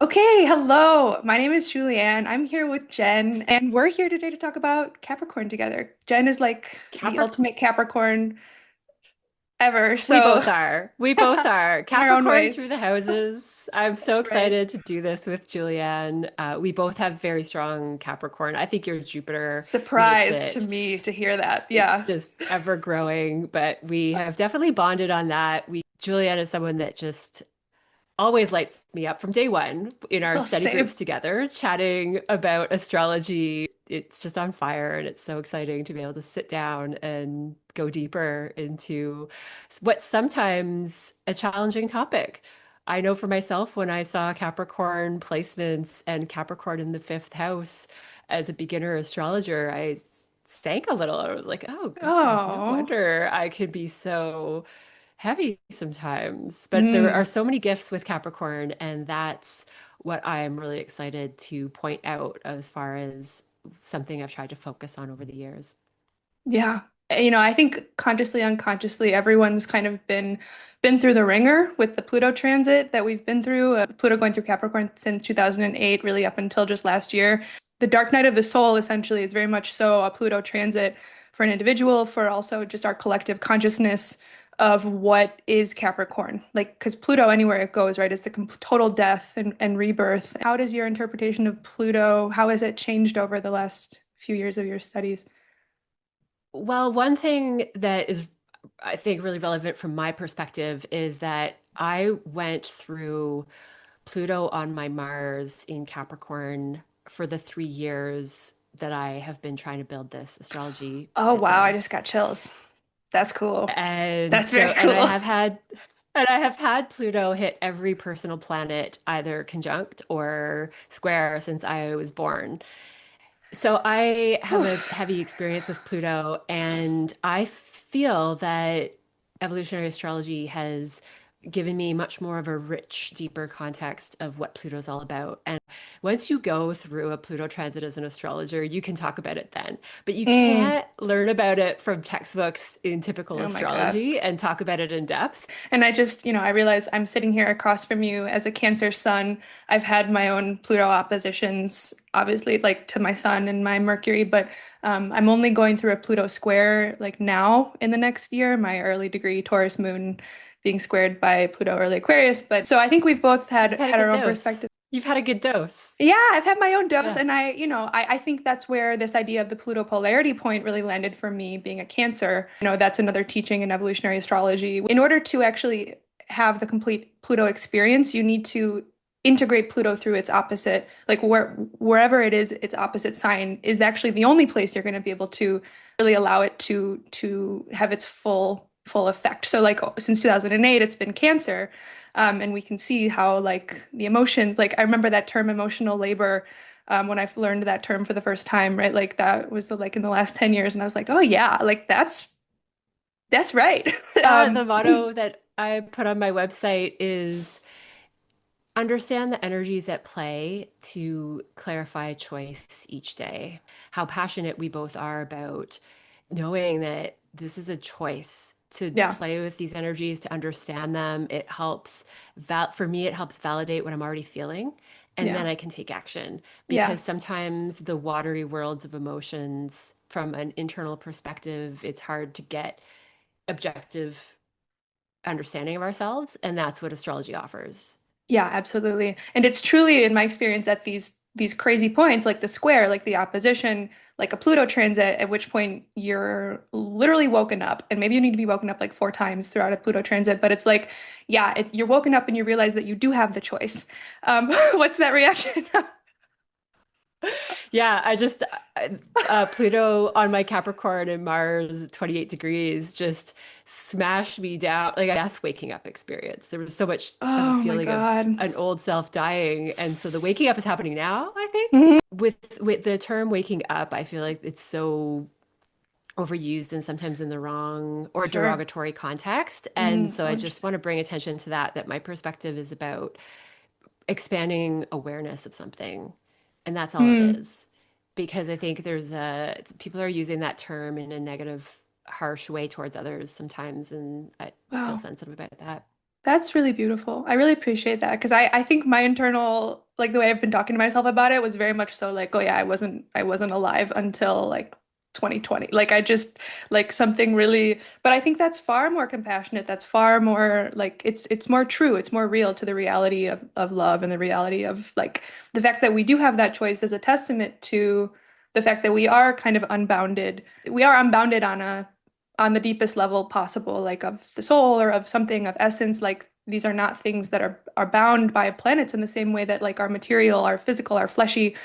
Okay, hello. My name is Julianne. I'm here with Jen, and we're here today to talk about Capricorn together. Jen is like the Capricorn. ultimate Capricorn ever, We so both are. We both are. in our own Capricorn through ways. the houses. I'm so That's right. excited to do this with Julianne. We both have very strong Capricorn. I think your Jupiter makes Surprise to it. me to hear that. It's Yeah, just ever growing, but we have definitely bonded on that. Julianne is someone that just always lights me up from day one in our well, study groups same. together, chatting about astrology. It's just on fire, and it's so exciting to be able to sit down and go deeper into what's sometimes a challenging topic. I know for myself, when I saw Capricorn placements and Capricorn in the fifth house as a beginner astrologer, sank a little. I was like, oh God, no Oh, wonder I could be so heavy sometimes. But there are mm, so many gifts with Capricorn, and that's what I'm really excited to point out as far as something I've tried to focus on over the years. yeah. I think consciously, unconsciously, everyone's kind of been through the ringer with the Pluto transit that we've been through. Pluto going through Capricorn since 2008, really up until just last year. The dark night of the soul essentially is very much so a Pluto transit for an individual, for also just our collective consciousness of what is Capricorn. Like, because Pluto, anywhere it goes, right, is the total death and rebirth. How does your interpretation of Pluto, how has it changed over the last few years of your studies? Well, one thing that is, I think, really relevant from my perspective is that I went through Pluto on my Mars in Capricorn for the 3 years that I have been trying to build this astrology Oh, wow, I just business. got chills. That's cool. And That's so, very cool. and I have had Pluto hit every personal planet either conjunct or square since I was born. So I have a Oof. heavy experience with Pluto, and I feel that evolutionary astrology has given me much more of a rich, deeper context of what Pluto's all about. And once you go through a Pluto transit as an astrologer, you can talk about it then. But you Mm. can't learn about it from textbooks in typical Oh my God. astrology and talk about it in depth. And I just, I realize I'm sitting here across from you as a Cancer sun. I've had my own Pluto oppositions, obviously, like to my sun and my Mercury, but I'm only going through a Pluto square like now in the next year, my early degree Taurus moon being squared by Pluto early Aquarius. But so I think we've both You've had a had our good own dose. perspective. You've had a good dose. Yeah, I've had my own dose, Yeah. and I think that's where this idea of the Pluto polarity point really landed for me, being a Cancer. That's another teaching in evolutionary astrology. In order to actually have the complete Pluto experience, you need to integrate Pluto through its opposite, like wherever it is, its opposite sign is actually the only place you're going to be able to really allow it to have its full effect. So like since 2008, it's been Cancer. And we can see how like the emotions, like I remember that term emotional labor when I learned that term for the first time, right? Like that was like in the last 10 years, and I was like, oh yeah, like that's right. Yeah, the motto that I put on my website is understand the energies at play to clarify choice each day. How passionate we both are about knowing that this is a choice to Yeah, play with these energies, to understand them. It helps for me, it helps validate what I'm already feeling. And yeah, then I can take action yeah. because sometimes the watery worlds of emotions, from an internal perspective, it's hard to get objective understanding of ourselves. And that's what astrology offers. Yeah, absolutely. And it's truly, in my experience, at these crazy points, like the square, like the opposition, like a Pluto transit, at which point you're literally woken up, and maybe you need to be woken up like 4 times throughout a Pluto transit. But it's like, yeah, you're woken up and you realize that you do have the choice. What's that reaction? Yeah, Pluto on my Capricorn and Mars 28 degrees just smashed me down like a death waking up experience. There was so much of a Oh my feeling of God. an old self dying. And so the waking up is happening now, I think. Mhm. With the term waking up, I feel like it's so overused and sometimes in the wrong or Sure. derogatory context. And Mm, so oh, I just interesting. want to bring attention to that my perspective is about expanding awareness of something. And that's all it Mm, is. Because I think people are using that term in a negative, harsh way towards others sometimes. And I feel wow. sensitive about that. That's really beautiful. I really appreciate that because I think my internal like the way I've been talking to myself about it was very much so like, oh yeah, I wasn't alive until like 2020. Like I just like something really, but I think that's far more compassionate. That's far more like it's more true. It's more real to the reality of love and the reality of like the fact that we do have that choice is a testament to the fact that we are kind of unbounded. We are unbounded on the deepest level possible, like of the soul or of something of essence. Like these are not things that are bound by planets in the same way that like our material, our physical, our fleshy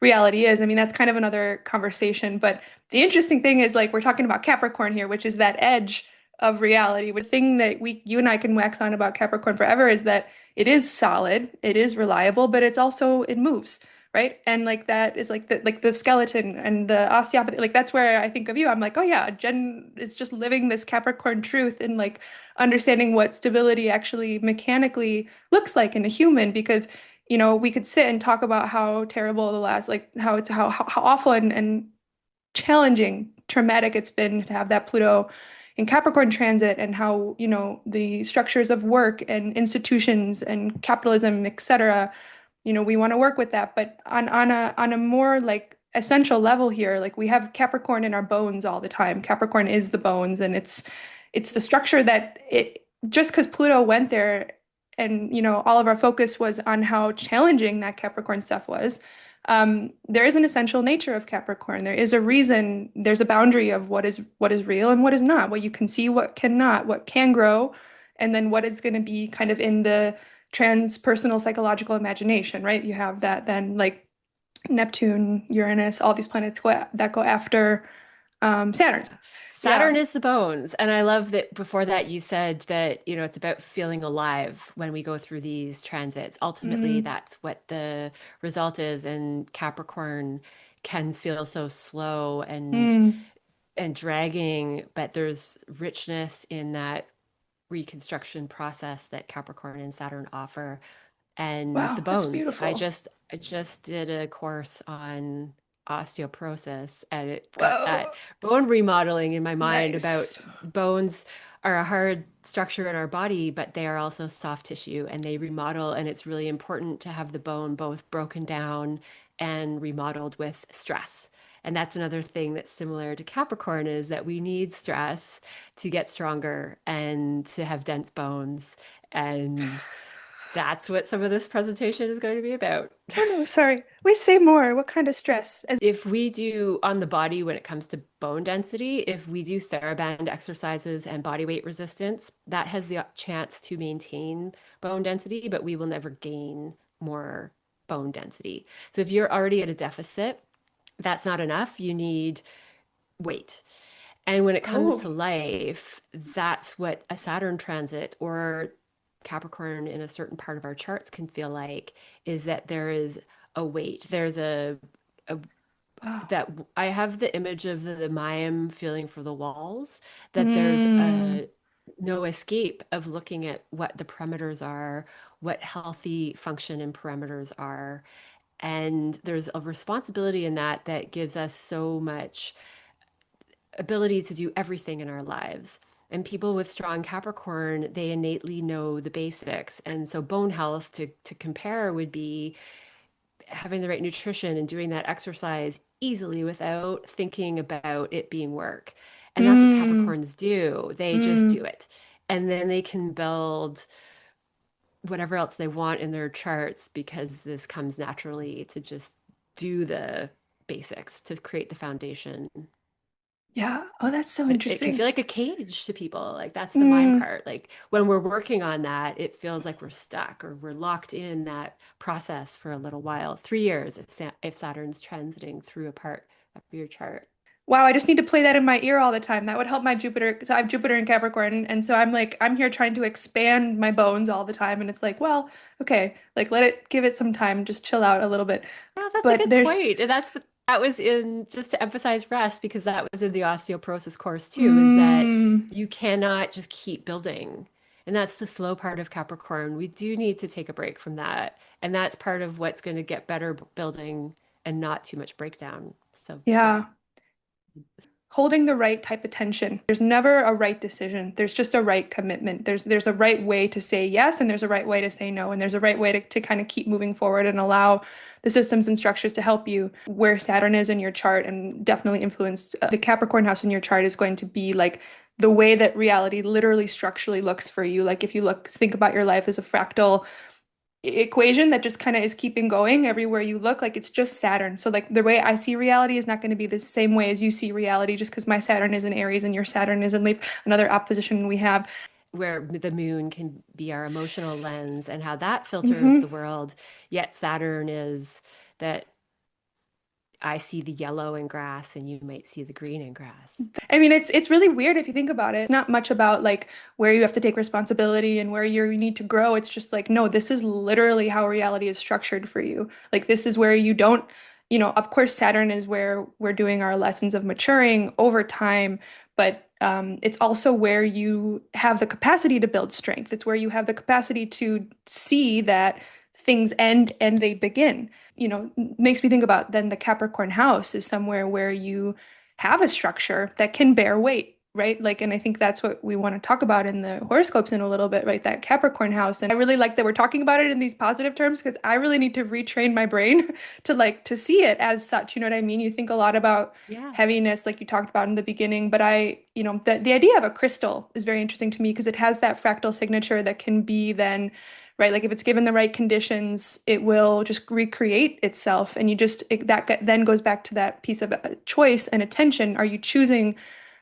reality is. I mean, that's kind of another conversation. But the interesting thing is like we're talking about Capricorn here, which is that edge of reality. The thing that you and I can wax on about Capricorn forever is that it is solid, it is reliable, but it's also it moves, right? And like that is like the skeleton and the osteopathy. Like that's where I think of you. I'm like, oh yeah, Jen is just living this Capricorn truth and like understanding what stability actually mechanically looks like in a human because we could sit and talk about how terrible the last, like how it's how awful and challenging, traumatic it's been to have that Pluto in Capricorn transit and how, the structures of work and institutions and capitalism, etc. We want to work with that, but on a more like essential level here, like we have Capricorn in our bones all the time. Capricorn is the bones, and it's the structure that it just because Pluto went there and all of our focus was on how challenging that Capricorn stuff was. There is an essential nature of Capricorn. There is a reason, there's a boundary of what is real and what is not, what you can see, what cannot, what can grow, and then what is going to be kind of in the transpersonal psychological imagination, right? You have that then like Neptune, Uranus, all these planets that go after Saturn. Saturn Yeah. is the bones. And I love that before that you said that, it's about feeling alive when we go through these transits. Ultimately, Mm, that's what the result is. And Capricorn can feel so slow mm. and dragging, but there's richness in that reconstruction process that Capricorn and Saturn offer. And the Wow, that's bones. beautiful. I just did a course on osteoporosis and it got that Whoa. bone remodeling in my mind about Nice. bones are a hard structure in our body, but they are also soft tissue and they remodel. And it's really important to have the bone both broken down and remodeled with stress. And that's another thing that's similar to Capricorn is that we need stress to get stronger and to have dense bones. And that's what some of this presentation is going to be about. Oh no, sorry. Wait, say more. What kind of stress? If we do on the body when it comes to bone density, if we do TheraBand exercises and body weight resistance, that has the chance to maintain bone density, but we will never gain more bone density. So if you're already at a deficit, that's not enough. You need weight. And when it comes Oh. to life, that's what a Saturn transit or Capricorn in a certain part of our charts can feel like is that there is a weight. There's a Wow. that I have the image of the Mayim feeling for the walls, that there's Mm. a no escape of looking at what the parameters are, what healthy function and parameters are. And there's a responsibility in that that gives us so much ability to do everything in our lives. And people with strong Capricorn, they innately know the basics. And so bone health to compare would be having the right nutrition and doing that exercise easily without thinking about it being work. And that's what Mm. Capricorns do. They just do Mm. it. And then they can build whatever else they want in their charts because this comes naturally to just do the basics to create the foundation. Yeah. Oh, that's so But it can interesting. feel like a cage to people. Like that's the mind Mm. part. Like when we're working on that, it feels like we're stuck or we're locked in that process for a little while. 3 years if Saturn's transiting through a part of your chart. Wow, I just need to play that in my ear all the time. That would help my Jupiter. So I have Jupiter in Capricorn, and so I'm like, I'm here trying to expand my bones all the time, and it's like, well, okay, like let it give it some time, just chill out a little bit. Yeah, that's a But good there's, point. And that's what that was in just to emphasize rest because that was in the osteoporosis course too, is that mm, you cannot just keep building. And that's the slow part of Capricorn. We do need to take a break from that. And that's part of what's going to get better building and not too much breakdown. So, yeah. yeah. holding the right type of tension. There's never a right decision. There's just a right commitment. There's a right way to say yes, and there's a right way to say no, and there's a right way to kind of keep moving forward and allow the systems and structures to help you. Where Saturn is in your chart and definitely influenced the Capricorn house in your chart is going to be like the way that reality literally structurally looks for you. Like if you think about your life as a fractal equation that just kind of is keeping going everywhere you look, like it's just Saturn. So like the way I see reality is not going to be the same way as you see reality just because my Saturn is in Aries and your Saturn is in Leo, another opposition we have. Where the moon can be our emotional lens and how that filters Hmm. the world. Yet Saturn is that I see the yellow in grass and you might see the green in grass. I mean, it's really weird if you think about it. It's not much about like where you have to take responsibility and where you need to grow. It's just like, no, this is literally how reality is structured for you. Like this is where you don't, of course, Saturn is where we're doing our lessons of maturing over time, but it's also where you have the capacity to build strength. It's where you have the capacity to see that things end and they begin. Makes me think about then the Capricorn house is somewhere where you have a structure that can bear weight, right? Like, and I think that's what we want to talk about in the horoscopes in a little bit, right? That Capricorn house. And I really like that we're talking about it in these positive terms because I really need to retrain my brain to see it as such. You know what I mean? You think a lot about Yeah. heaviness, like you talked about in the beginning, but the idea of a crystal is very interesting to me because it has that fractal signature that can be then right? Like if it's given the right conditions, it will just recreate itself. And then goes back to that piece of choice and attention. Are you choosing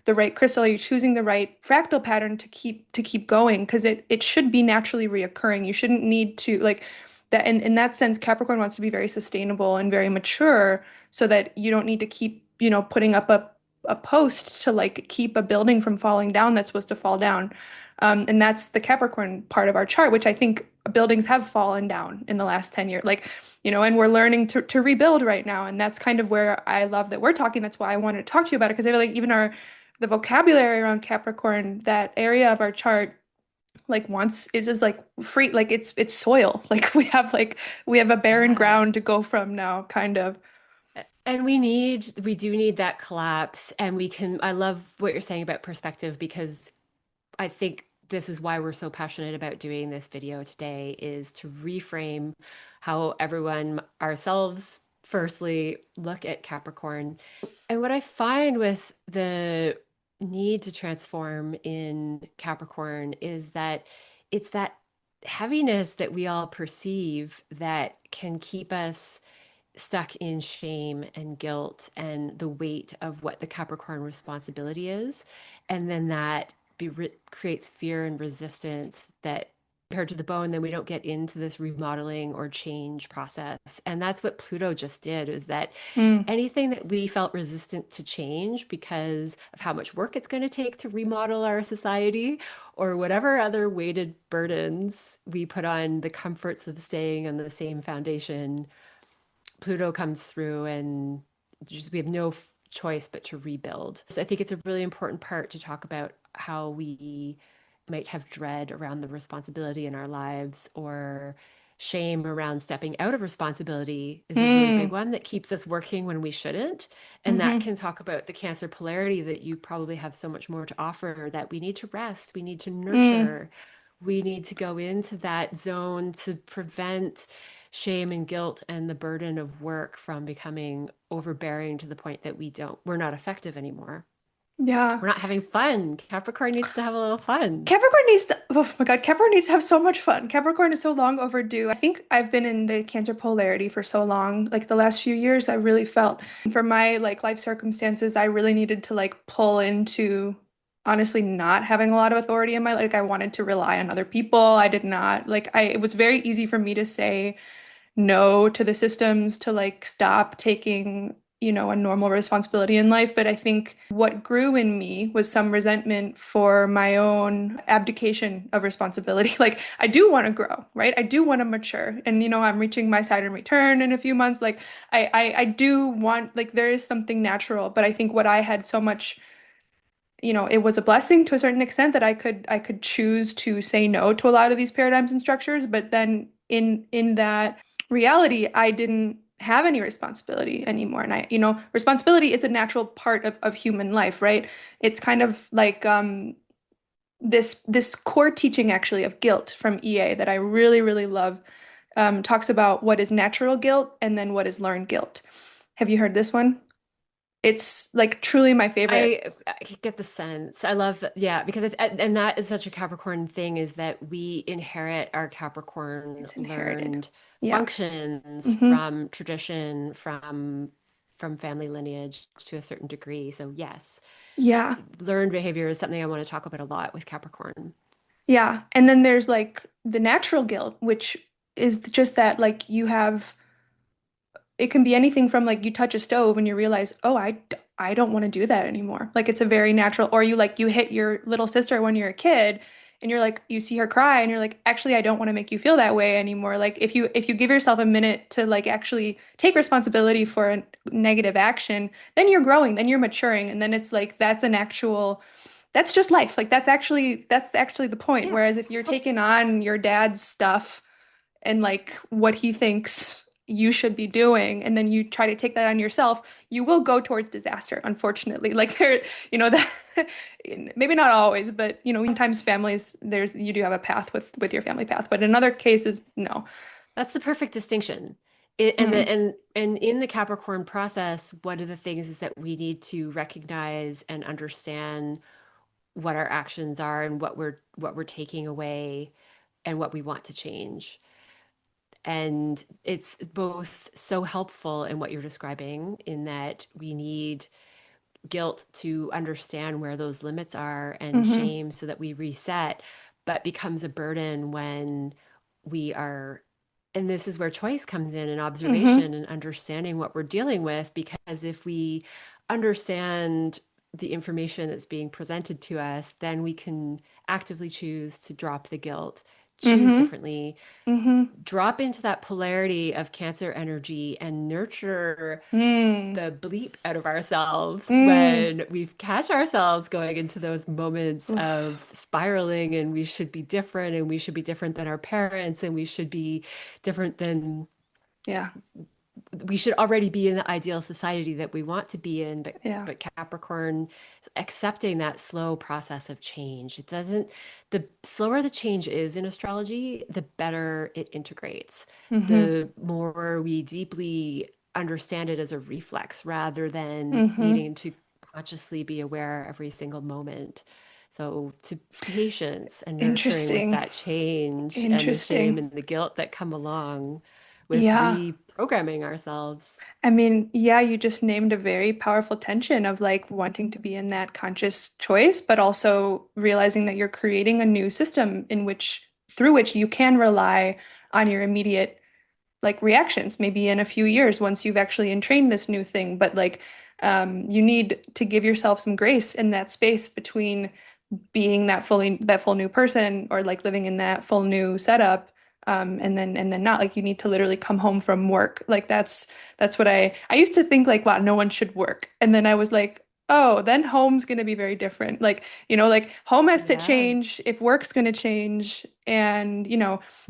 the right crystal? Are you choosing the right fractal pattern to keep going? Because it should be naturally reoccurring. You shouldn't need to like that. And in that sense, Capricorn wants to be very sustainable and very mature so that you don't need to keep, putting up a post to like keep a building from falling down that's supposed to fall down. And that's the Capricorn part of our chart, which I think buildings have fallen down in the last 10 years. Like, and we're learning to rebuild right now. And that's kind of where I love that we're talking. That's why I wanted to talk to you about it. Because I feel like even the vocabulary around Capricorn, that area of our chart, like once is like free, like it's soil. Like we have a barren Yeah. ground to go from now, kind of. And we do need that collapse. And I love what you're saying about perspective because I think this is why we're so passionate about doing this video today is to reframe how everyone, ourselves, firstly, look at Capricorn. And what I find with the need to transform in Capricorn is that it's that heaviness that we all perceive that can keep us stuck in shame and guilt and the weight of what the Capricorn responsibility is. And then that creates fear and resistance that hurt to the bone. Then we don't get into this remodeling or change process. And that's what Pluto just did, is that Mm, anything that we felt resistant to change because of how much work it's going to take to remodel our society or whatever other weighted burdens we put on the comforts of staying on the same foundation, Pluto comes through and just we have no choice but to rebuild. So I think it's a really important part to talk about how we might have dread around the responsibility in our lives or shame around stepping out of responsibility is a really big mm, one that keeps us working when we shouldn't. And that hmm can talk about the Cancer polarity that you probably have so much more to offer, that we need to rest, we need to mm. nurture, we need to go into that zone to prevent shame and guilt and the burden of work from becoming overbearing to the point that we're not effective anymore. Yeah. We're not having fun. Capricorn needs to have a little fun. Oh my God, Capricorn needs to have so much fun. Capricorn is so long overdue. I think I've been in the Cancer polarity for so long. Like the last few years, I really felt for my like life circumstances, I really needed to like pull into honestly not having a lot of authority in my like I wanted to rely on other people. I did not like it was very easy for me to say no to the systems to like stop taking a normal responsibility in life. But I think what grew in me was some resentment for my own abdication of responsibility. Like, I do want to grow, right? I do want to mature. And, I'm reaching my Saturn return in a few months. Like, I do want, like, there is something natural. But I think what I had so much, it was a blessing to a certain extent that I could choose to say no to a lot of these paradigms and structures. But then in that reality, I didn't have any responsibility anymore. And responsibility is a natural part of human life, right? It's kind of like this core teaching actually of guilt from EA that I really, really love, talks about what is natural guilt and then what is learned guilt. Have you heard this one? It's like truly my favorite. I get the sense. I love that. Yeah, because and that is such a Capricorn thing is that we inherit our Capricorn It's inherited. learned Yeah. functions Hmm. from tradition, from family lineage to a certain degree. So yes, Yeah. learned behavior is something I want to talk about a lot with Capricorn. Yeah. And then there's like the natural guilt, which is just that like you have it can be anything from like you touch a stove and you realize, oh, I don't want to do that anymore. Like it's a very natural, or you hit your little sister when you're a kid and you're like, you see her cry and you're like, actually, I don't want to make you feel that way anymore. Like if you give yourself a minute to like actually take responsibility for a negative action, then you're growing, then you're maturing, and then it's like that's just life. Like that's actually the point. Yeah. Whereas if you're taking on your dad's stuff and like what he thinks you should be doing and then you try to take that on yourself, you will go towards disaster, unfortunately. Like that maybe not always, but sometimes families there's you do have a path with your family path, but in other cases no. That's the perfect distinction. It, and the Mm, and in the Capricorn process, one of the things is that we need to recognize and understand what our actions are and what we're taking away and what we want to change. And it's both so helpful in what you're describing in that we need guilt to understand where those limits are and mm-hmm, shame so that we reset, but becomes a burden when we are, and this is where choice comes in and mm-hmm, observation and understanding what we're dealing with. Because if we understand the information that's being presented to us, then we can actively choose to drop the guilt, choose mm-hmm, differently, mm-hmm, drop into that polarity of Cancer energy and nurture mm, the bleep out of ourselves mm. when we catch ourselves going into those moments Oof. of spiraling and we should be different and we should be different than our parents and we should be different than Yeah, we should already be in the ideal society that we want to be in, yeah, but Capricorn accepting that slow process of change. It doesn't, the slower the change is in astrology, the better it integrates. mm-hmm, The more we deeply understand it as a reflex rather than mm-hmm. needing to consciously be aware every single moment. So to patience and nurturing with Interesting. that change and the shame Interesting. and the guilt that come along with Yeah. reprogramming ourselves. I mean, yeah, you just named a very powerful tension of like wanting to be in that conscious choice, but also realizing that you're creating a new system through which you can rely on your immediate like reactions, maybe in a few years once you've actually entrained this new thing. But like, you need to give yourself some grace in that space between being that full new person or like living in that full new setup, and then not like you need to literally come home from work. Like that's what I used to think like wow, no one should work, and then I was like, oh, then home's going to be very different. Like like home has to Yeah. change if work's going to change. And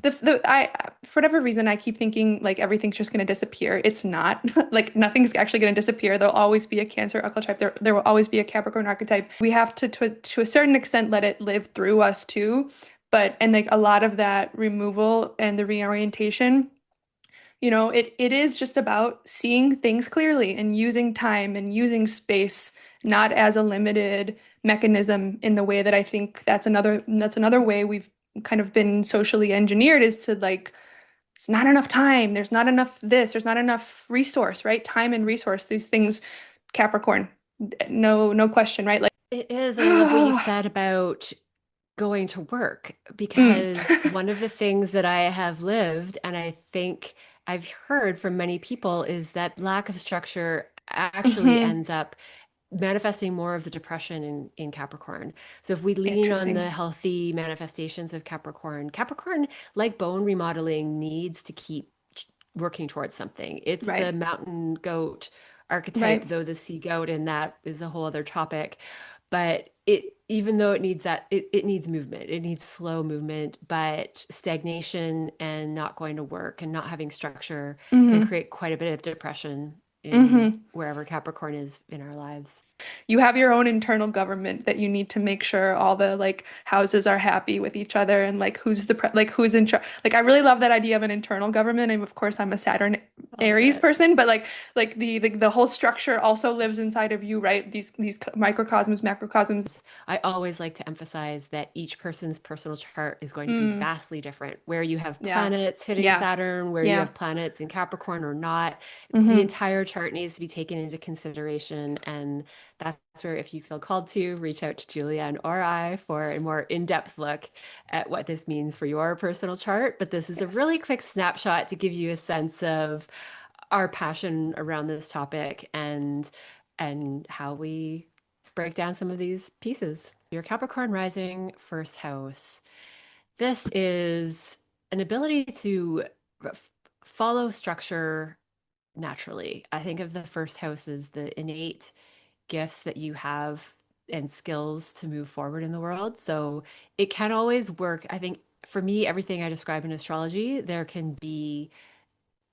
the I for whatever reason I keep thinking like everything's just going to disappear. It's not. Like nothing's actually going to disappear. There'll always be a Cancer archetype. There will always be a Capricorn archetype. We have to a certain extent let it live through us too. But and like a lot of that removal and the reorientation, it is just about seeing things clearly and using time and using space, not as a limited mechanism in the way that I think that's another way we've kind of been socially engineered is to like, it's not enough time, there's not enough this, there's not enough resource, right? Time and resource, these things, Capricorn, no question, right? Like, It is. And I love what you said about going to work mm. because one of the things that I have lived and I think I've heard from many people is that lack of structure actually Hmm. ends up manifesting more of the depression in Capricorn. So if we lean on Interesting. the healthy manifestations of Capricorn, like bone remodeling, needs to keep working towards something. It's the Right, mountain goat archetype, right. though the sea goat, and that is a whole other topic. But even though it needs that, it needs movement, it needs slow movement, but stagnation and not going to work and not having structure can Mm-hmm. create quite a bit of depression in Mm-hmm. wherever Capricorn is in our lives. You have your own internal government that you need to make sure all the like houses are happy with each other and like who's the like who's in charge. Like I really love that idea of an internal government. And of course, I'm a Saturn I love Aries it. person, but like the whole structure also lives inside of you, right? These microcosms, macrocosms. I always like to emphasize that each person's personal chart is going to be Mm, vastly different. Where you have yeah. planets hitting Yeah. Saturn, where you Yeah. have planets in Capricorn or not, the Mm-hmm. entire chart needs to be taken into consideration. And that's where, if you feel called to, reach out to Julianne or I for a more in-depth look at what this means for your personal chart. But this is a really Yes. quick snapshot to give you a sense of our passion around this topic and how we break down some of these pieces. Your Capricorn rising first house. This is an ability to follow structure naturally. I think of the first house as the innate gifts that you have and skills to move forward in the world. So it can always work. I think for me, everything I describe in astrology, there can be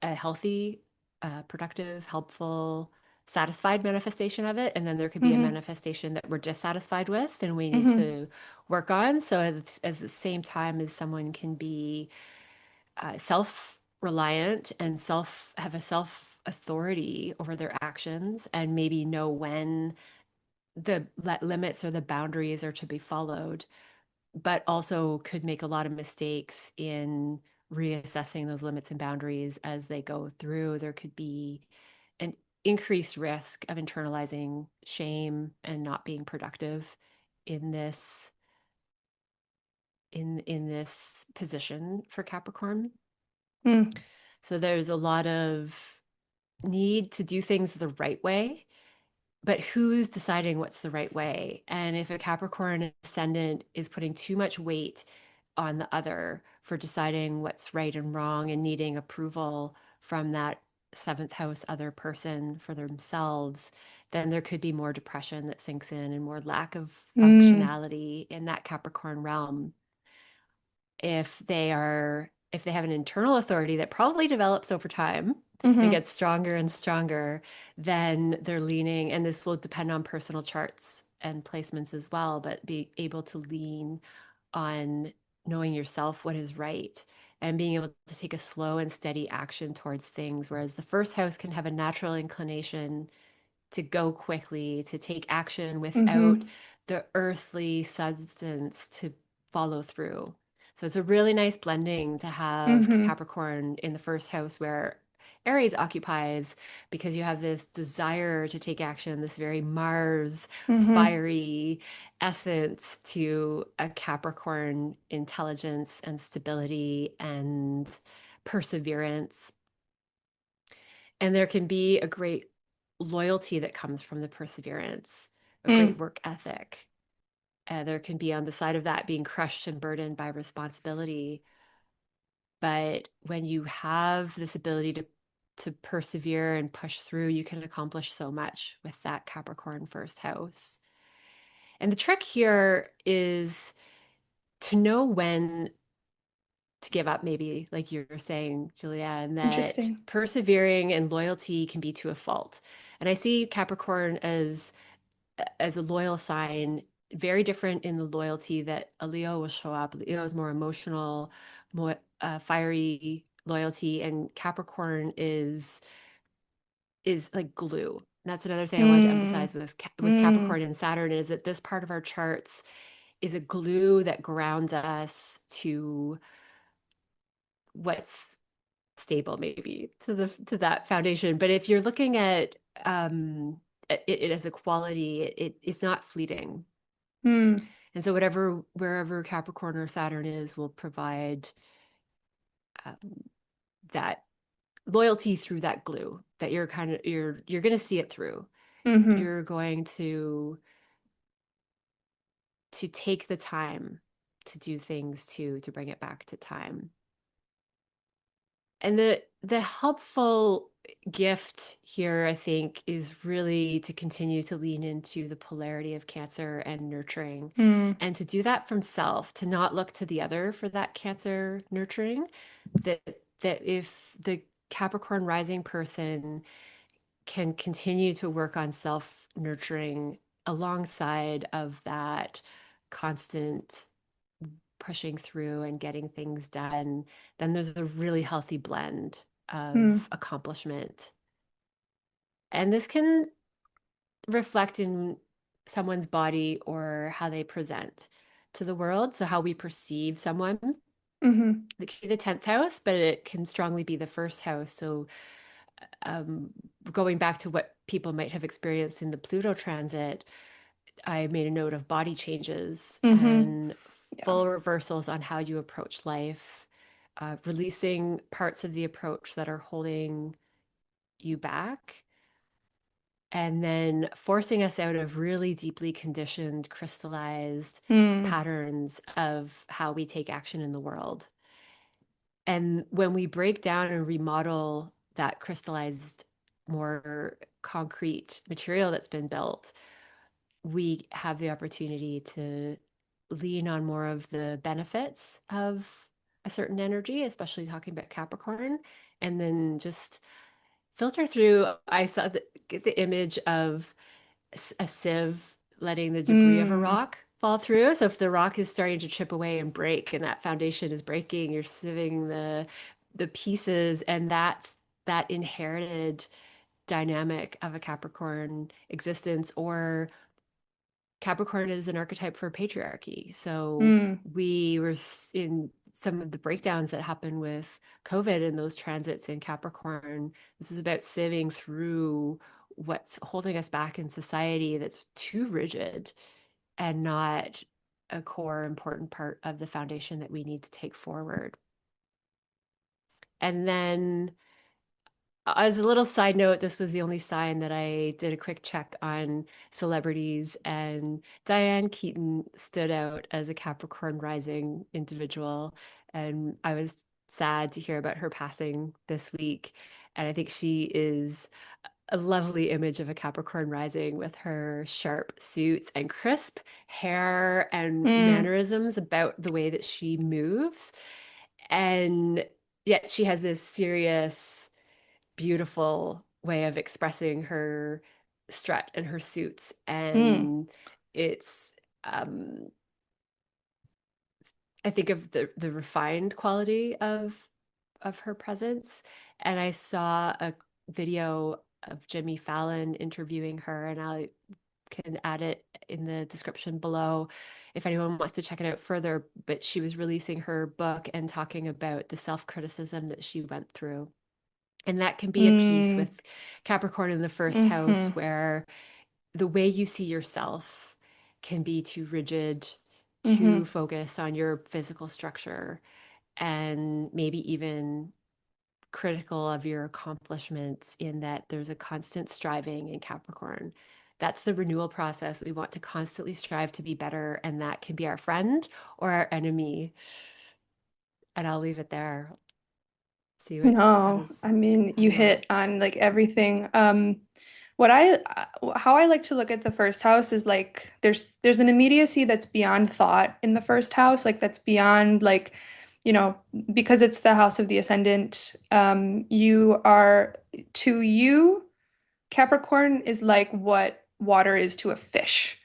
a healthy, productive, helpful, satisfied manifestation of it. And then there could be a Mm-hmm. manifestation that we're dissatisfied with and we need Mm-hmm. to work on. So, as the same time as someone can be self-reliant and have a self authority over their actions and maybe know when the limits or the boundaries are to be followed, but also could make a lot of mistakes in reassessing those limits and boundaries as they go through. There could be an increased risk of internalizing shame and not being productive in this position for Capricorn. Mm, So there's a lot of need to do things the right way, but who's deciding what's the right way? And if a Capricorn ascendant is putting too much weight on the other for deciding what's right and wrong and needing approval from that seventh house other person for themselves, then there could be more depression that sinks in and more lack of mm, functionality in that Capricorn realm. If they have an internal authority that probably develops over time and mm-hmm. gets stronger and stronger, then they're leaning, and this will depend on personal charts and placements as well, but be able to lean on knowing yourself what is right and being able to take a slow and steady action towards things. Whereas the first house can have a natural inclination to go quickly, to take action without Mm-hmm. the earthly substance to follow through. So it's a really nice blending to have Mm-hmm. Capricorn in the first house where Aries occupies, because you have this desire to take action, this very Mars Mm-hmm. fiery essence to a Capricorn intelligence and stability and perseverance. And there can be a great loyalty that comes from the perseverance, a great Mm, work ethic. There can be on the side of that being crushed and burdened by responsibility. But when you have this ability to persevere and push through, you can accomplish so much with that Capricorn first house. And the trick here is to know when to give up, maybe like you're saying, Julianne, that interesting. persevering and loyalty can be to a fault. And I see Capricorn as a loyal sign, very different in the loyalty that a Leo will show up. Leo is more emotional, more fiery loyalty, and Capricorn is like glue. That's another thing I wanted to Mm, emphasize with mm, Capricorn and Saturn is that this part of our charts is a glue that grounds us to what's stable, maybe to that foundation. But if you're looking at it as a quality, it's not fleeting. mm, And so wherever Capricorn or Saturn is will provide um, that loyalty through that glue that you're going to see it through. mm-hmm. You're going to take the time to do things to bring it back to time. And the helpful gift here, I think, is really to continue to lean into the polarity of Cancer and nurturing, Mm, and to do that from self, to not look to the other for that Cancer nurturing. That that if the Capricorn rising person can continue to work on self nurturing alongside of that constant pushing through and getting things done, then there's a really healthy blend mm, of accomplishment. And this can reflect in someone's body or how they present to the world. So, how we perceive someone. hmm It can be the 10th house, but it can strongly be the first house. So, um, going back to what people might have experienced in the Pluto transit, I made a note of body changes hmm and Yeah. full reversals on how you approach life, releasing parts of the approach that are holding you back, and then forcing us out of really deeply conditioned, crystallized Mm, patterns of how we take action in the world. And when we break down and remodel that crystallized, more concrete material that's been built, we have the opportunity to lean on more of the benefits of a certain energy, especially talking about Capricorn, and then just filter through. I saw get the image of a sieve letting the debris of a mm, rock fall through. So if the rock is starting to chip away and break and that foundation is breaking, you're sieving the pieces, and that's that inherited dynamic of a Capricorn existence. Or Capricorn is an archetype for patriarchy. So mm, we were in some of the breakdowns that happen with COVID and those transits in Capricorn. This is about sieving through what's holding us back in society that's too rigid and not a core important part of the foundation that we need to take forward. And then, as a little side note, this was the only sign that I did a quick check on celebrities, and Diane Keaton stood out as a Capricorn rising individual. And I was sad to hear about her passing this week. And I think she is a lovely image of a Capricorn rising with her sharp suits and crisp hair and mm, mannerisms about the way that she moves. And yet she has this serious, beautiful way of expressing her strut and her suits. mm, And it's, um, I think of the refined quality of her presence. And I saw a video of Jimmy Fallon interviewing her, and I can add it in the description below if anyone wants to check it out further. But she was releasing her book and talking about the self-criticism that she went through. And that can be a piece mm, with Capricorn in the first house, hmm where the way you see yourself can be too rigid, too hmm focused on your physical structure, and maybe even critical of your accomplishments, in that there's a constant striving in Capricorn. That's the renewal process. We want to constantly strive to be better, and that can be our friend or our enemy. And I'll leave it there. See what, No, I mean, how you you want. hit on like everything. How I like to look at the first house is like there's an immediacy that's beyond thought in the first house, like that's beyond like, you know, because it's the house of the ascendant. You are to you. Capricorn is like what water is to a fish.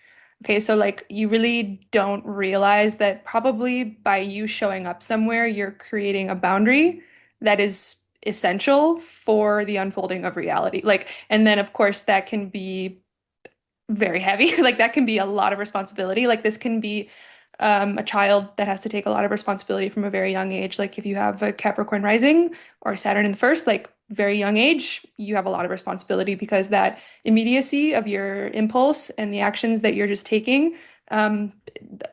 Okay, so like you really don't realize that probably by you showing up somewhere, you're creating a boundary that is essential for the unfolding of reality. Like, and then of course that can be very heavy. Like that can be a lot of responsibility. Like this can be a child that has to take a lot of responsibility from a very young age. Like if you have a Capricorn rising or Saturn in the first, like very young age, you have a lot of responsibility because that immediacy of your impulse and the actions that you're just taking, um,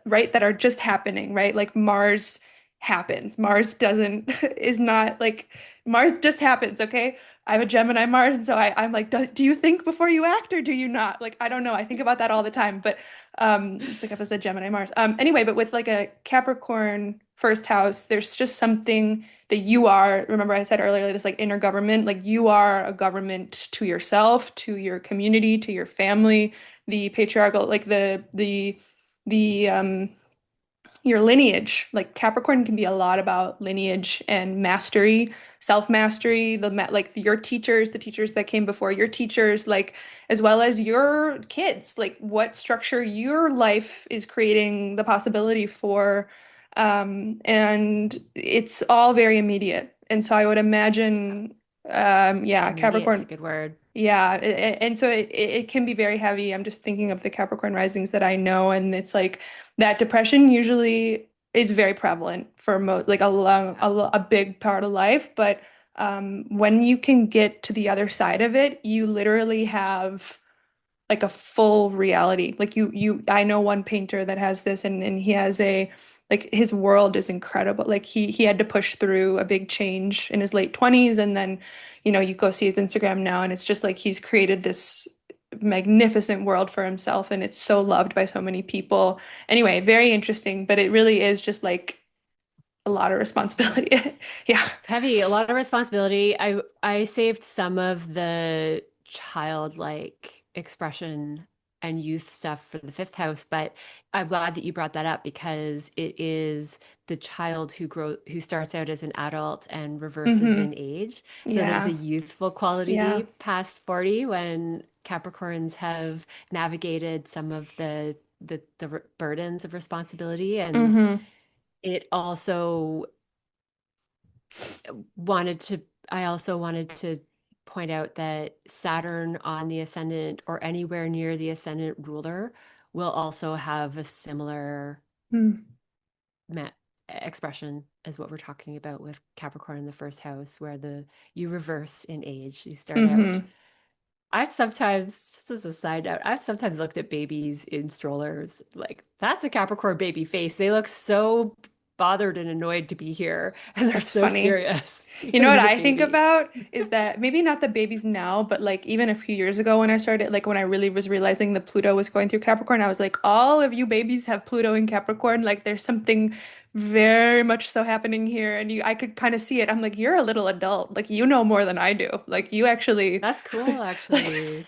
right, that are just happening, right? Like Mars happens. Mars doesn't, is not like, Mars just happens, okay? I have a Gemini Mars, and so I'm like, do you think before you act or do you not? Like, I don't know. I think about that all the time, but it's like if it's a Gemini Mars. Anyway, but with like a Capricorn first house, there's just something that you are. Remember, I said earlier, this like inner government, like you are a government to yourself, to your community, to your family, the patriarchal, like the your lineage. Like Capricorn can be a lot about lineage and mastery, self-mastery, like your teachers, the teachers that came before your teachers, like as well as your kids, like what structure your life is creating the possibility for. And it's all very immediate. And so I would imagine, yeah, Immediate's a Capricorn. good word. Yeah, and so it can be very heavy. I'm just thinking of the Capricorn risings that I know, and it's like that depression usually is very prevalent for most, like Yeah. a big part of life. But when you can get to the other side of it, you literally have like a full reality. Like I know one painter that has this, and he has a like his world is incredible. Like he had to push through a big change in his late 20s, and then you go see his Instagram now, and it's just like he's created this magnificent world for himself, and it's so loved by so many people. Anyway, very interesting, but it really is just like a lot of It's heavy. responsibility. Yeah. It's heavy, a lot of responsibility. I saved some of the childlike expression and youth stuff for the fifth house, but I'm glad that you brought that up because it is the child who starts out as an adult and reverses in age. So there's a Yeah. youthful Yeah. quality past 40 when Capricorns have navigated some of the burdens of responsibility, and hmm it also wanted to I also wanted to point out that Saturn on the ascendant or anywhere near the ascendant ruler will also have a similar ma expression as what we're talking about with Capricorn in the first house, where the you reverse in age. You start out. hmm I've sometimes, just as a side note, I've sometimes looked at babies in strollers, like that's a Capricorn baby face. They look so bothered and annoyed to be here, and they're That's so funny. serious You know because what it's a I think baby. about is that maybe not the babies now, but like even a few years ago when I started, like when I really was realizing that Pluto was going through Capricorn, I was like, all of you babies have Pluto in Capricorn. Like there's something very much so happening here. And I could kind of see it. I'm like, you're a little adult. Like you know more than I do. Like you actually, That's cool, like, actually.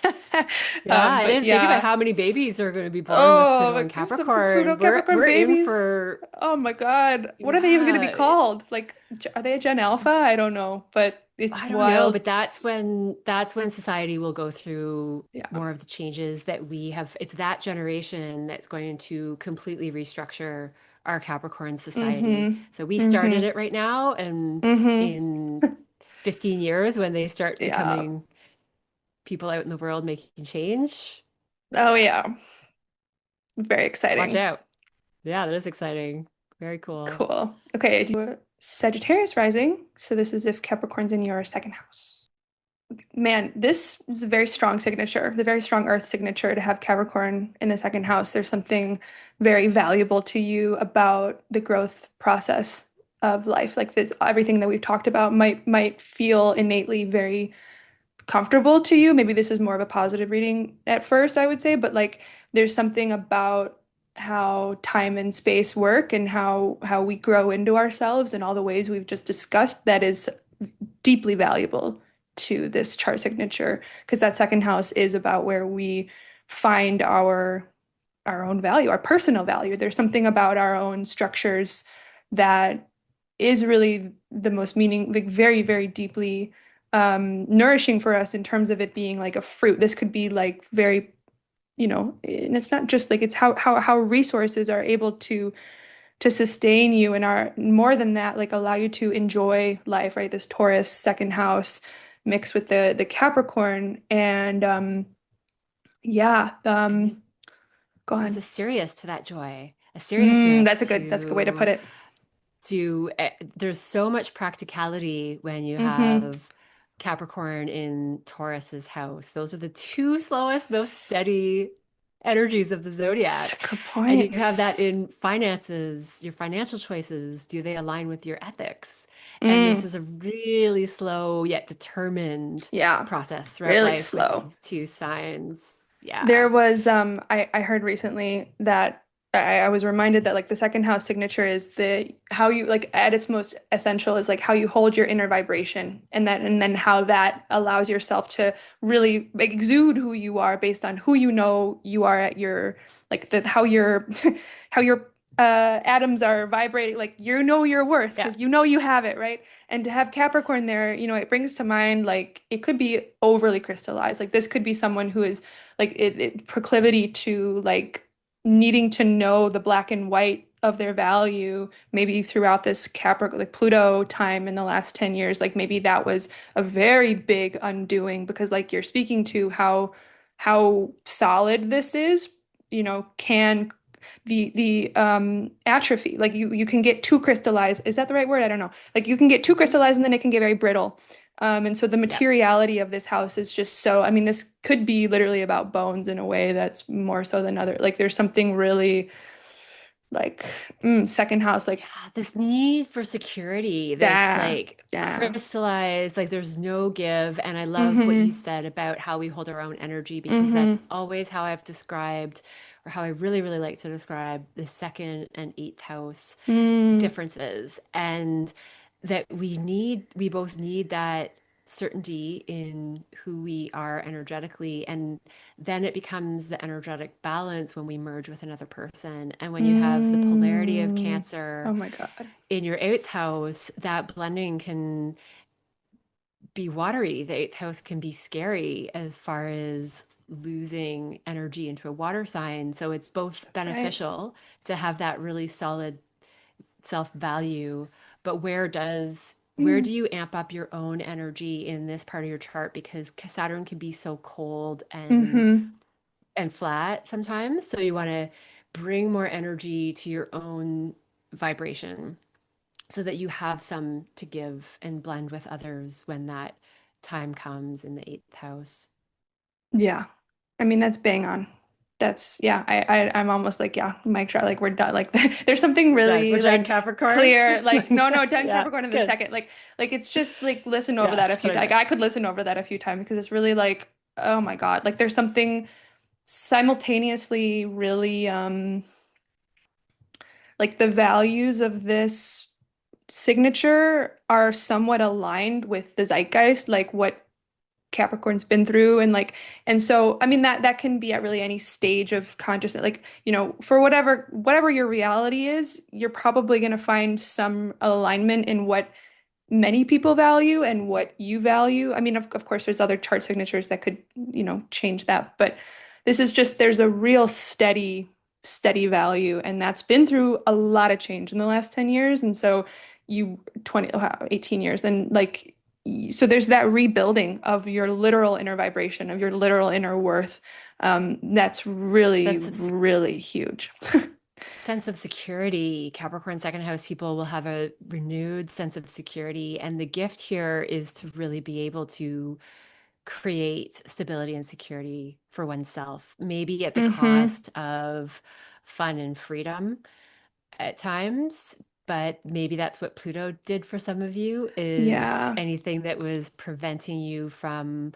Yeah, I but didn't think about yeah. how many babies are going to be born with Oh, Pluto and like there's some Pluto Capricorn. We're Capricorn we're in babies. for, Oh my God. What are they even going to be yeah, called? Like, are they a Gen Alpha? I don't know, but it's I don't know, wild. but that's when society will go through Yeah. more of the changes that we have. It's that generation that's going to completely restructure our Capricorn society. Mm-hmm. So we started Mm-hmm. it right now, and Mm-hmm. in 15 years, when they start Yeah. becoming people out in the world making change, Oh yeah, yeah. Very watch exciting. out. Yeah, that is exciting. Very cool. Cool. Okay, I do Sagittarius rising. So this is if Capricorn's in your second house. Man, this is a very strong signature, the very strong earth signature to have Capricorn in the second house. There's something very valuable to you about the growth process of life. Like this, everything that we've talked about might feel innately very comfortable to you. Maybe this is more of a positive reading at first, I would say, but like there's something about how time and space work and how we grow into ourselves and all the ways we've just discussed that is deeply valuable to this chart signature because that second house is about where we find our own value, our personal value. There's something about our own structures that is really the most meaning, like very, very deeply nourishing for us in terms of it being like a fruit. This could be like very, and it's not just like it's how resources are able to sustain you and are more than that, like allow you to enjoy life, right? This Taurus second house mixed with the Capricorn and yeah, And go there's a on. serious to that joy, a seriousness That's a good way to put it. there's so much practicality when you Mm-hmm. have Capricorn in Taurus's house. Those are the two slowest, most steady energies of the It's zodiac. a good And you point. have that in finances, your financial choices. Do they align with your ethics? And this Mm, is a really slow yet determined yeah, process throughout really life with slow. these two signs. There Yeah. was I heard recently that I was reminded that like the second house signature is the how you like at its most essential is like how you hold your inner vibration and then how that allows yourself to really like, exude who you are based on who you know you are at your like the how your how your atoms are vibrating like you know your worth Yeah. because you know you have it, right? And to have Capricorn there, it brings to mind like it could be overly crystallized. Like this could be someone who is like it proclivity to like needing to know the black and white of their value maybe throughout this Capricorn like Pluto time in the last 10 years like maybe that was a very big undoing because like you're speaking to how solid this is can the atrophy like you can get too crystallized, is that the right word? I don't know, like you can get too Mhm. crystallized and then it can get very brittle. And so the Yeah. materiality of this house is just so, I mean, this could be literally about bones in a way that's more so than other. Like there's something really like second house, like Yeah, this need for security, this da, like da. crystallized, like there's no give. And I love what you Mm-hmm. said about how we hold our own energy because that's Mm-hmm. always how I've described, or how I really, really like to describe the second and eighth house Mm, differences. And that we both need that certainty in who we are energetically. And then it becomes the energetic balance when we merge with another person. And when you have the polarity of mm. Oh Cancer my God. in your eighth house, that blending can be watery. The eighth house can be scary as far as losing energy into a water sign. So it's both That's right. beneficial to have that really solid self-value, but where Mm. do you amp up your own energy in this part of your chart? Because Saturn can be so cold Mm-hmm. and flat sometimes. So you want to bring more energy to your own vibration so that you have some to give and blend with others when that time comes in the eighth house. Yeah. I mean, that's bang on. That's yeah, I'm almost like, yeah, mic drop, like we're done. Like there's something We're done. We're really done, like Capricorn. clear, like no, done Yeah, Capricorn in the good. second. Like it's just like listen over Yeah, that a that's few what I like meant. I could listen over that a few times because it's really like, oh my God, like there's something simultaneously really like the values of this signature are somewhat aligned with the zeitgeist, like what Capricorn's been through and so I mean that can be at really any stage of consciousness like for whatever your reality is you're probably going to find some alignment in what many people value and what you value. I mean of course there's other chart signatures that could change that but this is just there's a real steady value and that's been through a lot of change in the last 10 years and so you 20 wow, 18 years and like so there's that rebuilding of your literal inner vibration, of your literal inner worth. That's really, Sense of really huge. sense of security. Capricorn second house people will have a renewed sense of security. And the gift here is to really be able to create stability and security for oneself, maybe at the Mm-hmm. cost of fun and freedom at times. But maybe that's what Pluto did for some of you, is Yeah. anything that was preventing you from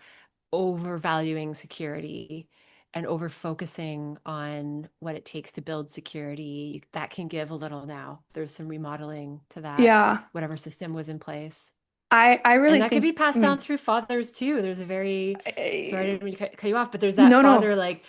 overvaluing security and over focusing on what it takes to build security, that can give a little now. There's some remodeling to that, Yeah. whatever system was in place. I And really that could be think, passed down through fathers too. There's a very, sorry, I I- didn't mean to cut you off, but there's that no, no. father like,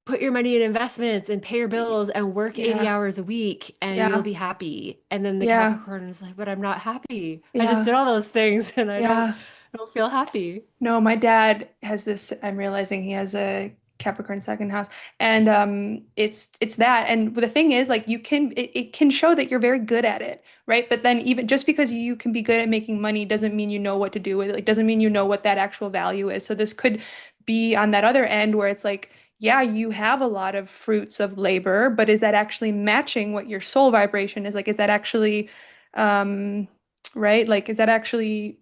put your money in investments and pay your bills and work 80 Yeah. hours a week and you'll Yeah. be happy. And then the Yeah. Capricorn is like, but I'm not happy. I just Yeah. did all those things and Yeah. I don't feel happy. No, my dad has this, I'm realizing he has a Capricorn second house. And it's that. And the thing is, like it can show that you're very good at it, right? But then even just because you can be good at making money doesn't mean you know what to do with it. Like doesn't mean you know what that actual value is. So this could be on that other end where it's like, yeah, you have a lot of fruits of labor, but is that actually matching what your soul vibration is? Like, is that actually um right? Like, is that actually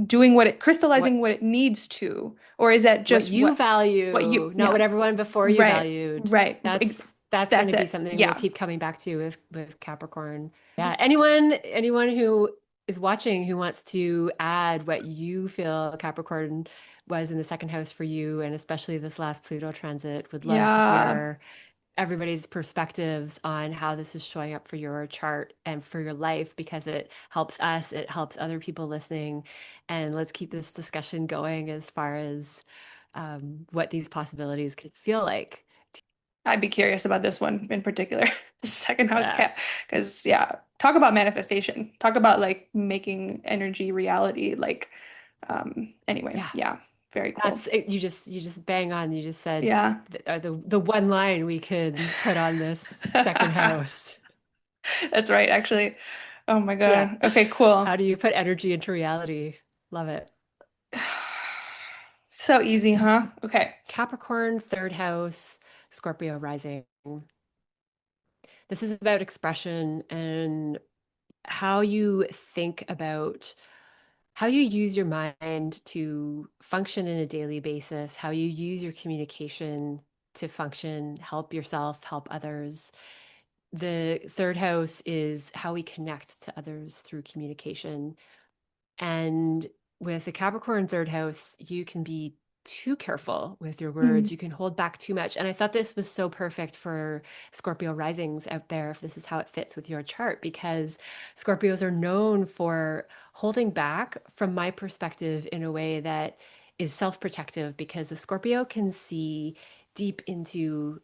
doing what it crystallizing What what it needs to, or is that what just you what you value, not yeah what everyone before you right valued. right That's going that's to be it something we'll yeah keep coming back to with Capricorn. Yeah, anyone who is watching who wants to add what you feel Capricorn was in the second house for you, and especially this last Pluto transit, would love to yeah hear everybody's perspectives on how this is showing up for your chart and for your life because it helps us, it helps other people listening. And let's keep this discussion going as far as what these possibilities could feel like. I'd be curious about this one in particular, second house Yeah. cat, because yeah, talk about manifestation. Talk about like making energy reality. Like, anyway, Yeah. yeah, very cool. That's it. You just bang on. You just said Yeah. the one line we could put on this second house. That's right, actually. Oh my Yeah. God. Okay, cool. How do you put energy into reality? Love it. So easy, huh? Okay. Capricorn, third house, Scorpio rising. This is about expression and how you think about how you use your mind to function in a daily basis, how you use your communication to function, help yourself, help others. The third house is how we connect to others through communication. And with the Capricorn third house, you can be too careful with your words. Mm, You can hold back too much. And I thought this was so perfect for Scorpio risings out there, if this is how it fits with your chart, because Scorpios are known for holding back, from my perspective, in a way that is self-protective, because the Scorpio can see deep into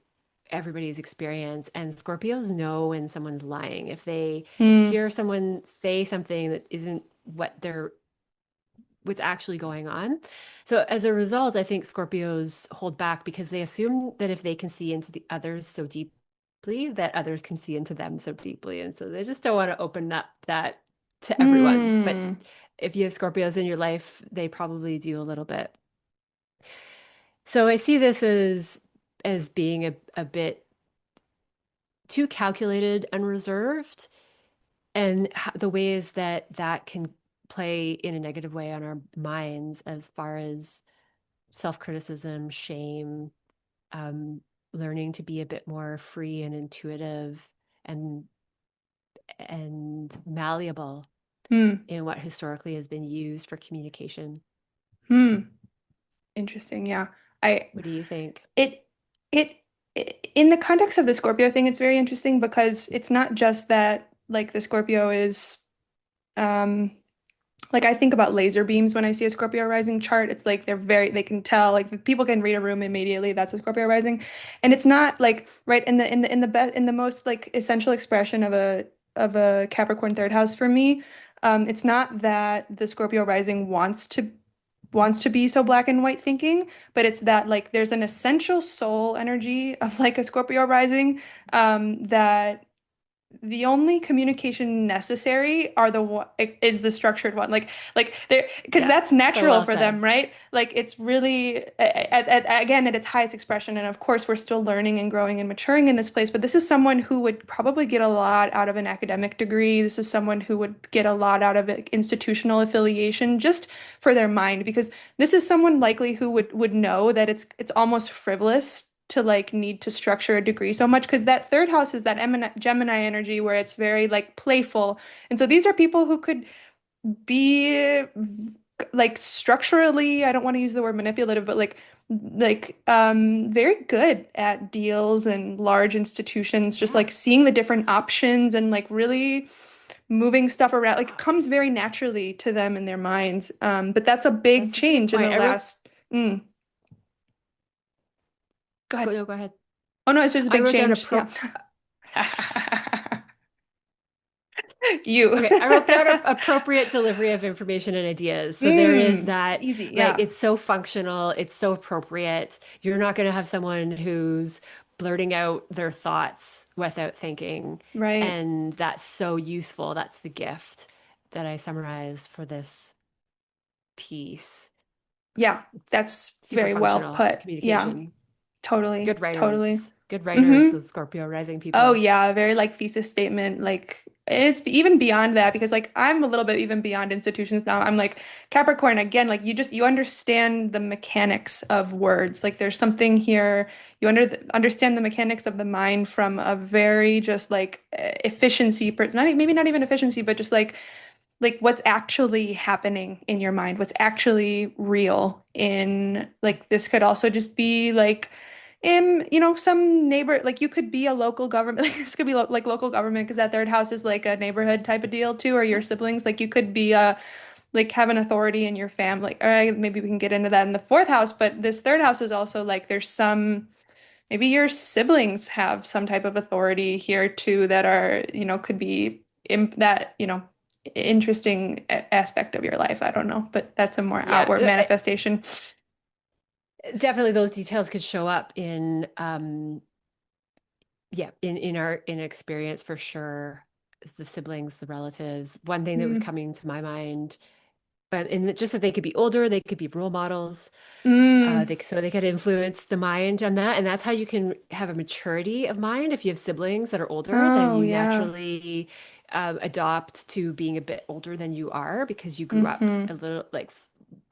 everybody's experience. And Scorpios know when someone's lying. If they mm, hear someone say something that isn't what's actually going on. So as a result, I think Scorpios hold back because they assume that if they can see into the others so deeply, that others can see into them so deeply. And so they just don't want to open up that to everyone. But mm, if you have Scorpios in your life, they probably do a little bit. So I see this as being a bit too calculated and reserved, and the ways that that can play in a negative way on our minds as far as self-criticism, shame, um, learning to be a bit more free and intuitive and malleable mm, in what historically has been used for communication. mm. Interesting. Yeah. I What do you think? it it in the context of the Scorpio thing, it's very interesting because it's not just that like the Scorpio is um like I think about laser beams when I see a Scorpio rising chart. It's like they can tell like people can read a room immediately that's a Scorpio rising. And it's not like right in the most like essential expression of a Capricorn third house for me. It's not that the Scorpio rising wants to be so black and white thinking, but it's that like there's an essential soul energy of like a Scorpio rising that the only communication necessary are the one is the structured one like there because Yeah, that's so natural well for them, said. right? Like it's really again at its highest expression, and of course we're still learning and growing and maturing in this place, but this is someone who would probably get a lot out of an academic degree. This is someone who would get a lot out of institutional affiliation just for their mind, because this is someone likely who would know that it's almost frivolous to like need to structure a degree so much, because that third house is that Gemini energy where it's very like playful. And so these are people who could be like structurally, I don't want to use the word manipulative, but very good at deals and large institutions, just Yeah. like seeing the different options and like really moving stuff around. Like it comes very naturally to them in their minds. But that's a big That's such a good change in the point. last go Go, ahead. no, go ahead. Oh no, it's just a I big wrote down change. Yeah. You. I wrote down appropriate delivery of information and ideas. So there is that, Easy. like, Yeah. it's so functional, it's so appropriate. You're not going to have someone who's blurting out their thoughts without thinking. Right. And that's so useful. That's the gift that I summarized for this piece. Yeah. It's That's super very well functional put. Yeah. communication. Totally. Totally. Good writers, hmm the Scorpio rising Oh people. yeah, very like thesis statement. Like and it's even beyond that because like I'm a little bit even beyond institutions now. I'm like Capricorn again, like you understand the mechanics of words. Like there's something here. You understand the mechanics of the mind from a very just like efficiency, not maybe not even efficiency, but just like what's actually happening in your mind, what's actually real in like this could also just be like Some neighbor, like you could be a local government, like this could be like local government because that third house is like a neighborhood type of deal too, or your siblings. Like you could be like have an authority in your family. Or maybe we can get into that in the fourth house, but this third house is also like there's some, maybe your siblings have some type of authority here too that are, could be that, interesting aspect of your life. I don't know, but that's a more Yeah, outward manifestation. definitely those details could show up in yeah, in experience for sure. The siblings, the relatives. One thing that was Mm. coming to my mind, and just that they could be older, they could be role models. Mm. So they could influence the mind on that, and that's how you can have a maturity of mind. If you have siblings that are older, then Oh, you yeah. naturally adopt to being a bit older than you are because you grew up Mm-hmm. a little like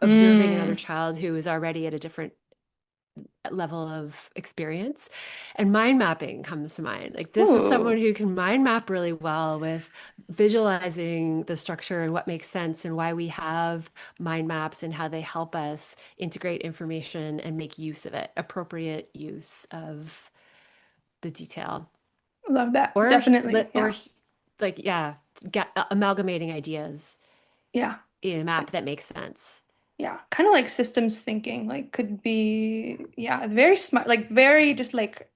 observing another Mm. child who is already at a different level of experience. And mind mapping comes to mind. Like this is someone Ooh, who can mind map really well with visualizing the structure and what makes sense and why we have mind maps and how they help us integrate information and make use of it, appropriate use of the detail. love that. Or Definitely. or Yeah. like yeah, amalgamating ideas Yeah. in a map that makes sense. Yeah. Kind of like systems thinking, like could be, yeah, very smart, like very just like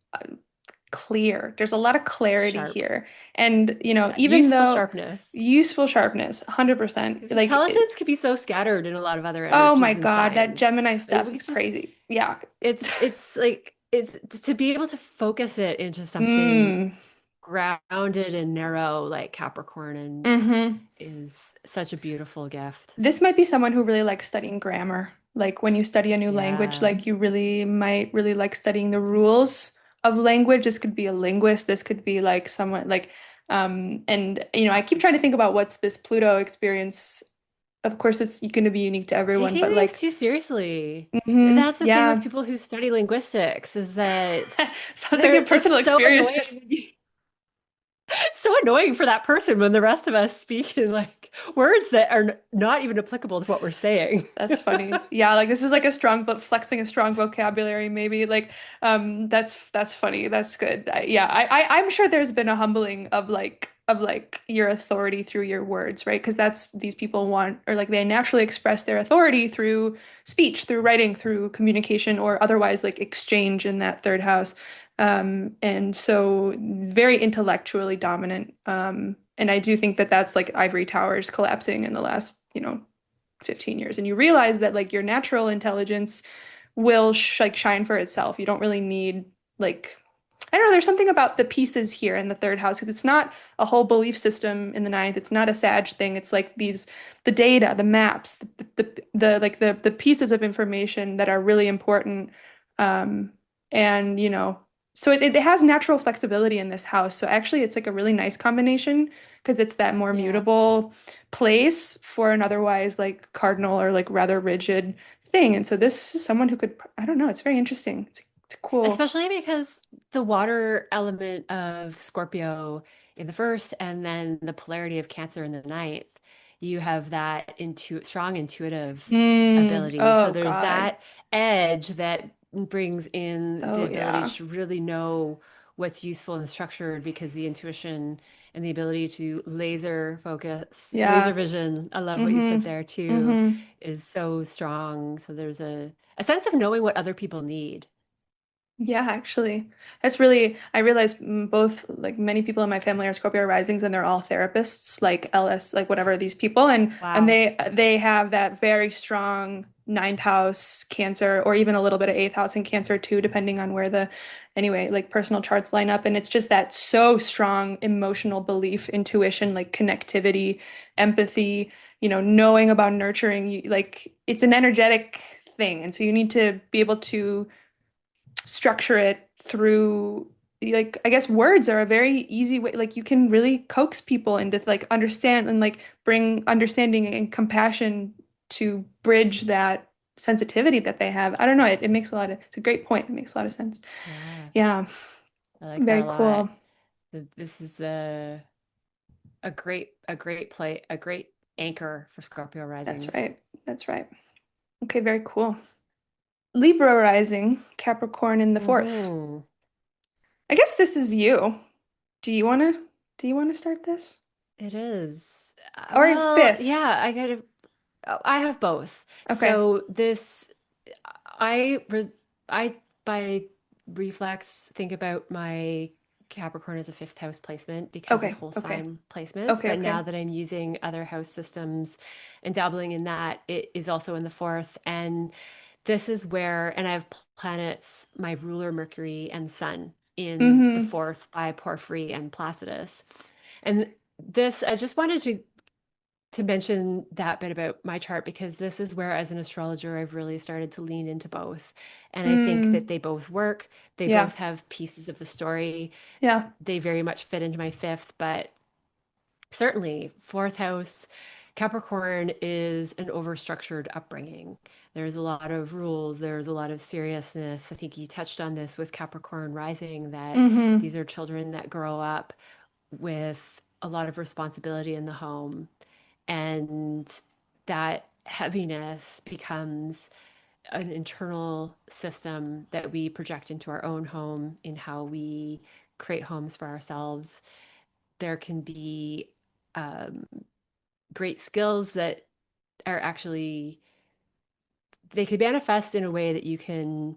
clear. There's a lot of clarity Sharp. here. And, Yeah, even useful though sharpness. useful sharpness, 100%, Because like, intelligence can be so scattered in a lot of other oh my energies and God, that signs. Gemini Like stuff we is just crazy. Yeah. it's like it's to be able to focus it into something Mm. grounded and narrow like Capricorn and Mm-hmm. is such a beautiful gift. This might be someone who really likes studying grammar. Like when you study a new language, Yeah. like you really might really like studying the rules of language. This could be a linguist. This could be like someone like, and I keep trying to think about what's this Pluto experience. Of course, it's going to be unique to everyone, Taking but things like, too seriously. That's the thing with yeah. people who study linguists is that Sounds like a they're like personal it's so experience. annoying when you so annoying for that person when the rest of us speak in like words that are not even applicable to what we're saying. That's funny. Yeah, like this is like a strong, but flexing a strong vocabulary, maybe. Like, that's funny. That's good. I'm sure there's been a humbling of like your authority through your words, right? Because that's these people want, or like they naturally express their authority through speech, through writing, through communication, or otherwise like exchange in that third house. And so very intellectually dominant. And I do think that that's like ivory towers collapsing in the last, 15 years, and you realize that like your natural intelligence will like shine for itself. You don't really need like, I don't know, there's something about the pieces here in the third house because it's not a whole belief system in the ninth. It's not a Sag thing. It's like the data, the maps, the pieces of information that are really important. Um, and so it has natural flexibility in this house. So actually it's like a really nice combination because it's that more Yeah. mutable place for an otherwise like cardinal or like rather rigid thing. And so this is someone who could, I don't know, it's very interesting. It's cool. Especially because the water element of Scorpio in the first and then the polarity of Cancer in the ninth, you have that strong intuitive ability. So Oh there's God. that edge that brings in the Oh ability yeah. to really know what's useful and structured because the intuition and the ability to laser focus, laser Yeah. vision, I love what you said Mm-hmm. there too, Mm-hmm. is so strong. So there's a sense of knowing what other people need. Yeah, actually, that's really, I realize both like many people in my family are Scorpio risings and they're all therapists, like LS, like whatever these people, and Wow. they have that very strong ninth house Cancer, or even a little bit of eighth house in Cancer too, depending on where the, anyway, like personal charts line up. And it's just that so strong emotional belief, intuition, like connectivity, empathy, knowing about nurturing, like it's an energetic thing. And so you need to be able to structure it through, like, I guess words are a very easy way, like you can really coax people into like understand and like bring understanding and compassion to bridge that sensitivity that they have. I don't know, it makes a lot of, it's a great point, it makes a lot of sense. Yeah, Yeah, I like that very a lot. cool. This is a great play, a great anchor for Scorpio That's risings. right, that's right. Okay, very cool. Libra rising, Capricorn in the fourth. Hmm. I guess this is you. Do you wanna do you wanna start this? It is. Or Well, fifth. yeah, I have both. Okay. So this, I res I by reflex think about my Capricorn as a fifth house placement because of Okay. whole Okay. sign placements. Okay. But Okay. now that I'm using other house systems and dabbling in that, it is also in the fourth. And this is where, and I have planets, my ruler Mercury and Sun in the Mm-hmm. fourth by Porphyry and Placidus. And this, I just wanted to mention that bit about my chart because this is where, as an astrologer, I've really started to lean into both. And I think that Mm. they both work. They Yeah. both have pieces of the story. Yeah. They very much fit into my fifth, but certainly fourth house, Capricorn is an overstructured upbringing. There's a lot of rules, there's a lot of seriousness. I think you touched on this with Capricorn rising, that Mm-hmm. these are children that grow up with a lot of responsibility in the home, and that heaviness becomes an internal system that we project into our own home in how we create homes for ourselves. There can be um, great skills that are actually, they could manifest in a way that you can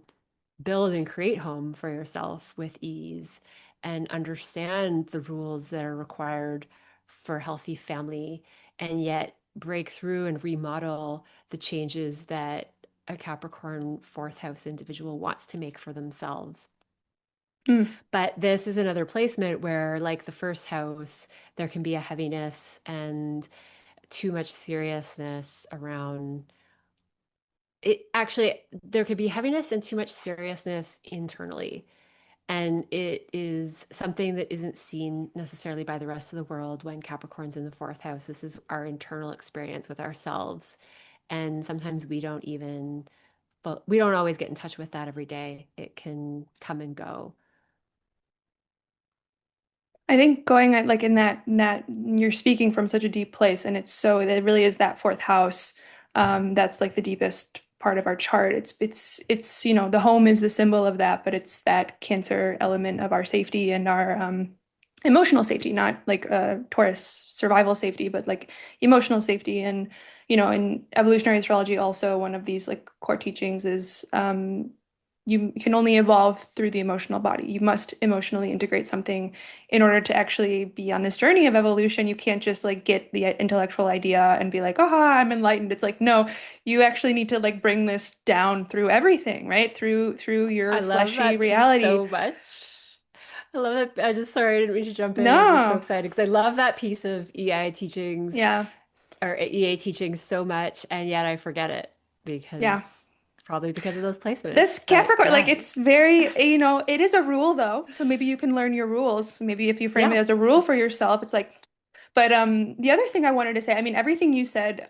build and create home for yourself with ease and understand the rules that are required for healthy family, and yet break through and remodel the changes that a Capricorn fourth house individual wants to make for themselves. Mm. But this is another placement where, like the first house, there can be a heaviness and too much seriousness around it. Actually, there could be heaviness and too much seriousness internally. And it is something that isn't seen necessarily by the rest of the world when Capricorn's in the fourth house. This is our internal experience with ourselves. And sometimes we don't even, but we don't always get in touch with that every day. It can come and go. I think going at like in that you're speaking from such a deep place, and it's so it really is that fourth house. That's like the deepest part of our chart. It's the home is the symbol of that, but it's that Cancer element of our safety and our emotional safety, not like Taurus survival safety, but like emotional safety. And in evolutionary astrology, also one of these like core teachings is you can only evolve through the emotional body. You must emotionally integrate something in order to actually be on this journey of evolution. You can't just like get the intellectual idea and be like, oh, I'm enlightened. It's like, no, you actually need to like bring this down through everything, right? Through your I love fleshy that piece reality. so much. I love that. I just, sorry, I didn't mean to jump in. I was just so No. excited because I love that piece of EI teachings Yeah. or EA teachings so much, and yet I forget it Yeah. because probably because of those This placements. But Capricorn, like yeah, it's very, it is a rule though. So maybe you can learn your rules. Maybe if you frame it yeah, as a rule for it's yourself, it's like, but the other thing I wanted to say, I mean, everything you said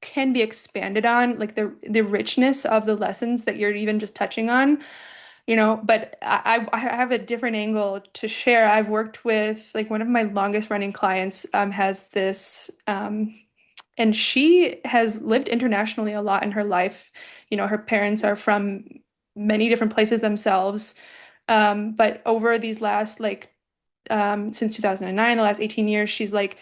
can be expanded on, like the richness of the lessons that you're even just touching on, but I have a different angle to share. I've worked with like one of my longest running clients has this and she has lived internationally a lot in her life. Her parents are from many different places themselves. But over these last like since 2009, the last 18 years, she's like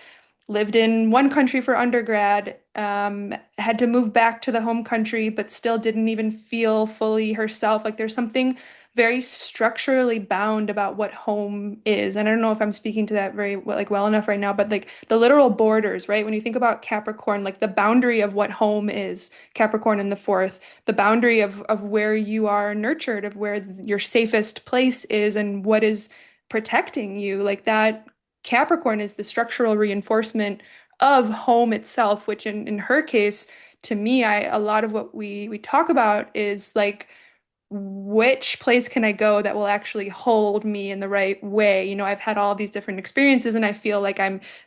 lived in one country for undergrad, had to move back to the home country, but still didn't even feel fully herself. Like there's something very structurally bound about what home is. And I don't know if I'm speaking to that very well enough right now, but like the literal borders, right? When you think about Capricorn, like the boundary of what home is, Capricorn in the fourth, the boundary of where you are nurtured, of where your safest place is and what is protecting you, like that Capricorn is the structural reinforcement of home itself, which in her case, to me, a lot of what we talk about is like which place can I go that will actually hold me in the right way? I've had all these different experiences and I feel like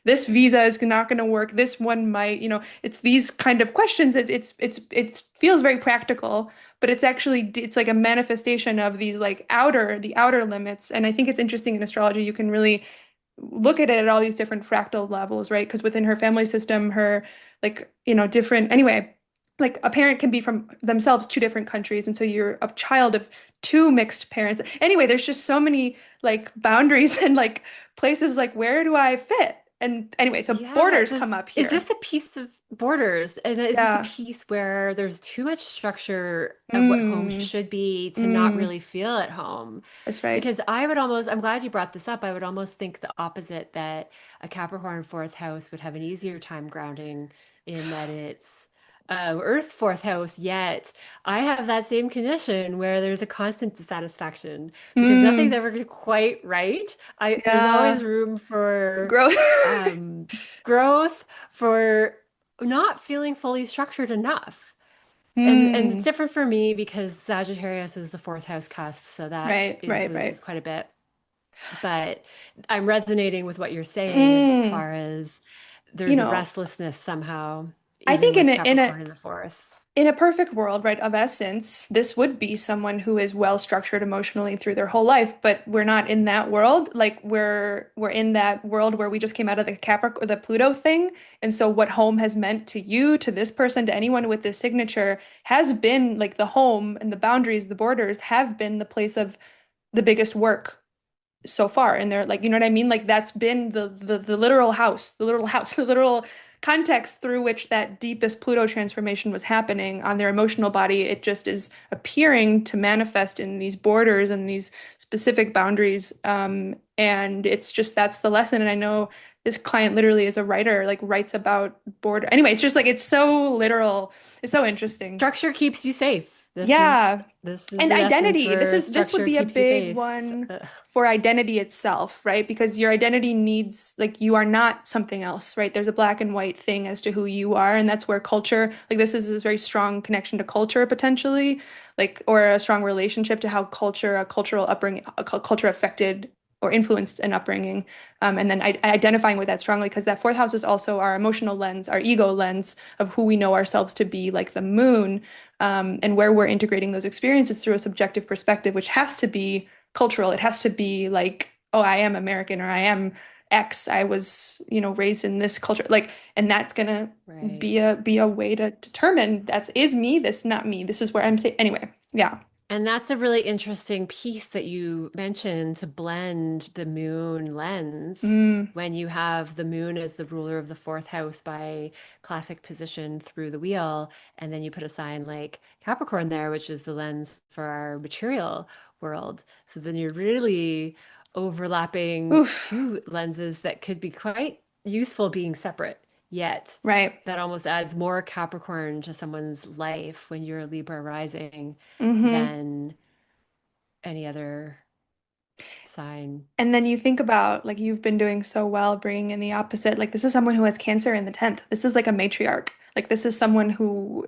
this visa is not going to work. This one might, it's these kind of questions. It feels very practical, but it's like a manifestation of these like the outer limits. And I think it's interesting in astrology, you can really look at it at all these different fractal levels, right? Because within her family system, her like, different, anyway, like a parent can be from themselves two different countries, and so you're a child of two mixed parents. Anyway, there's just so many like boundaries and like places like where do I fit? And anyway, so Yeah, borders so come up is here. this a piece of borders? And is this a Yeah. piece where there's too much structure of what home Mm, should be to not mm, really feel at home? that's right. Because I would almost, I'm glad you brought this up. I would almost think the opposite, that a Capricorn fourth house would have an easier time grounding in that it's Earth fourth house, yet I have that same condition where there's a constant dissatisfaction because nothing's Mm, ever quite right. There's yeah. always room for Growth. um, growth, for not feeling fully structured enough. And it's Mm, different for me because Sagittarius is the fourth house cusp, so that right, right, right. influences quite a bit. But I'm resonating with what you're saying as Mm, far as you there's a know, restlessness somehow, I even think with Capricorn in the fourth. in a perfect world, right, of essence, this would be someone who is well structured emotionally through their whole life, but we're not in that world. Like we're in that world where we just came out of the Capricorn, the Pluto thing, and so what home has meant to you, to this person, to anyone with this signature has been like the home and the boundaries, the borders have been the place of the biggest work so far. And they're like, you know what I mean? Like that's been the literal house, the literal house, the literal context through which that deepest Pluto transformation was happening on their emotional body. It just is appearing to manifest in these borders and these specific boundaries. And it's just that's the lesson. And I know this client literally is a writer, like writes about border. Anyway, it's just like it's so literal. It's so interesting. Structure keeps you safe. Yeah. This is And in essence identity. where This would structure be a keeps you big face. one for identity itself, right? Because your identity needs like you are not something else, right? There's a black and white thing as to who you are, and that's where culture, like this is a very strong connection to culture potentially, like or a strong relationship to how culture, a cultural upbringing, culture affected or influenced an upbringing. And then identifying with that strongly because that fourth house is also our emotional lens, our ego lens of who we know ourselves to be, like the moon, and where we're integrating those experiences through a subjective perspective, which has to be cultural. It has to be like, oh, I am American or I am X. I was, raised in this culture. Like, and that's gonna Right. be a way to determine that's is me, this not me. This is where I'm saying anyway. Yeah. And that's a really interesting piece that you mentioned, to blend the moon lens Mm, when you have the moon as the ruler of the fourth house by classic position through the wheel, and then you put a sign like Capricorn there, which is the lens for our material world. So then you're really overlapping oof. two lenses that could be quite useful being separate, yet Right. that almost adds more Capricorn to someone's life when you're a Libra rising Mm-hmm. than any other sign. And then you think about like you've been doing so well bringing in the opposite. Like this is someone who has Cancer in the 10th. This is like a matriarch. Like this is someone who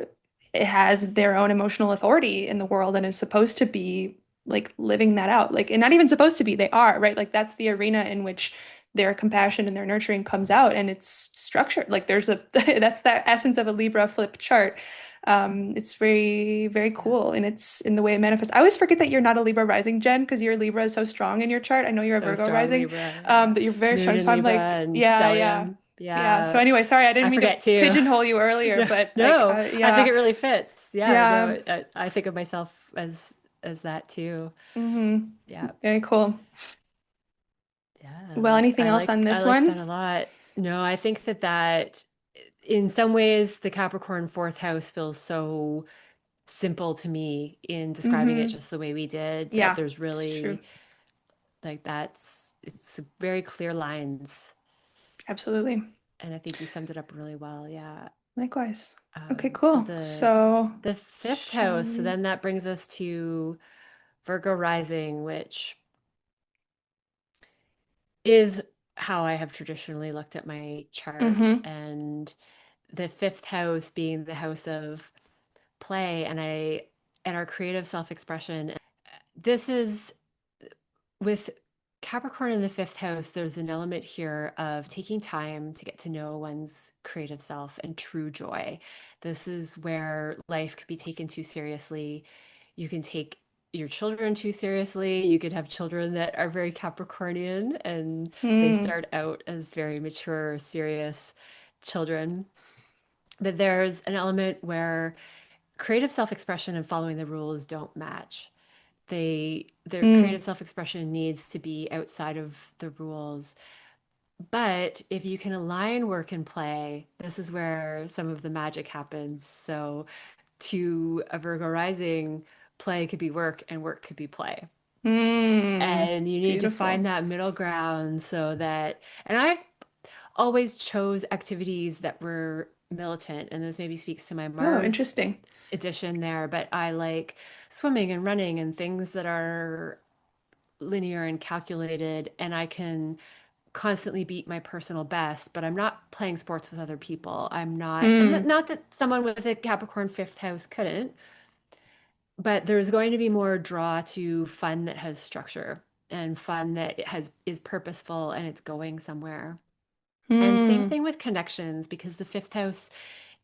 has their own emotional authority in the world and is supposed to be like living that out. Like and not even supposed to be, they are, right? Like that's the arena in which their compassion and their nurturing comes out and it's structured. Like there's a that's the essence of a Libra flip chart. It's very, very Yeah. cool and it's in the way it manifests. I always forget that you're not a Libra rising, Jen, because your Libra is so strong in your chart. I know you're a So Virgo strong, rising, Libra. Yeah. but you're very Moon strong. in So I'm Libra like, and yeah, yeah, stellium. yeah. So Yeah. anyway, sorry, I didn't I mean to forget too. pigeonhole you earlier, No, but like, no, I think yeah, it really fits. Yeah, yeah. no, I think of myself as that too. Yeah. Very cool. Well, Yeah. anything else on I this like one? that a lot. No, I think that in some ways the Capricorn fourth house feels so simple to me in describing it Mm-hmm. just the way we did, that Yeah, there's it's true. really like it's very clear lines. Absolutely. And I think you summed it up really well. Yeah. Likewise. Okay, So cool. So, the fifth shall house, so we? then that brings us to Virgo rising, which is how I have traditionally looked at my chart. Mm-hmm. And the fifth house being the house of play and our creative self-expression. This is with Capricorn in the fifth house, there's an element here of taking time to get to know one's creative self and true joy. This is where life could be taken too seriously. You can take your children too seriously. You could have children that are very Capricornian and they Mm, start out as very mature, serious children. But there's an element where creative self-expression and following the rules don't match. Their Mm. creative self-expression needs to be outside of the rules. But if you can align work and play, this is where some of the magic happens. So to a Virgo rising, play could be work and work could be play. Mm. And you need to find Beautiful. that middle ground so that, and I always chose activities that were militant, and this maybe speaks to my Oh, Mars interesting. edition there, but I like swimming and running and things that are linear and calculated, and I can constantly beat my personal best, but I'm not playing sports with other people. I'm not, and Mm. not that someone with a Capricorn fifth house couldn't, but there's going to be more draw to fun that has structure and fun that has is purposeful and it's going somewhere. And same Mm. thing with connections, because the fifth house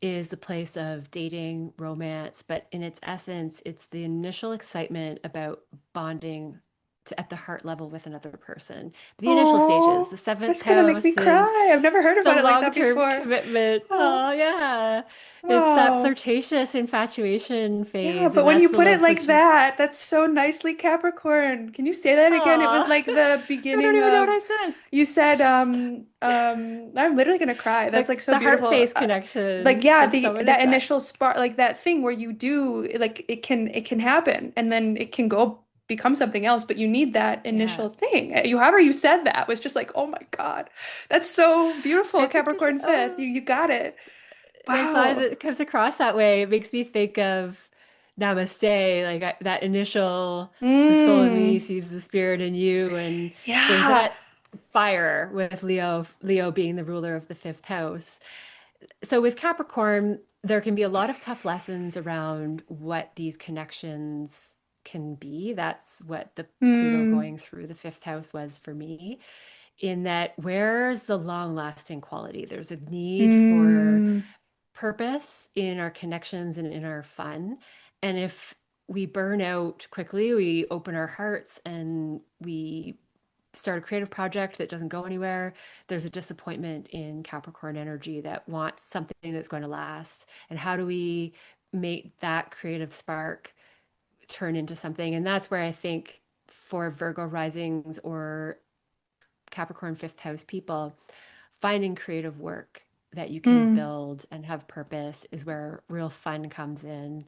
is the place of dating, romance, but in its essence, it's the initial excitement about bonding at the heart level with another person. The initial stages. Oh, The seventh that's gonna make me house is cry. I've never heard the about it like that long-term before. commitment. Oh, Oh, yeah. It's that wow. flirtatious infatuation Yeah, phase, but and when that's you the put it love for like joy. that, that's so nicely Capricorn. Can you say that again? It was Aw, like the I don't beginning even know what I of, said. you said, I'm literally gonna cry. That's like Like so the heart beautiful. space Like, connection. yeah, It's the someone is that that. initial spark, like that thing where you do, like it can happen, and then it can go become something else, but you need that Yeah. initial thing. You, however you said that was just like, oh my God, that's so beautiful, I think it, Capricorn fifth. You got it. and I'm glad Wow. that it comes across that way. It makes me think of Namaste, like that initial, the soul in me Mm. sees the spirit in you, and there's Yeah. that fire with Leo being the ruler of the fifth house. So with Capricorn, there can be a lot of tough lessons around what these connections can be. That's what the Pluto Mm. going through the fifth house was for me, in that where's the long-lasting quality? There's a need for Mm. purpose in our connections and in our fun. And if we burn out quickly, we open our hearts and we start a creative project that doesn't go anywhere, there's a disappointment in Capricorn energy that wants something that's going to last. And how do we make that creative spark turn into something? And that's where I think for Virgo risings or Capricorn fifth house people, finding creative work that you can Mm. build and have purpose is where real fun comes in.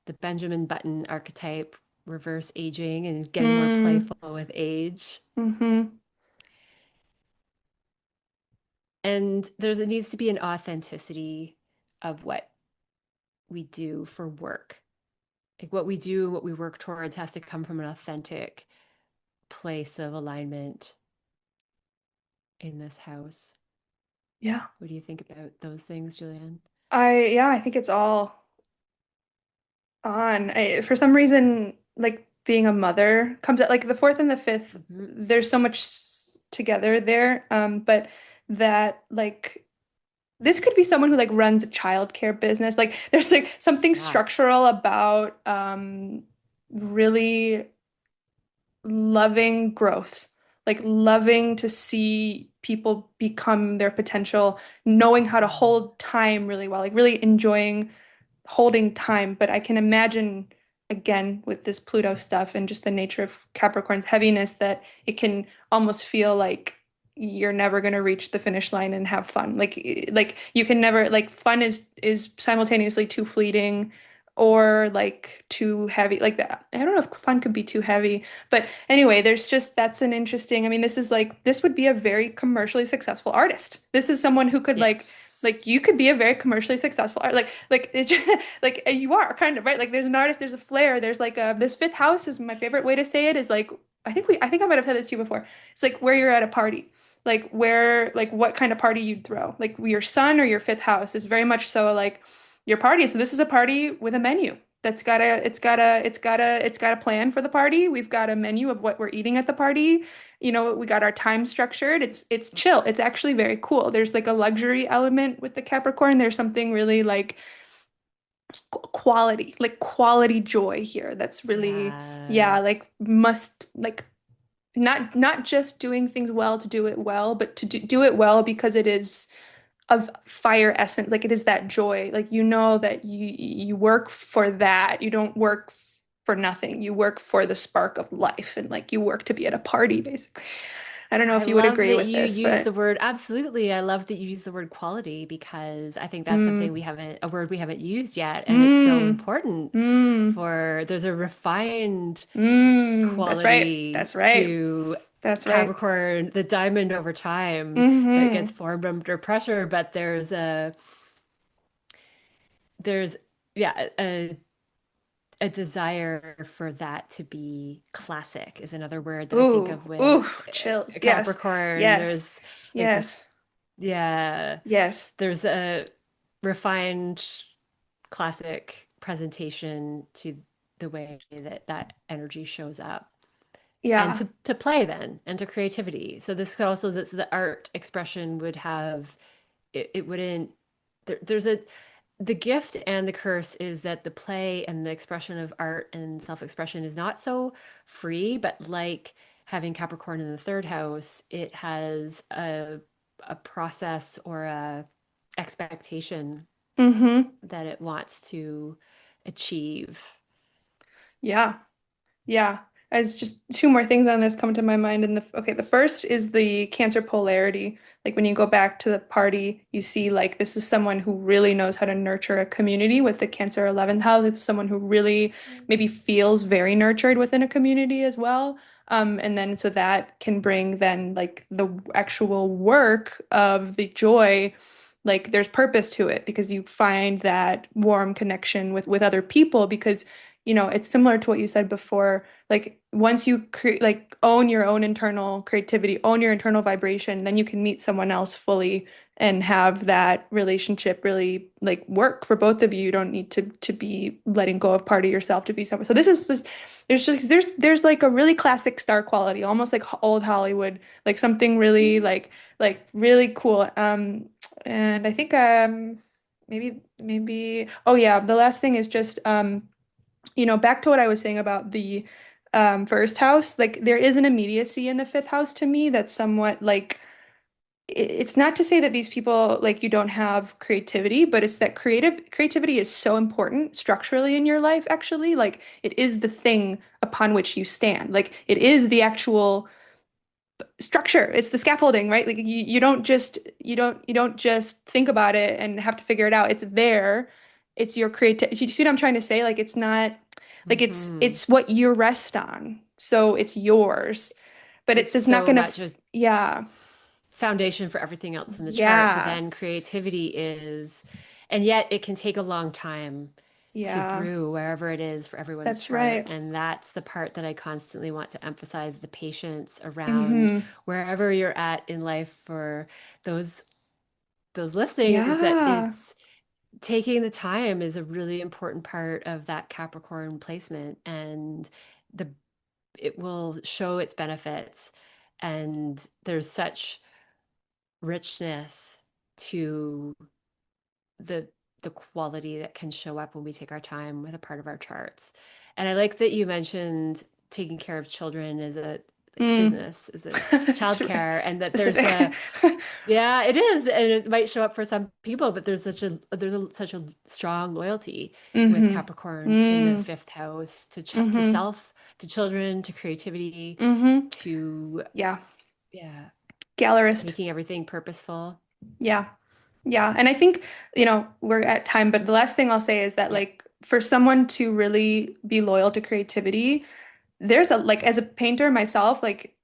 The Benjamin Button archetype, reverse aging and getting more Mm. playful with age. Mm-hmm. And there's it needs to be an authenticity of what we do for work. Like what we do, what we work towards has to come from an authentic place of alignment in this house. Yeah. What do you think about those things, Julianne? Yeah, I think it's all on. For some reason, like being a mother comes at like the fourth and the fifth, Mhm. there's so much together there. But that like this could be someone who like runs a childcare business. Like there's like something Yeah. structural about really loving growth, like loving to see people become their potential, knowing how to Mhm. hold time really well, like really enjoying holding time. But I can imagine, again, with this Pluto stuff and just the nature of Capricorn's heaviness, that it can almost feel like you're never going to reach the finish line and have fun. Like you can never like fun is simultaneously too fleeting or like too heavy. Like that. I don't know if fun could be too heavy, but anyway, there's just that's an interesting. I mean, this is like this would be a very commercially successful artist. This is someone who could like Yes. you could be a very commercially successful art like it's just, like you are kind of right like there's an artist, there's a flair, there's like a this fifth house is my favorite way to say it is like I think I might have said this to you before. It's like where you're at a party, like where like what kind of party you'd throw, like your sun or your fifth house is very much so like your party. So this is a party with a menu that's got a plan for the party. We've got a menu of what we're eating at the party. You know, we got our time structured. It's chill. It's actually very cool. There's like a luxury element with the Capricorn. There's something really like quality, like quality joy here. That's really, Yeah. yeah, like must like not just doing things well to do it well, but to do it well because it is of fire essence. Like it is that joy. Like you know that you work for that. You don't work for nothing. You work for the spark of life and like you work to be at a party, basically. I don't know I if you would love agree that with you this, use but the word absolutely. I love that you use the word quality because I think that's something mm, we haven't, a word we haven't used yet. And it's so mm, important mm, for, there's a refined that's right. quality That's right. to That's right. Capricorn, the diamond over time that gets Mm-hmm. formed under pressure. But there's, yeah, a desire for that to be classic is another word that I think Ooh, of ooh, with chills. Yes. Capricorn. Yes. There's like this, Yes. yeah, Yes. there's a refined classic presentation to the way that that energy shows up and Yeah. to play then and to creativity. So this could also, this, the art expression would have, it wouldn't, there's a, the gift and the curse is that the play and the expression of art and self-expression is not so free, but like having Capricorn in the third house, it has a process or a expectation Mm-hmm. that it wants to achieve. Yeah. Yeah. As just two more things on this come to my mind. And the first is the Cancer polarity. Like when you go back to the party, you see like this is someone who really knows how to nurture a community with the Cancer 11th house. It's someone who really maybe feels very nurtured within a community as well. And then so that can bring then like the actual work of the joy, like there's purpose to it because you find that warm connection with other people because it's similar to what you said before. Like once you create, like own your own internal creativity, own your internal vibration, then you can meet someone else fully and have that relationship really like work for both of you. You don't need to be letting go of part of yourself to be someone. So this is just there's like a really classic star quality, almost like old Hollywood, like something really like really cool. And I think maybe oh yeah, the last thing is just back to what I was saying about the first house, like there is an immediacy in the fifth house to me that's somewhat like it's not to say that these people like you don't have creativity, but it's that creativity is so important structurally in your life, actually. Like it is the thing upon which you stand. Like it is the actual structure. It's the scaffolding, right? Like you don't just think about it and have to figure it out. It's there. It's your creativity. You see what I'm trying to say? Like it's not like it's Hmm. it's what you rest on. So it's yours. But It's it's not so gonna much a yeah. foundation for everything else in the chart. So Yeah. then creativity is, and yet it can take a long time to Yeah. brew wherever it is for everyone's That's chart. right. And that's the part that I constantly want to emphasize the patience around Mm-hmm. wherever you're at in life for those those listening is that Yeah. it's taking the time is a really important part of that Capricorn placement and the it will show its benefits and there's such richness to the the quality that can show up when we take our time with a part of our charts. And I like that you mentioned taking care of children as a like Mm. business, as a That's right. childcare, and that there's a Specific. yeah, it is, and it might show up for some people, but such a strong loyalty with Mm-hmm. Capricorn in the Mm. fifth house to Mm-hmm. self, to children, to creativity, Mm-hmm. to Yeah. yeah, Gallerist. making everything purposeful. Yeah. Yeah. And I think, we're at time, but the last thing I'll say is that Yeah. like for someone to really be loyal to creativity, there's a like as a painter myself, like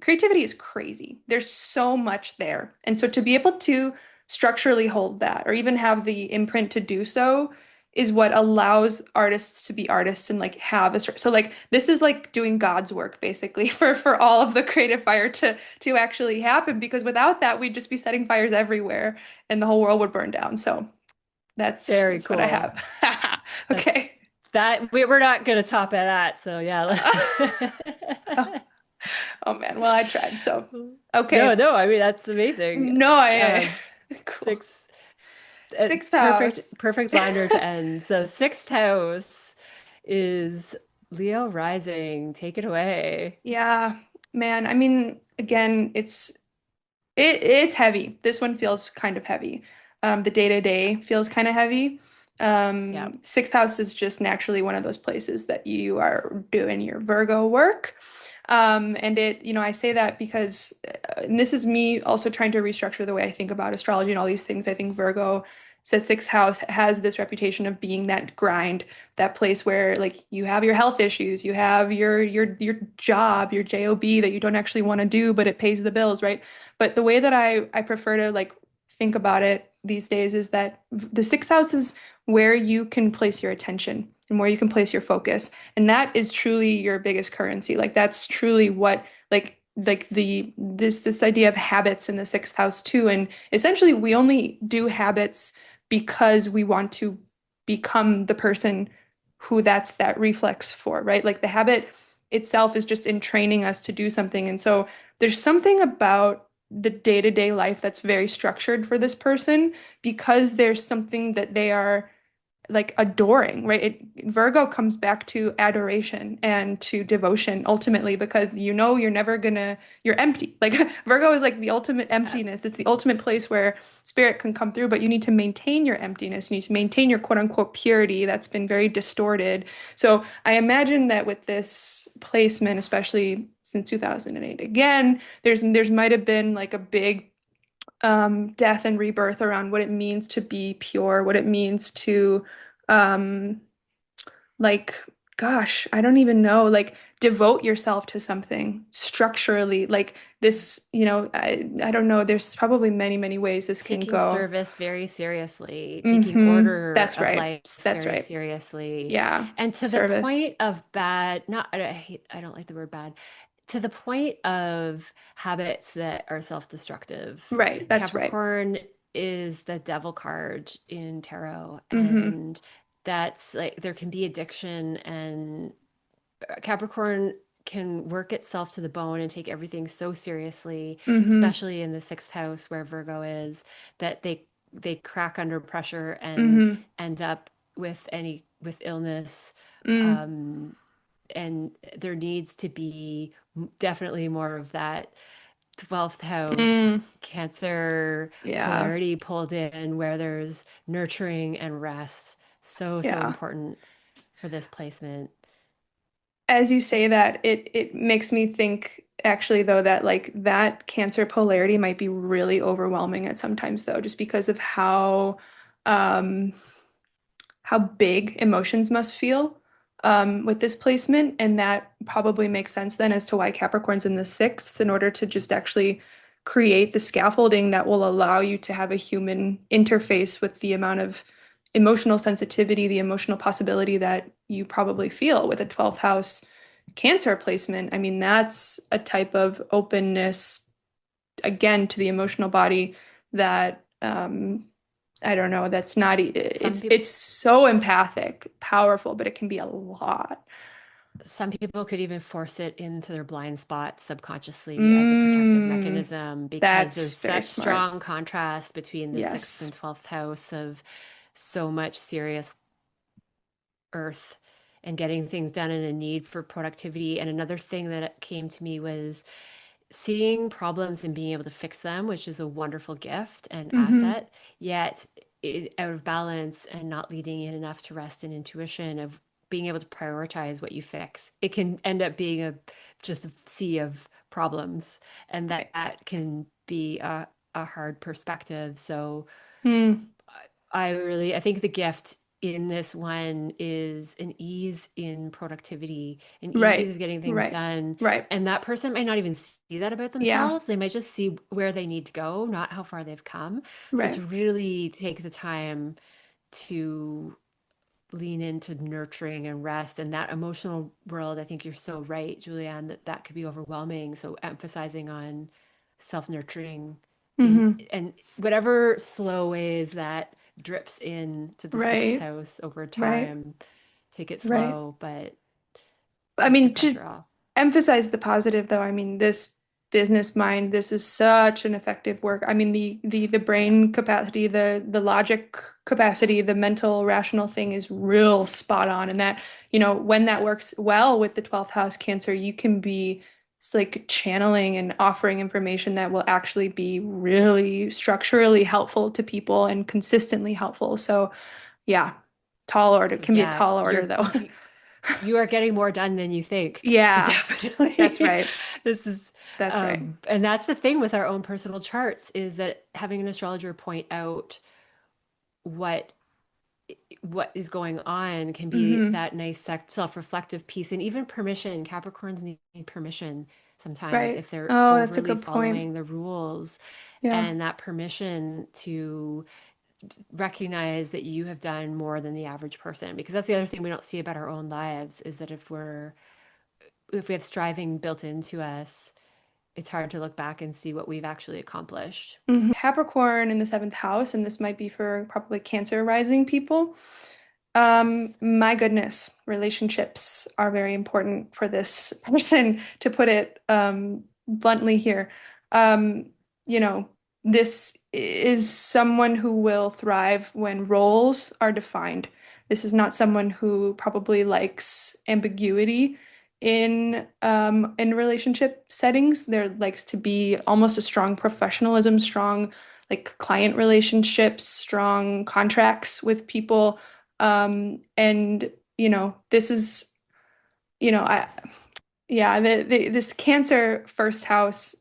creativity is crazy. There's so much there. And so to be able to structurally hold that or even have the imprint to do so is what allows artists to be artists and like have so like this is like doing God's work basically for all of the creative fire to actually happen because without that we'd just be setting fires everywhere and the whole world would burn down. So that's Very that's what I cool. have. That's Okay. that we're not going to top at that. So yeah, let's. Oh man, well I tried. So No, okay. no, I mean that's amazing. No, I Uh, cool. six, Sixth perfect, house. perfect liner to end. So sixth house is Leo rising. Take it away. Yeah, man. I mean, again, it's It's heavy. This one feels kind of heavy. The day-to-day feels kind of heavy. Yeah. Sixth house is just naturally one of those places that you are doing your Virgo work. And I say that because, and this is me also trying to restructure the way I think about astrology and all these things. I think Virgo says sixth house has this reputation of being that grind, that place where like you have your health issues, you have your job, your job that you don't actually want to do, but it pays the bills, right? But the way that I prefer to like think about it these days is that the sixth house is where you can place your attention and where you can place your focus. And that is truly your biggest currency. Like that's truly what like the this idea of habits in the sixth house too. And essentially we only do habits because we want to become the person who that's that reflex for, right? Like the habit itself is just in training us to do something. And so there's something about the day-to-day life that's very structured for this person because there's something that they are like adoring, right? Virgo comes back to adoration and to devotion ultimately because you're never gonna, you're empty. Like Virgo is like the ultimate Yeah. emptiness. It's the ultimate place where spirit can come through, but you need to maintain your emptiness. You need to maintain your quote unquote purity that's been very distorted. So I imagine that with this placement, especially since 2008, again, there's might have been like a big death and rebirth around what it means to be pure, what it means to, um, like, gosh, I don't even know, like, devote yourself to something structurally. Like, this, I don't know. There's probably many, many ways this can Taking go. service very seriously, taking Mm-hmm. order That's of right. life That's very right. seriously, Yeah. and to the Service. point of bad, not, I don't like the word bad, to the point of habits that are self-destructive. Right. That's right. Capricorn is the devil card in tarot, Mm-hmm. and that's like there can be addiction, and Capricorn can work itself to the bone and take everything so seriously, Mm-hmm. especially in the sixth house where Virgo is, that they crack under pressure and Mm-hmm. end up with illness. Mm. Um, and there needs to be definitely more of that 12th house Mm. Cancer Yeah. polarity pulled in where there's nurturing and rest. So, so Yeah. important for this placement. As you say that, it makes me think actually though that like that Cancer polarity might be really overwhelming at sometimes though, just because of um how big emotions must feel with this placement. And that probably makes sense then as to why Capricorn's in the sixth, in order to just actually create the scaffolding that will allow you to have a human interface with the amount of emotional sensitivity, the emotional possibility that you probably feel with a 12th house Cancer placement. I mean, that's a type of openness, again, to the emotional body that I don't know, that's not Some people it's so empathic, powerful, but it can be a lot. some people could even force it into their blind spot subconsciously as a protective Mm, mechanism because there's that's very such smart. strong contrast between the sixth Yes. and 12th house of so much serious earth and getting things done and a need for productivity. And another thing that came to me was seeing problems and being able to fix them, which is a wonderful gift and Mm-hmm. asset, yet out of balance and not leading in enough to rest and intuition of being able to prioritize what you fix. It can end up being just a sea of problems, and Right. that can be a hard perspective. So Hmm. I think the gift in this one is an ease in productivity, an ease Right. of getting things Right. done. Right. And that person might not even see that about Yeah. themselves. They might just see where they need to go, not how far they've come. So Right. to really take the time to lean into nurturing and rest and that emotional world, I think you're so right, Julianne, that that could be overwhelming. So emphasizing on self-nurturing in Mm-hmm. and whatever slow ways that drips in to the sixth Right. house over Right. time, take it Right. slow, but I take the mean, to pressure off. emphasize the positive though, I mean, this business mind, this is such an effective work. I mean, the Yeah. brain capacity, the logic capacity, the mental rational thing is real spot on. And that, when that Yeah. works well with the 12th house Cancer, you can be it's like channeling and offering information that will actually be really structurally helpful to people and consistently helpful. So yeah, tall order So can be a yeah, tall order though. you are getting more done than you think. So Yeah, that's definitely right. this is That's right. and that's the thing with our own personal charts is that having an astrologer point out what what is going on can be Hmm. that nice self-reflective piece and even permission. Capricorns need permission sometimes Right. if they're Oh, that's a overly good point. following the rules, Yeah. and that permission to recognize that you have done more than the average person, because that's the other thing we don't see about our own lives is that if we have striving built into us, it's hard to look back and see what we've actually accomplished. Capricorn in the seventh house, and this might be for probably Cancer rising people. Yes. My goodness, relationships are very important for this person, to put it bluntly here. Um, you know, this is someone who will thrive when roles are defined. This is not someone who probably likes ambiguity in relationship settings. There likes to be almost a strong professionalism, strong like client relationships, strong contracts with people. And this is, I yeah, this Cancer first house,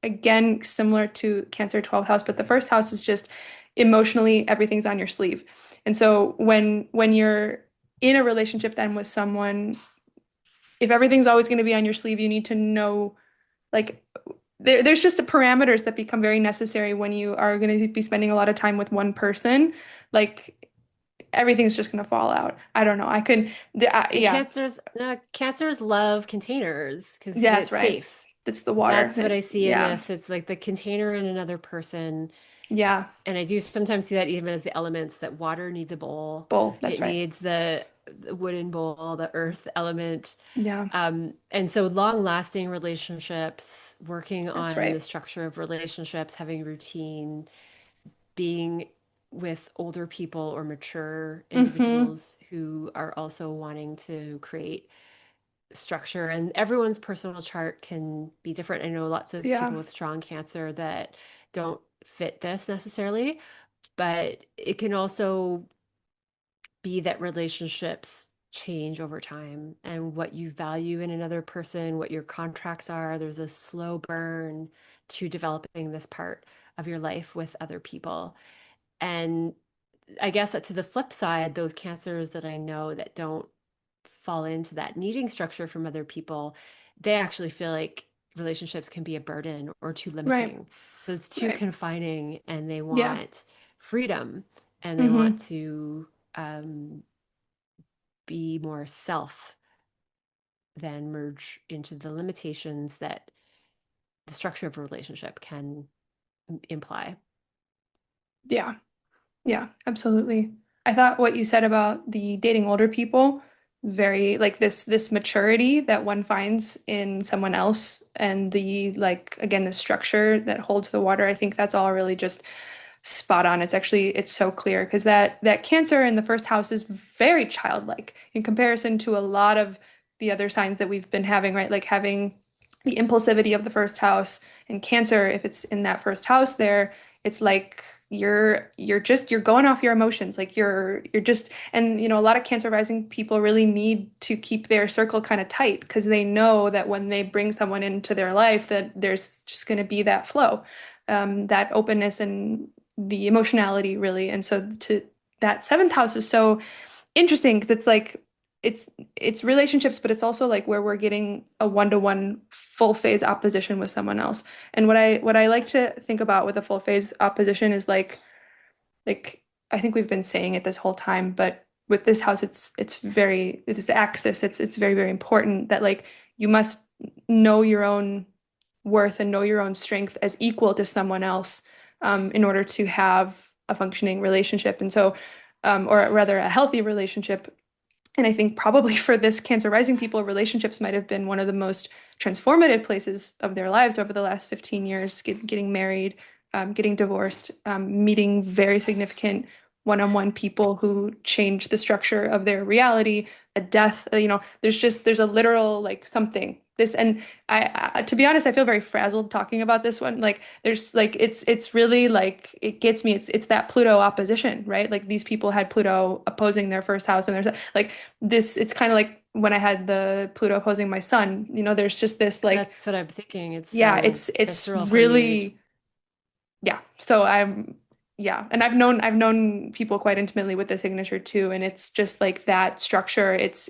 again, similar to Cancer 12th house, but the first house is just emotionally everything's on your sleeve. And so when you're in a relationship then with someone, if everything's always going to be on your sleeve, you need to know like there's just the parameters that become very necessary when you are going to be spending a lot of time with one person. Like everything's just going to fall out. I don't know. And Yeah, cancers love containers because yeah, that's it's right. safe. It's the water. That's what I see in Yeah, this. It's like the container in another person. yeah, And I do sometimes see that even as the elements that water needs a bowl. bull. That's It right. needs the wooden bowl, the earth element. Yeah, And so long-lasting relationships, working that's on the right. structure of relationships, having routine, being with older people or mature Mm-hmm. individuals who are also wanting to create structure. And everyone's personal chart can be different. I know lots of Yeah, people with strong cancer that don't fit this necessarily, but it can also be that relationships change over time and what you value in another person, what your contracts are. There's a slow burn to developing this part of your life with other people. And I guess to the flip side, those cancers that I know that don't fall into that needing structure from other people, they actually feel like relationships can be a burden or too right, limiting. So it's too right. confining and they Yeah. want freedom and they want Mm-hmm. to be more self than merge into the limitations that the structure of a relationship can imply. Yeah. Yeah, absolutely. I thought what you said about the dating older people, very like this maturity that one finds in someone else and the like again the structure that holds the water. I think that's all really just spot on. It's so clear because that Cancer in the first house is very childlike in comparison to a lot of the other signs that we've been having, right? Like having the impulsivity of the first house and Cancer, if it's in that first house there, it's like you're going off your emotions. Like you're just and a lot of Cancer rising people really need to keep their circle kind of tight because they know that when they bring someone into their life that there's just going to be that flow, that openness and the emotionality really. And so to that seventh house is so interesting because it's like it's it's relationships, but it's also like where we're getting a one-to-one full phase opposition with someone else. And what I like to think about with a full phase opposition is like I think we've been saying it this whole time, but with this house, it's the axis. It's very, very important that like you must know your own worth and know your own strength as equal to someone else, in order to have a functioning relationship. And so, or rather, a healthy relationship. And I think probably for this Cancer rising people, relationships might have been one of the most transformative places of their lives over the last 15 years, getting married, getting divorced, meeting very significant one-on-one people who change the structure of their reality, a death, there's a literal like something this, and to be honest, I feel very frazzled talking about this one. Like there's like it's really like it gets me. It's that Pluto opposition, right? Like these people had Pluto opposing their first house, and there's like this. It's kind of like when I had the Pluto opposing my sun. You know, there's just this like That's what I'm thinking. It's yeah, so it's visceral for you. really yeah. So I'm yeah, and I've known people quite intimately with the signature too, and it's just like that structure. It's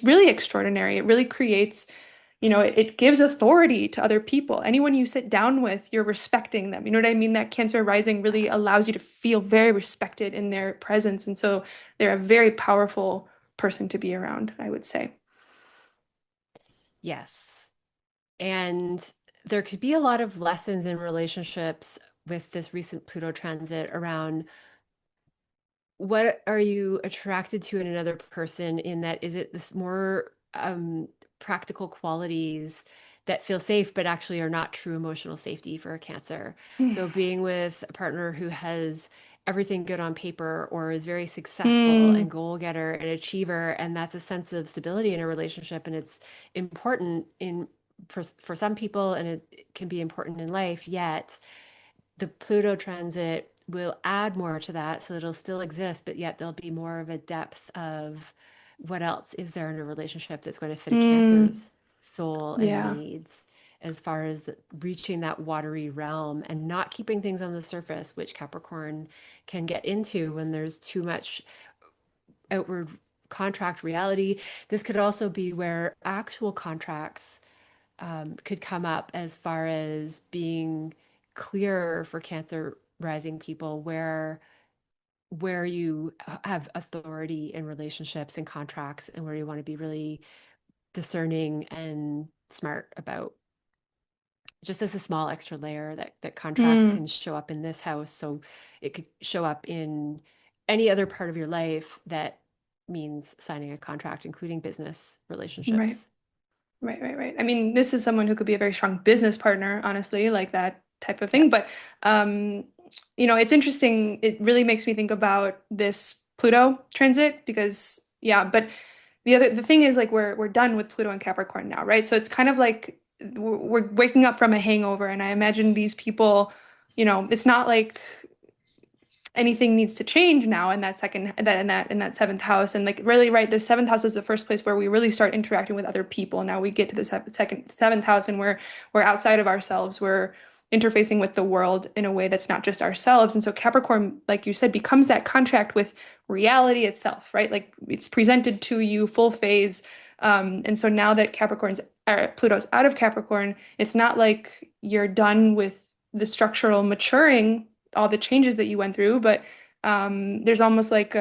really extraordinary. It really creates, it gives authority to other people. Anyone you sit down with, you're respecting them. You know what I mean? That Cancer rising really allows you to feel very respected in their presence, and so they're a very powerful person to be around, I would say. Yes. And there could be a lot of lessons in relationships with this recent Pluto transit around what are you attracted to in another person, in that is it this more practical qualities that feel safe but actually are not true emotional safety for a Cancer. So being with a partner who has everything good on paper or is very successful Mm, and goal getter and achiever, and that's a sense of stability in a relationship, and it's important in for some people, and it can be important in life, yet the Pluto transit will add more to that, so it'll still exist, but yet there'll be more of a depth of what else is there in a relationship that's going to fit a mm, Cancer's soul and yeah. needs, as far as reaching that watery realm and not keeping things on the surface, which Capricorn can get into when there's too much outward contract reality. This could also be where actual contracts could come up, as far as being clearer for Cancer rising people, where you have authority in relationships and contracts, and where you want to be really discerning and smart about, just as a small extra layer, that contracts Mm, can show up in this house, so it could show up in any other part of your life that means signing a contract, including business right. relationships. Right. I mean, this is someone who could be a very strong business partner, honestly, like that type of Yeah. thing. But um, it's interesting. It really makes me think about this Pluto transit because yeah, but the thing is like we're done with Pluto and Capricorn now, right? So it's kind of like we're waking up from a hangover, and I imagine these people, it's not like anything needs to change now in that second that in that seventh house, and like really right, the seventh house is the first place where we really start interacting with other people. Now we get to the seventh house, and we're outside of ourselves. We're interfacing with the world in a way that's not just ourselves, and so Capricorn, like you said, becomes that contract with reality itself, right? Like it's presented to you full phase. And so now that Pluto's out of Capricorn, it's not like you're done with the structural maturing, all the changes that you went through, but there's almost like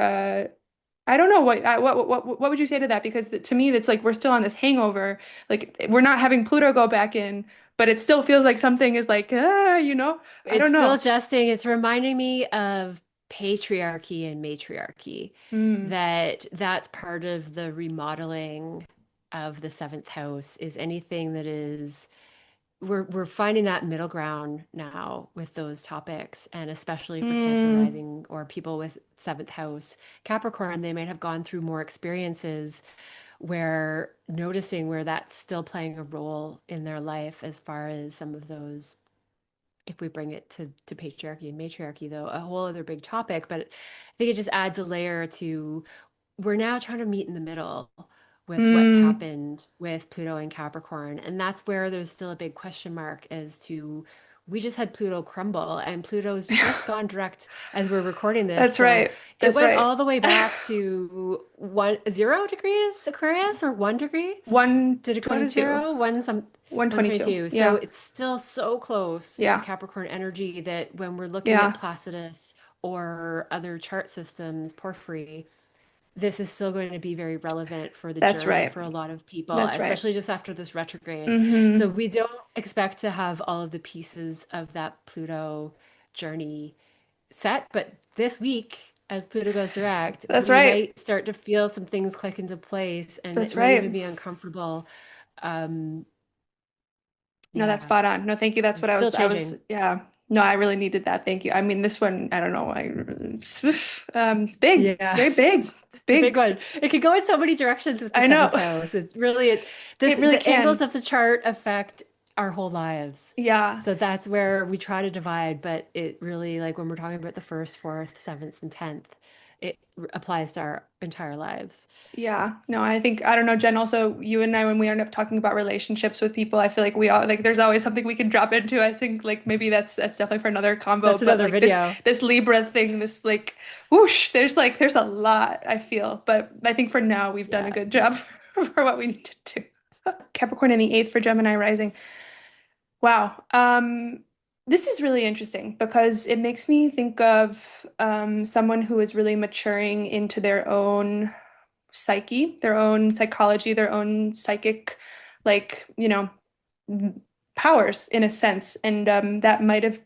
I don't know what would you say to that? Because to me, it's like we're still on this hangover. Like we're not having Pluto go back in, but it still feels like something is like I It's don't still know. adjusting. It's reminding me of patriarchy and matriarchy, Mm, that's part of the remodeling of the seventh house, is anything that is, we're finding that middle ground now with those topics, and especially for Cancer mm, rising or people with seventh house Capricorn, they might have gone through more experiences where noticing where that's still playing a role in their life, as far as some of those, if we bring it to patriarchy and matriarchy, though, a whole other big topic. But I think it just adds a layer to, we're now trying to meet in the middle with what's mm. happened with Pluto and Capricorn. And that's where there's still a big question mark as to, we just had Pluto crumble, and Pluto's just gone direct as we're recording this. That's So right. it That's went right. all the way back to 1 0 degrees Aquarius, or 1 degree. Did it go to 122. zero? One some 122. 122. So Yeah. it's still so close to Yeah. Capricorn energy that when we're looking at Yeah. Placidus or other chart systems, Porphyry, this is still going to be very relevant for the That's journey right. for a lot of people, That's right. especially just after this retrograde. So Mm-hmm. we don't expect to have all of the pieces of that Pluto journey set, but this week, as Pluto goes direct, That's we right. might start to feel some things click into place, and That's it might even right. be uncomfortable. Um, No, that's yeah, spot on. No, thank you. That's what it's still I was, changing. yeah. No, I really needed that. Thank you. I mean, this one, I don't know. It's big. It's Yeah, very big. It's it's a big big. one. It can go in so many directions with the I know. seventh house. It's really this It really the angles can. of the chart affect our whole lives. Yeah. So that's where we try to divide, but it really like when we're talking about the first, fourth, seventh, and tenth, it applies to our entire lives. Yeah. No, I think, I don't know, Jen, also you and I, when we end up talking about relationships with people, I feel like we all like there's always something we can drop into. I think like maybe that's definitely for another combo, That's but another like this video. this Libra thing, this like whoosh, there's a lot I feel. But I think for now we've done a Yeah. good job for what we need to do. Capricorn in the eighth for Gemini rising. Wow. This is really interesting because it makes me think of someone who is really maturing into their own psyche, their own psychology, their own psychic, like, powers in a sense. And that might have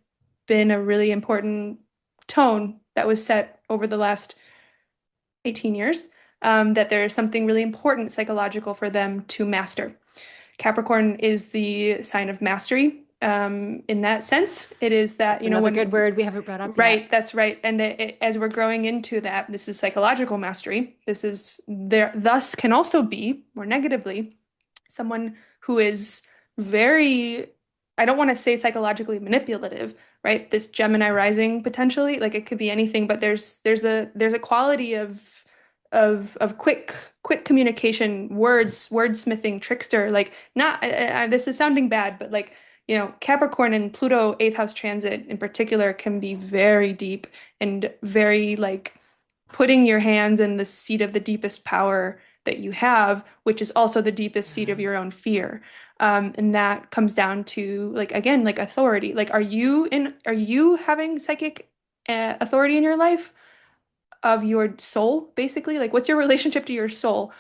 been a really important tone that was set over the last 18 years, that there is something really important psychological for them to master. Capricorn is the sign of mastery. In that sense, it is that, That's another good when word we haven't brought up yet. right, that's right. And as we're growing into that, this is psychological mastery. This is there, thus can also be, more negatively, someone who is very, I don't want to say psychologically manipulative, right? This Gemini rising potentially, like it could be anything, but there's a quality of quick communication, wordsmithing, trickster, like not this is sounding bad, but like Capricorn and Pluto eighth house transit in particular can be very deep and very like putting your hands in the seat of the deepest power that you have, which is also the deepest seat of Yeah. your own fear. And that comes down to like again, like authority. Like, are you having psychic authority in your life of your soul, basically? Like, what's your relationship to your soul?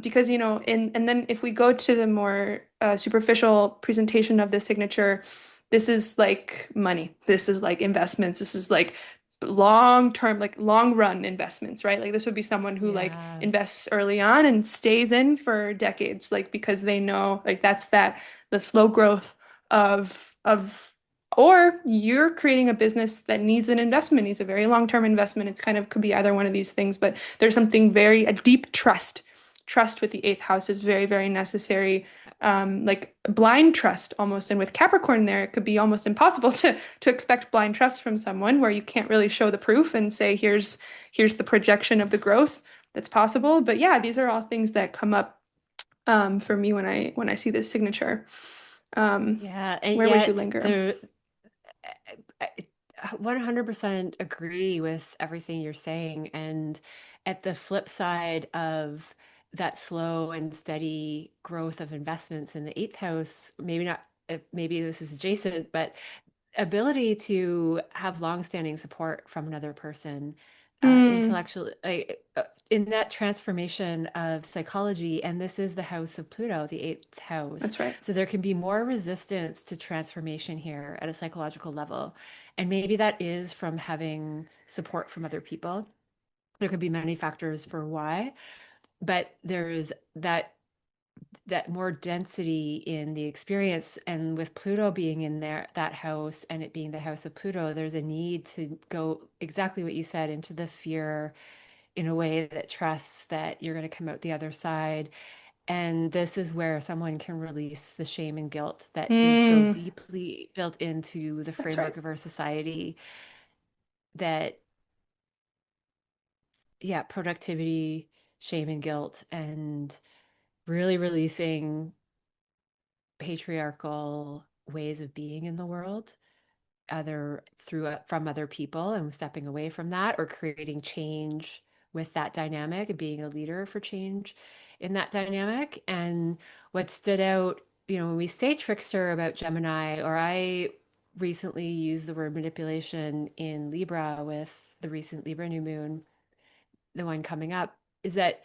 Because and then if we go to the more superficial presentation of the signature, this is like money. This is like investments. This is like long term, like long run investments, right? Like this would be someone who like Yeah. invests early on and stays in for decades, like because they know like that's that the slow growth of or you're creating a business that needs an investment, needs a very long-term investment. It's kind of could be either one of these things, but there's something a deep trust. Trust with the eighth house is very, very necessary. Like blind trust almost. And with Capricorn there, it could be almost impossible to expect blind trust from someone where you can't really show the proof and say, here's the projection of the growth that's possible. But yeah, these are all things that come up for me when I see this signature. Um, Yeah. And where would you yet linger? there I 100% agree with everything you're saying. And at the flip side of that slow and steady growth of investments in the eighth house, maybe not, maybe this is adjacent, but ability to have longstanding support from another person, Mm, intellectual, in that transformation of psychology. And this is the house of Pluto, the eighth house. that's right. So there can be more resistance to transformation here at a psychological level. And maybe that is from having support from other people. There could be many factors for why, but there's that more density in the experience. And with Pluto being in there, that house, and it being the house of Pluto, there's a need to go exactly what you said into the fear in a way that trusts that you're going to come out the other side. And this is where someone can release the shame and guilt that is so Mm, deeply built into the that's right. framework of our society that, yeah, productivity, shame and guilt, and really releasing patriarchal ways of being in the world, either through from other people and stepping away from that, or creating change with that dynamic and being a leader for change in that dynamic. And what stood out, when we say trickster about Gemini, or I recently used the word manipulation in Libra with the recent Libra new moon, the one coming up, is that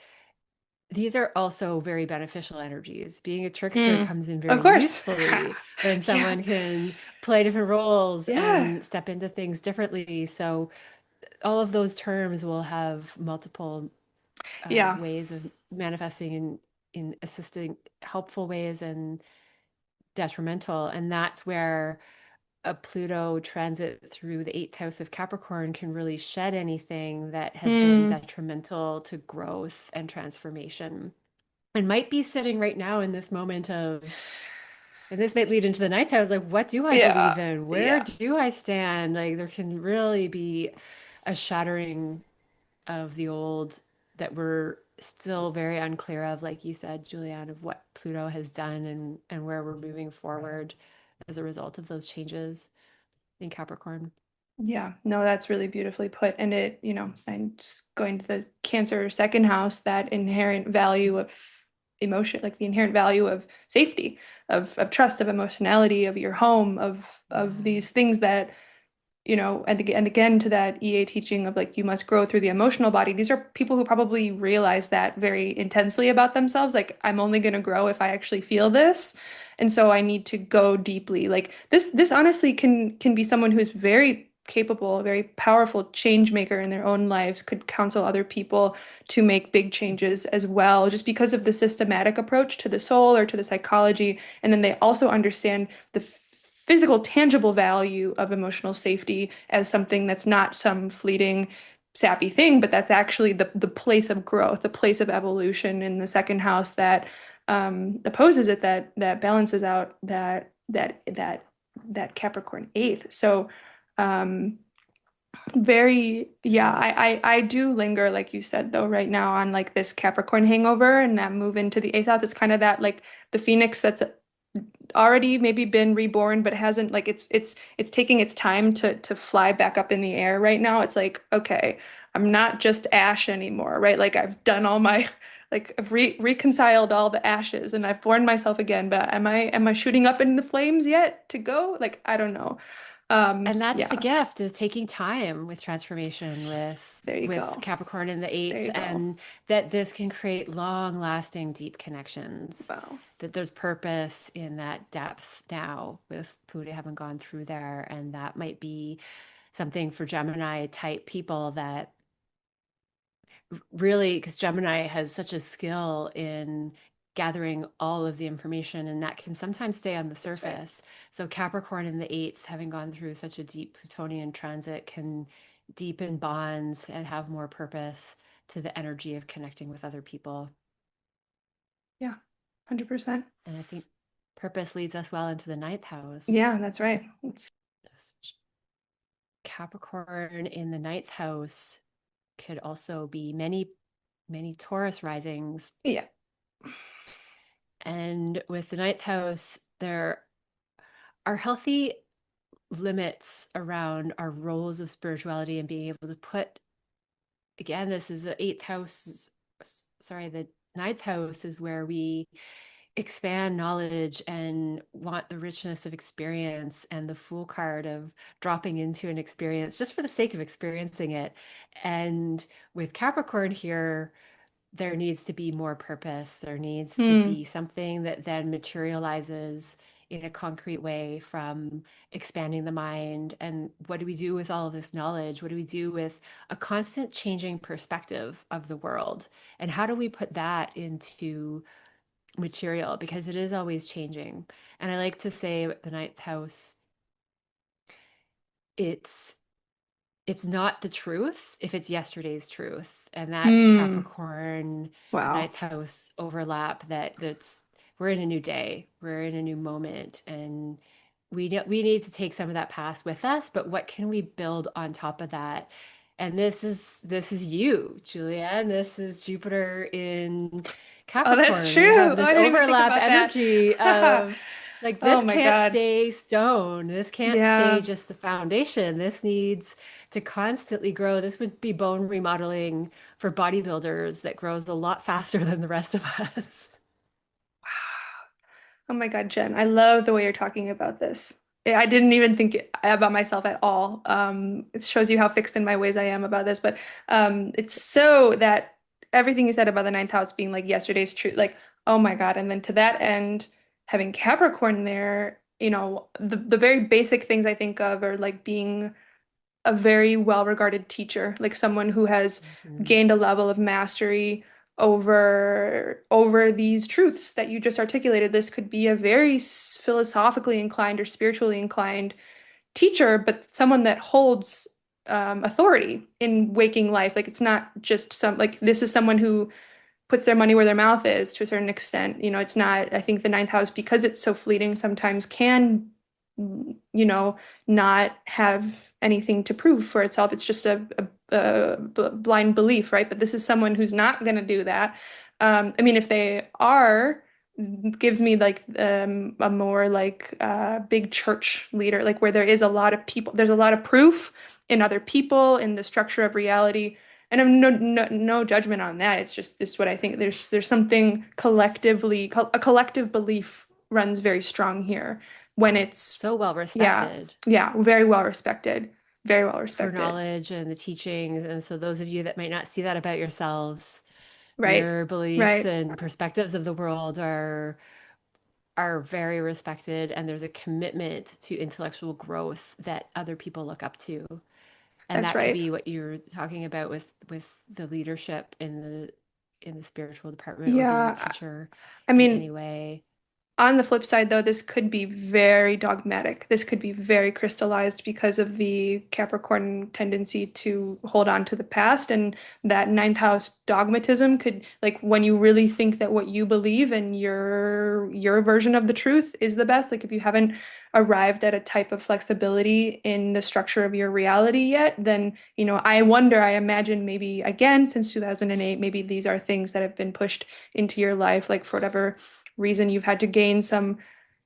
these are also very beneficial energies. Being a trickster Mm, comes in of very course. usefully when Yeah. someone can play different roles Yeah. and step into things differently. So all of those terms will have multiple Yeah. ways of manifesting in assisting helpful ways and detrimental. And that's where a Pluto transit through the eighth house of Capricorn can really shed anything that has been Mm, detrimental to growth and transformation. And might be sitting right now in this moment of, and this might lead into the ninth house, like, what do I yeah. believe in? Where Yeah. do I stand? Like, there can really be a shattering of the old that we're still very unclear of, like you said, Julianne, of what Pluto has done and where we're moving forward as a result of those changes in Capricorn. Yeah, no, that's really beautifully put. And it, I'm just going to the Cancer second house, that inherent value of emotion, like the inherent value of safety, of trust, of emotionality, of your home, of Yeah. these things that, and again to that EA teaching of like you must grow through the emotional body. These are people who probably realize that very intensely about themselves. Like I'm only going to grow if I actually feel this. And so I need to go deeply. Like this honestly can be someone who's very capable, a very powerful change maker in their own lives, could counsel other people to make big changes as well, just because of the systematic approach to the soul or to the psychology. And then they also understand the physical, tangible value of emotional safety as something that's not some fleeting, sappy thing, but that's actually the place of growth, the place of evolution in the second house that opposes it, that balances out that Capricorn eighth. So very, yeah, Yeah. I do linger, like you said, though, right now on like this Capricorn hangover and that move into the eighth house. It's kind of that like the phoenix that's already maybe been reborn but hasn't, like it's taking its time to fly back up in the air right now. It's like, okay, I'm not just ash anymore, right? Like I've done all my like I've reconciled all the ashes and I've born myself again, but am I shooting up in the flames yet to go? Like I don't know. And that's the Yeah, gift is taking time with transformation there you with go. Capricorn in the There eighth, you go. and that this can create long lasting deep connections. Wow. That there's purpose in that depth now with Pluto having gone through there. And that might be something for Gemini type people that really, because Gemini has such a skill in gathering all of the information, and that can sometimes stay on the That's right. surface. So, Capricorn in the eighth, having gone through such a deep Plutonian transit, can deepen bonds and have more purpose to the energy of connecting with other people. Yeah, 100%. And I think purpose leads us well into the ninth house. Yeah, that's right. It's Capricorn in the ninth house could also be many Taurus risings. yeah. And with the ninth house, there are healthy limits around our roles of spirituality and being able to put, again, this is the eighth house, sorry, the ninth house is where we expand knowledge and want the richness of experience and the fool card of dropping into an experience just for the sake of experiencing it. And with Capricorn here, there needs to be more purpose. There needs to Hmm. be something that then materializes in a concrete way from expanding the mind. And what do we do with all of this knowledge? What do we do with a constant changing perspective of the world? And how do we put that into material? Because it is always changing. And I like to say the ninth house, it's it's not the truth if it's yesterday's truth. And that's Hmm. Capricorn, Wow. ninth house overlap that's we're in a new day, we're in a new moment, and we need to take some of that past with us, but what can we build on top of that? And this is you, Julianne. This is Jupiter in Oh, that's Capricorn. We true. have Oh, I this didn't even think overlap about that. energy of like Oh this my can't God. stay stone. This can't stay Yeah. just the foundation. This needs to constantly grow. This would be bone remodeling for bodybuilders that grows a lot faster than the rest of us. Oh my God, Jen, I love the way you're talking about this. I didn't even think about myself at all. It shows you how fixed in my ways I am about this, but it's so that everything you said about the ninth house being like yesterday's truth, like, oh my God. And then to that end, having Capricorn there, the very basic things I think of are like being a very well-regarded teacher, like someone who has Mhm. gained a level of mastery over these truths that you just articulated. This could be a very philosophically inclined or spiritually inclined teacher, but someone that holds authority in waking life. Like it's not just some like this is someone who puts their money where their mouth is to a certain extent. It's not, I think the ninth house, because it's so fleeting, sometimes can, you know, not have anything to prove for itself. It's just a blind belief, right? But this is someone who's not going to do that. I mean, if they are, gives me like a more like big church leader, like where there is a lot of people, there's a lot of proof in other people, in the structure of reality. And I'm no judgment on that. It's just this what I think. There's something collectively, a collective belief runs very strong here when it's So well yeah, respected yeah, very well respected, very well for respected. knowledge and the teachings. And so those of you that might not see that about yourselves, Right, your beliefs right. and perspectives of the world are very respected, and there's a commitment to intellectual growth that other people look up to. And That's that could right. be what you're talking about with the leadership in the spiritual department or being a Yeah. teacher I in mean, any way. on the flip side, though, this could be very dogmatic. This could be very crystallized because of the Capricorn tendency to hold on to the past. And that ninth house dogmatism could, like, when you really think that what you believe and your version of the truth is the best, like if you haven't arrived at a type of flexibility in the structure of your reality yet, then, I wonder, I imagine maybe again since 2008, maybe these are things that have been pushed into your life, like for whatever reason you've had to gain some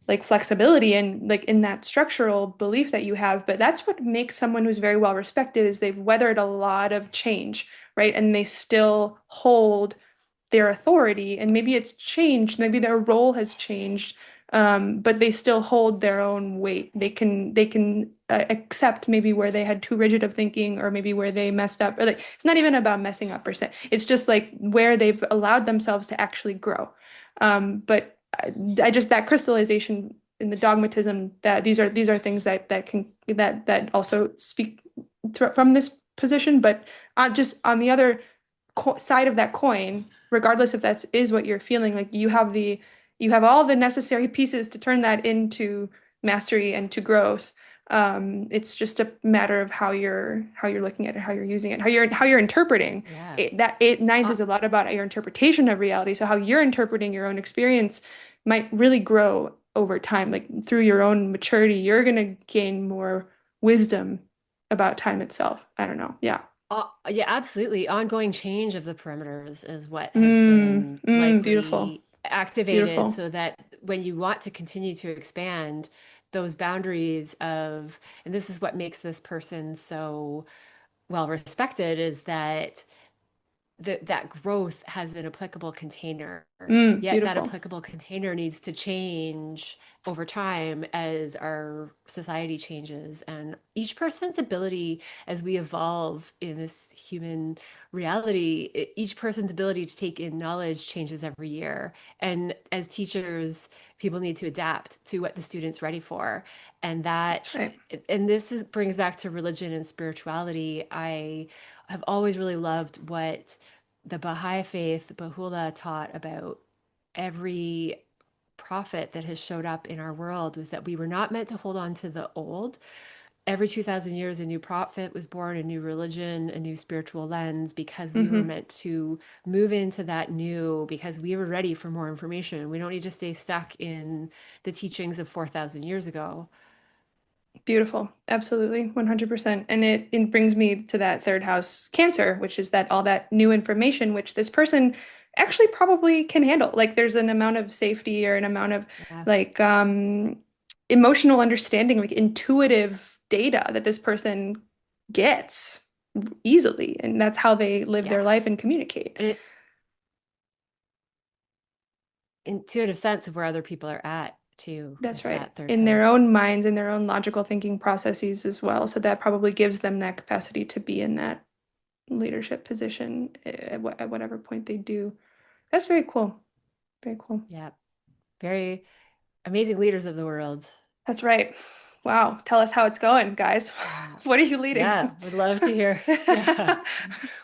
like flexibility and like in that structural belief that you have. But that's what makes someone who's very well respected is they've weathered a lot of change, right? And they still hold their authority, and maybe it's changed, maybe their role has changed, but they still hold their own weight. They can accept maybe where they had too rigid of thinking, or maybe where they messed up, or like it's not even about messing up per se. It's just like where they've allowed themselves to actually grow. But I just that crystallization in the dogmatism, that these are things that also speak from this position, but just on the other side of that coin, regardless if that is what you're feeling, like you have all the necessary pieces to turn that into mastery and to growth. It's just a matter of how you're looking at it, how you're using it, how you're interpreting Yeah. it. Ninth Uh, is a lot about your interpretation of reality. So how you're interpreting your own experience might really grow over time. Like through your own maturity, you're gonna gain more wisdom about time itself. I don't know. Yeah. yeah, absolutely. Ongoing change of the perimeters is what has been Beautiful. likely activated Beautiful. so that when you want to continue to expand those boundaries of, and this is what makes this person so well respected, is that that growth has an applicable container, yet that Beautiful. applicable container needs to change over time as our society changes. And each person's ability, as we evolve in this human reality, each person's ability to take in knowledge changes every year. And as teachers, people need to adapt to what the student's ready for. And That's right. this brings back to religion and spirituality. I have always really loved what the Baha'i faith, Baha'u'llah, taught about every prophet that has showed up in our world, was that we were not meant to hold on to the old. Every 2,000 years, a new prophet was born, a new religion, a new spiritual lens, because we were Hmm. meant to move into that new, because we were ready for more information. We don't need to stay stuck in the teachings of 4,000 years ago. Beautiful. Absolutely. 100%. And it brings me to that third house Cancer, which is that all that new information, which this person actually probably can handle. Like there's an amount of safety or an amount of Yeah. like emotional understanding, like intuitive data that this person gets easily. And that's how they live Yeah. their life and communicate. An intuitive sense of where other people are at, too, That's with right. that third In their own house. minds, in their own logical thinking processes as well. So that probably gives them that capacity to be in that leadership position at whatever point they do. That's very cool. Very cool. Yeah. Very amazing leaders of the world. That's right. Wow. Tell us how it's going, guys. Yeah. What are you leading? Yeah, would love to hear. Yeah.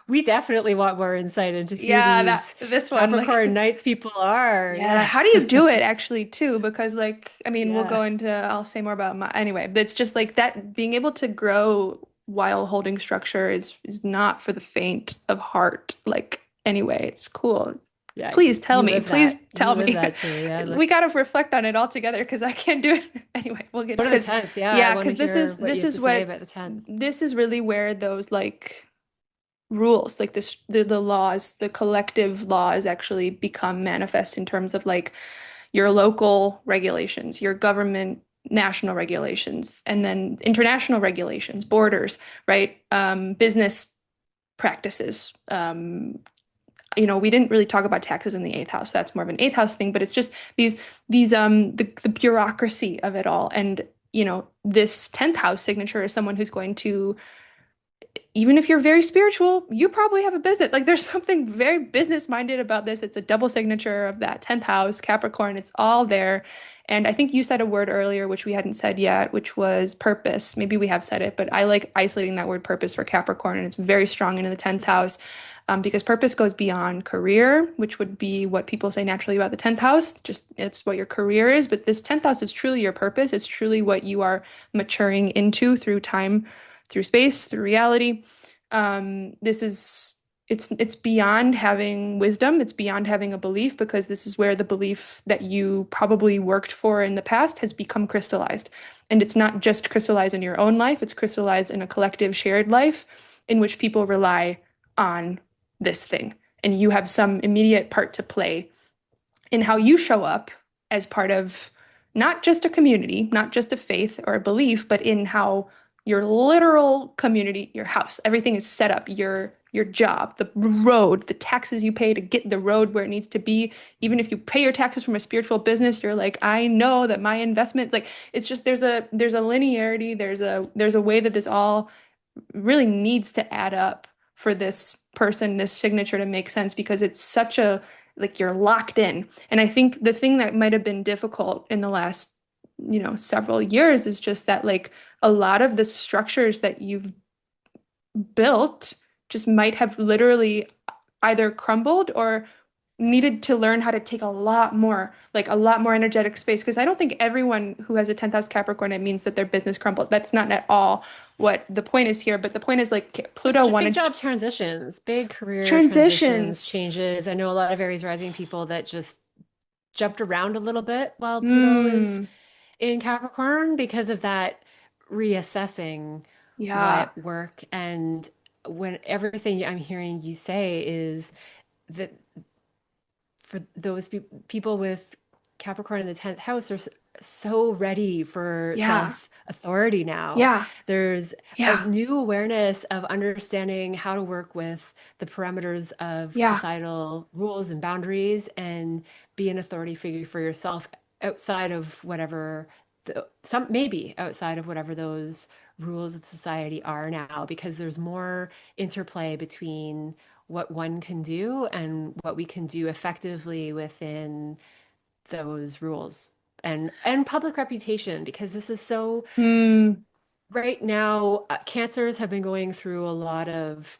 We definitely want more insight into who Yeah, that these this one, Capricorn like, ninth people are. yeah, Yeah. how do you do it actually too? Because like, I mean, we'll Yeah. go into, I'll say more about my, anyway, but it's just like that being able to grow while holding structure is not for the faint of heart. Like, anyway, it's cool. Yeah, Please tell you me. live Please that. You tell live me. that, Julianne. We got Let's to reflect on it all together because I can't do it. Anyway, we'll get go to the because 10th. Yeah, I yeah, want to because hear what you this have is to say what about the 10th. this is really where those like rules, like this the laws, the collective laws actually become manifest in terms of like your local regulations, your government national regulations, and then international regulations, borders, right? Business practices. We didn't really talk about taxes in the eighth house. That's more of an eighth house thing, but it's just the bureaucracy of it all. And this 10th house signature is someone who's going to, even if you're very spiritual, you probably have a business. Like there's something very business minded about this. It's a double signature of that 10th house, Capricorn. It's all there. And I think you said a word earlier, which we hadn't said yet, which was purpose. Maybe we have said it, but I like isolating that word purpose for Capricorn. And it's very strong into the 10th house because purpose goes beyond career, which would be what people say naturally about the 10th house. Just it's what your career is. But this 10th house is truly your purpose. It's truly what you are maturing into through time, through space, through reality. This is it's beyond having wisdom, it's beyond having a belief because this is where the belief that you probably worked for in the past has become crystallized. And it's not just crystallized in your own life, it's crystallized in a collective shared life in which people rely on this thing. And you have some immediate part to play in how you show up as part of not just a community, not just a faith or a belief, but in how your literal community, your house, everything is set up, your job, the road, the taxes you pay to get the road where it needs to be. Even if you pay your taxes from a spiritual business, you're like, I know that my investments, like it's just there's a linearity, there's a way that this all really needs to add up for this person, this signature to make sense because it's such a like you're locked in. And I think the thing that might have been difficult in the last, several years is just that like a lot of the structures that you've built just might have literally either crumbled or needed to learn how to take a lot more energetic space. Because I don't think everyone who has a 10th house Capricorn, it means that their business crumbled. That's not at all what the point is here. But the point is like Pluto Big wanted job transitions, big career transitions, transitions. changes. I know a lot of Aries rising people that just jumped around a little bit while Pluto is Mm, in Capricorn because of that reassessing yeah, what work and when everything I'm hearing you say is that for those people with Capricorn in the 10th house are so ready for yeah, self-authority now. yeah, There's a yeah, new awareness of understanding how to work with the parameters of yeah, societal rules and boundaries and be an authority figure for yourself outside of whatever some maybe outside of whatever those rules of society are now, because there's more interplay between what one can do and what we can do effectively within those rules and public reputation, because this is so mm, right now. Cancers have been going through a lot of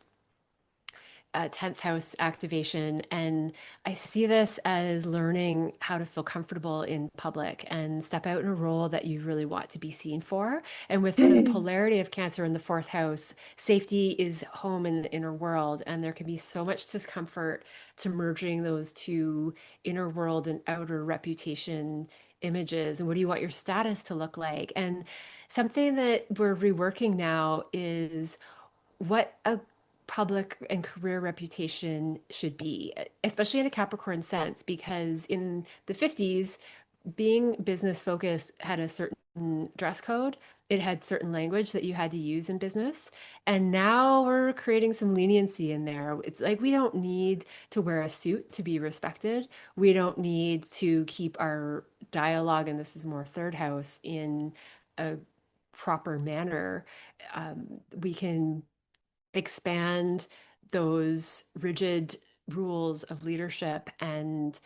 10th house activation. And I see this as learning how to feel comfortable in public and step out in a role that you really want to be seen for. And with the polarity of Cancer in the fourth house, safety is home in the inner world. And there can be so much discomfort to merging those two inner world and outer reputation images. And what do you want your status to look like? And something that we're reworking now is what a public and career reputation should be, especially in a Capricorn sense, because in the 50s, being business focused had a certain dress code. It had certain language that you had to use in business. And now we're creating some leniency in there. It's like we don't need to wear a suit to be respected. We don't need to keep our dialogue, and this is more third house, in a proper manner. We can expand those rigid rules of leadership and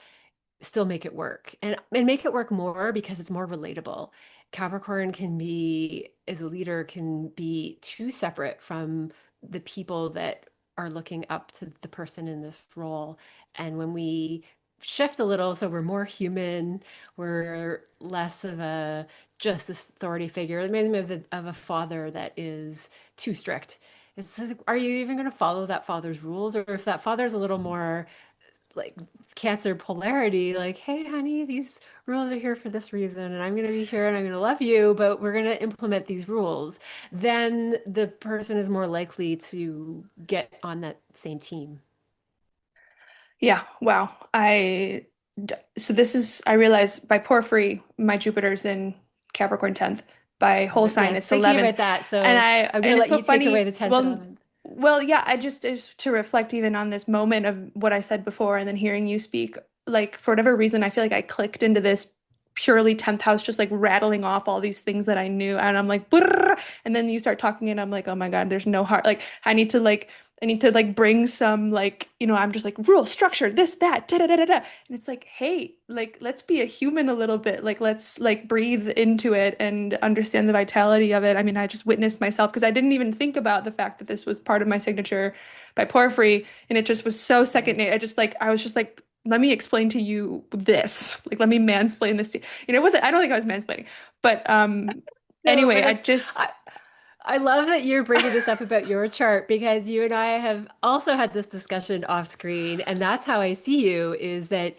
still make it work and make it work more because it's more relatable. Capricorn can be, as a leader, can be too separate from the people that are looking up to the person in this role. And when we shift a little, so we're more human, we're less of a just this authority figure. It reminds me of a father that is too strict. It's like, are you even going to follow that father's rules? Or if that father's a little more like Cancer polarity, like, hey, honey, these rules are here for this reason, and I'm going to be here and I'm going to love you, but we're going to implement these rules, then the person is more likely to get on that same team. Yeah, wow. So this is, I realize by porphyry, my Jupiter's in Capricorn 10th. By whole Yeah, sign, I was it's thinking 11th. about that. And So I'm going to it's let so you take away funny. the 10th and 11th. Yeah, I just to reflect even on this moment of what I said before and then hearing you speak, like for whatever reason, I feel like I clicked into this purely 10th house, just like rattling off all these things that I knew. And I'm like, "Brrr," and then you start talking and I'm like, oh my God, there's no heart. Like I need to like bring some like, I'm just like rule, structure, this, that, da da da da da. And it's like, hey, like let's be a human a little bit. Like let's like breathe into it and understand the vitality of it. I mean, I just witnessed myself because I didn't even think about the fact that this was part of my signature by Porphyry. And it just was so second Right. nature. I was just like, let me explain to you this. Like, let me mansplain this to you. It wasn't, I don't think I was mansplaining, but No, anyway, but I love that you're bringing this up about your chart because you and I have also had this discussion off screen, and that's how I see you is that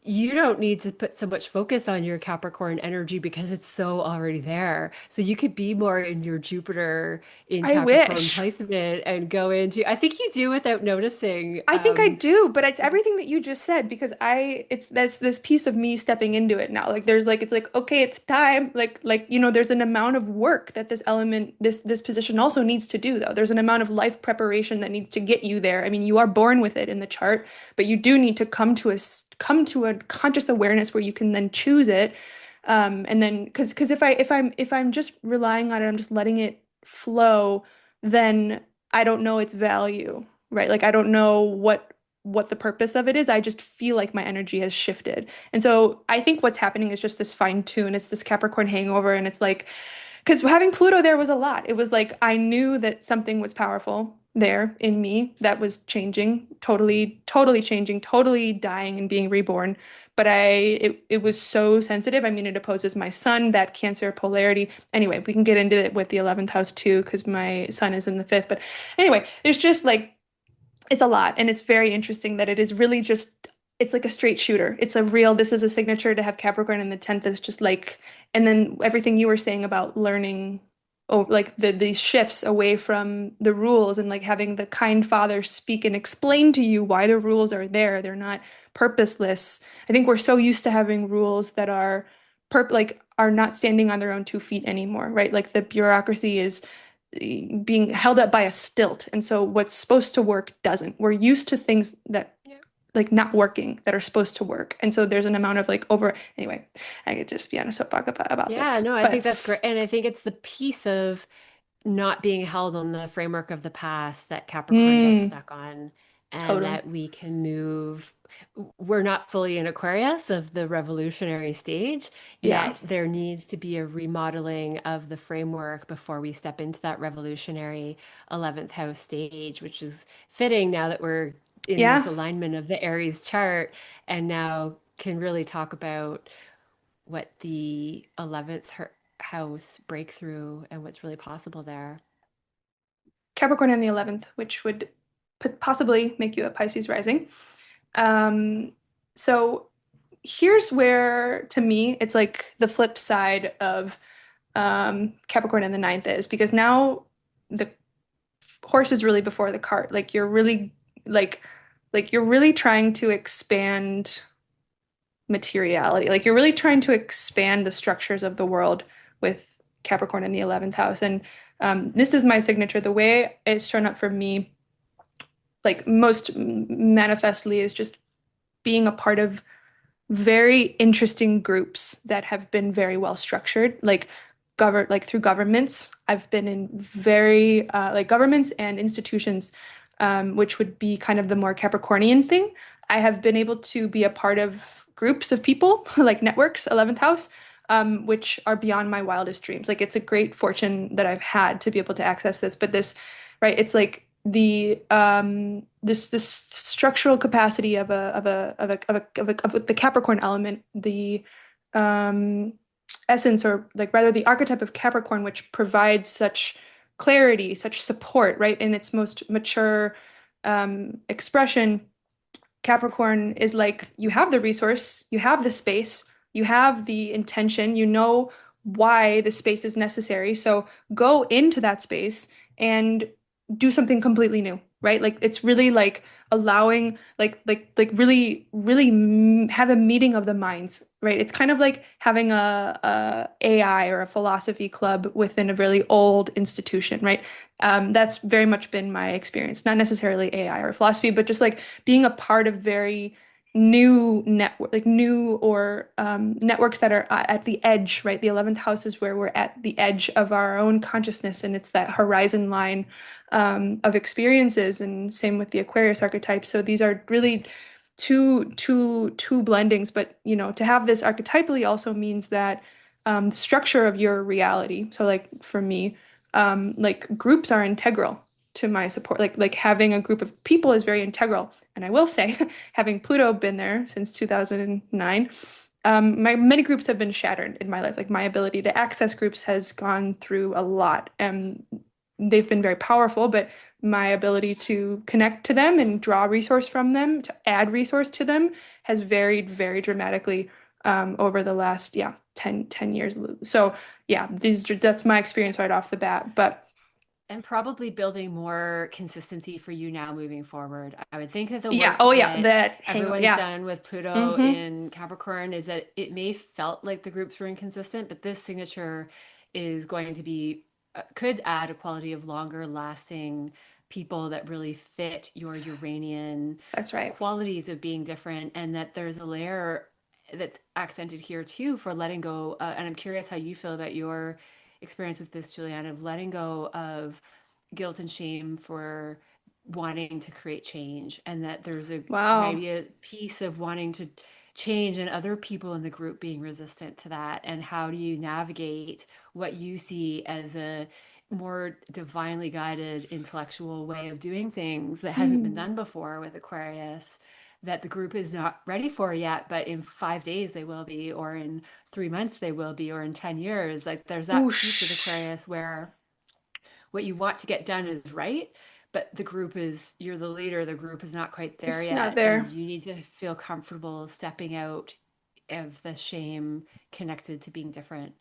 you don't need to put so much focus on your Capricorn energy because it's so already there. So you could be more in your Jupiter in I Capricorn wish. placement and go into, I think you do without noticing. I think I do, but it's everything that you just said because it's this piece of me stepping into it now. Like there's like it's like okay, it's time. There's an amount of work that this element this position also needs to do though. There's an amount of life preparation that needs to get you there. I mean, you are born with it in the chart, but you do need to come to a conscious awareness where you can then choose it. And then because if I'm just relying on it, I'm just letting it flow, then I don't know its value, right? Like I don't know what the purpose of it is. I just feel like my energy has shifted. And so I think what's happening is just this fine tune. It's this Capricorn hangover and it's like because having Pluto there was a lot. It was like I knew that something was powerful there in me that was changing, totally, totally changing, totally dying and being reborn. But it was so sensitive. I mean, it opposes my sun, that Cancer polarity. Anyway, we can get into it with the 11th house too, because my sun is in the fifth. But anyway, there's just like it's a lot, and it's very interesting that it is really just it's like a straight shooter. It's a real this is a signature to have Capricorn in the 10th is just like and then everything you were saying about learning like these shifts away from the rules and like having the kind father speak and explain to you why the rules are there. They're not purposeless. I think we're so used to having rules that are are not standing on their own 2 feet anymore, right? Like the bureaucracy is being held up by a stilt. And so what's supposed to work doesn't. We're used to things that Yeah. like not working that are supposed to work. And so there's an amount of like over anyway, I could just be on a soapbox about Yeah, this. no, I But think that's great. And I think it's the piece of not being held on the framework of the past that Capricorn gets mm, stuck on, and totally. that we can move. We're not fully in Aquarius of the revolutionary stage, Yeah. yet there needs to be a remodeling of the framework before we step into that revolutionary 11th house stage, which is fitting now that we're in this Yeah. alignment of the Aries chart and now can really talk about what the 11th house breakthrough and what's really possible there. Capricorn in the 11th, which would possibly make you a Pisces rising. Um, so here's where, to me, it's like the flip side of Capricorn in the ninth is because now the horse is really before the cart. Like you're really trying to expand materiality. Like you're really trying to expand the structures of the world with Capricorn in the 11th house. And this is my signature. The way it's shown up for me, like most manifestly, is just being a part of very interesting groups that have been very well structured, like through governments. I've been in very like governments and institutions, which would be kind of the more Capricornian thing. I have been able to be a part of groups of people, like networks, 11th house, which are beyond my wildest dreams. Like it's a great fortune that I've had to be able to access this, but this, right, it's like the this structural capacity of the Capricorn element, the um essence, or like rather the archetype of Capricorn, which provides such clarity, such support, right, in its most mature expression. Capricorn is like you have the resource, you have the space, you have the intention, you know why the space is necessary. So go into that space and do something completely new, right? Like it's really like allowing like really have a meeting of the minds, right? It's kind of like having a AI or a philosophy club within a really old institution, right? That's very much been my experience. Not necessarily AI or philosophy, but just like being a part of very new network, like new or networks that are at the edge, right? The 11th house is where we're at the edge of our own consciousness, and it's that horizon line of experiences, and same with the Aquarius archetype. So these are really two blendings, but you know, to have this archetypally also means that the structure of your reality. So like for me, like groups are integral to my support. Like having a group of people is very integral. And I will say, having Pluto been there since 2009, my many groups have been shattered in my life. Like my ability to access groups has gone through a lot. They've been very powerful, but my ability to connect to them and draw resource from them, to add resource to them, has varied very dramatically over the last, yeah, 10 years. So yeah, that's my experience right off the bat. But And probably building more consistency for you now moving forward. I would think that the yeah, work oh yeah, that that hang everyone's yeah. done with Pluto Mm-hmm. in Capricorn is that it may felt like the groups were inconsistent, but this signature is going to be could add a quality of longer lasting people that really fit your Uranian That's right. qualities of being different, and that there's a layer that's accented here too for letting go. And I'm curious how you feel about your experience with this, Julianne, of letting go of guilt and shame for wanting to create change, and that there's a Wow. maybe a piece of wanting to change and other people in the group being resistant to that, and how do you navigate what you see as a more divinely guided intellectual way of doing things that hasn't been Hmm. done before with Aquarius, that the group is not ready for yet, but in 5 days they will be, or in 3 months they will be, or in 10 years. Like there's that piece with Whoosh. Aquarius where what you want to get done is right, but the group is, you're the leader, the group is not quite there It's not yet. And there. you need to feel comfortable stepping out of the shame connected to being different.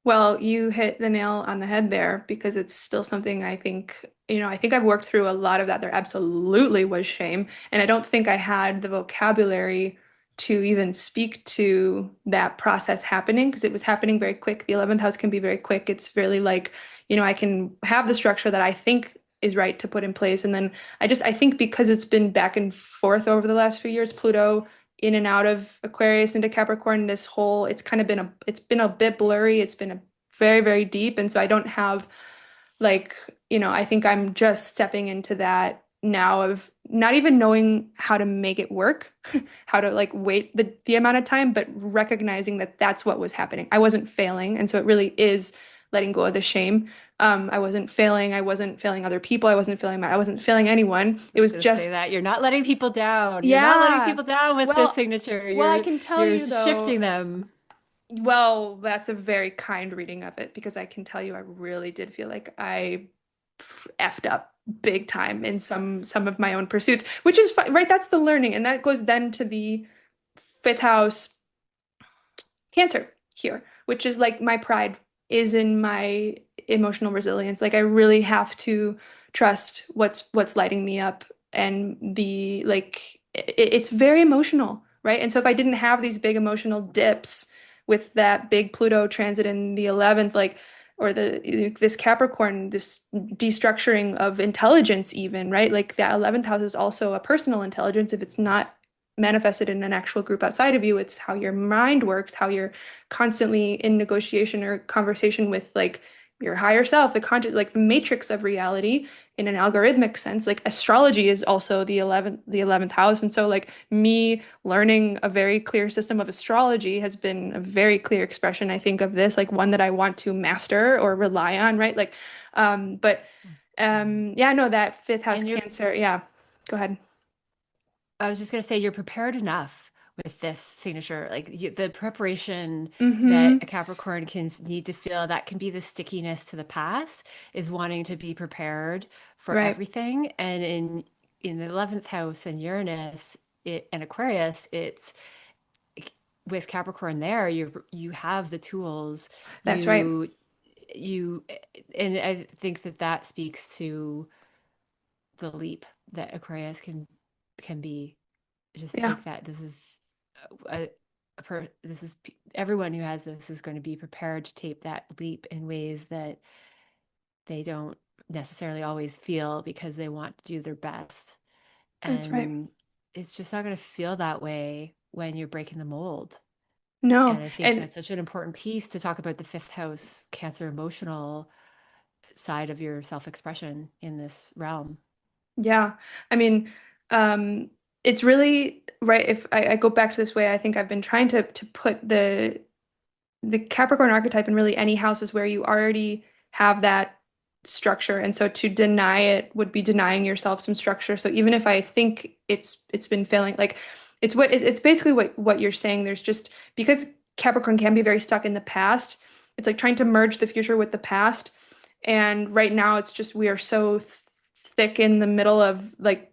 Well, you hit the nail on the head there because it's still something I think, you know, I think I've worked through a lot of that. There absolutely was shame. And I don't think I had the vocabulary to even speak to that process happening because it was happening very quick. The 11th house can be very quick. It's really like, you know, I can have the structure that I think is right to put in place. And then I think because it's been back and forth over the last few years, Pluto in and out of Aquarius into Capricorn, this whole it's been a bit blurry. It's been a very, very deep. And so I don't have like, you know, I think I'm just stepping into that now of not even knowing how to make it work, how to like wait the amount of time, but recognizing that that's what was happening. I wasn't failing. And so it really is letting go of the shame. I wasn't failing. I wasn't failing other people. I wasn't failing anyone. I It was was going to say just, that you're not letting people down. You're not letting yeah. people down with this Well, signature. well, I You're can tell you're you though, shifting them. well, that's a very kind reading of it because I can tell you I really did feel like I effed up big time in some of my own pursuits, which is fine, right? That's the learning, and that goes then to the fifth house Cancer here, which is like my pride is in my emotional resilience. Like I really have to trust what's lighting me up and the like it's very emotional, right? And so if I didn't have these big emotional dips with that big Pluto transit in the 11th, like or the this Capricorn, this destructuring of intelligence even, right? Like that 11th house is also a personal intelligence if it's not manifested in an actual group outside of you. It's how your mind works, how you're constantly in negotiation or conversation with like your higher self, the conscious, like the matrix of reality in an algorithmic sense. Like astrology is also the 11th house. And so like me learning a very clear system of astrology has been a very clear expression, I think, of this, like one that I want to master or rely on, right? Like, but yeah, no, that fifth house And you're Cancer. Yeah, go ahead. I was just going to say you're prepared enough with this signature. Like the preparation that a Mm-hmm. Capricorn can need to feel, that can be the stickiness to the past, is wanting to be prepared for Right. everything. And in the 11th house and Uranus and Aquarius, it's with Capricorn there, you have the tools. That's right. You you and I think that that speaks to the leap that Aquarius can be. Just Yeah, take that. This is everyone who has this is going to be prepared to take that leap in ways that they don't necessarily always feel because they want to do their best. that's right. And it's just not going to feel that way when you're breaking the mold. And No. I think And that's such an important piece to talk about the fifth house, Cancer emotional side of your self-expression in this realm. yeah, I mean, it's really right. If I go back to this way, I think I've been trying to put the Capricorn archetype in really any houses where you already have that structure. And so to deny it would be denying yourself some structure. So even if I think it's been failing, like it's basically what you're saying. There's just because Capricorn can be very stuck in the past, it's like trying to merge the future with the past. And right now it's just we are so thick in the middle of like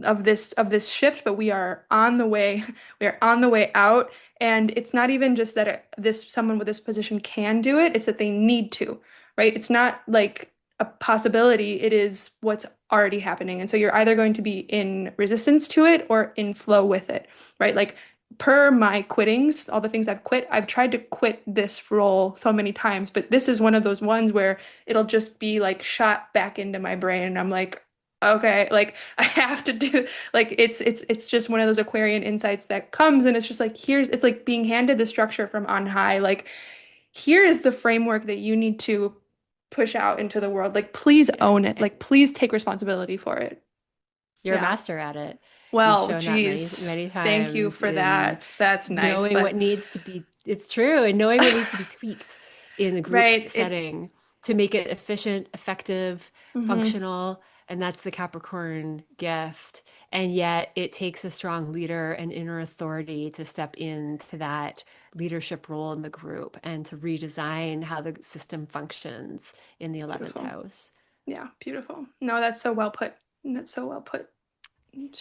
of this shift, but we are on the way. We are on the way out, and it's not even just that this someone with this position can do it; it's that they need to, right? It's not like a possibility; it is what's already happening, and so you're either going to be in resistance to it or in flow with it, right? Like per my quittings, all the things I've quit, I've tried to quit this role so many times, but this is one of those ones where it'll just be like shot back into my brain, and I'm like, okay, like I have to do like it's just one of those Aquarian insights that comes and it's just like here's it's like being handed the structure from on high. Like here is the framework that you need to push out into the world. Like please Yeah. own it. Like please take responsibility for it. You're a Yeah. master at it. You've Well, shown that many, geez. many Thank you times for in that. That's nice, knowing what but needs to be, it's true, and knowing what needs to be tweaked in the group right, it setting to make it efficient, effective, mhm. functional. And that's the Capricorn gift. And yet it takes a strong leader and inner authority to step into that leadership role in the group and to redesign how the system functions in the 11th Beautiful. house. Yeah, beautiful. No, that's so well put. That's so well put.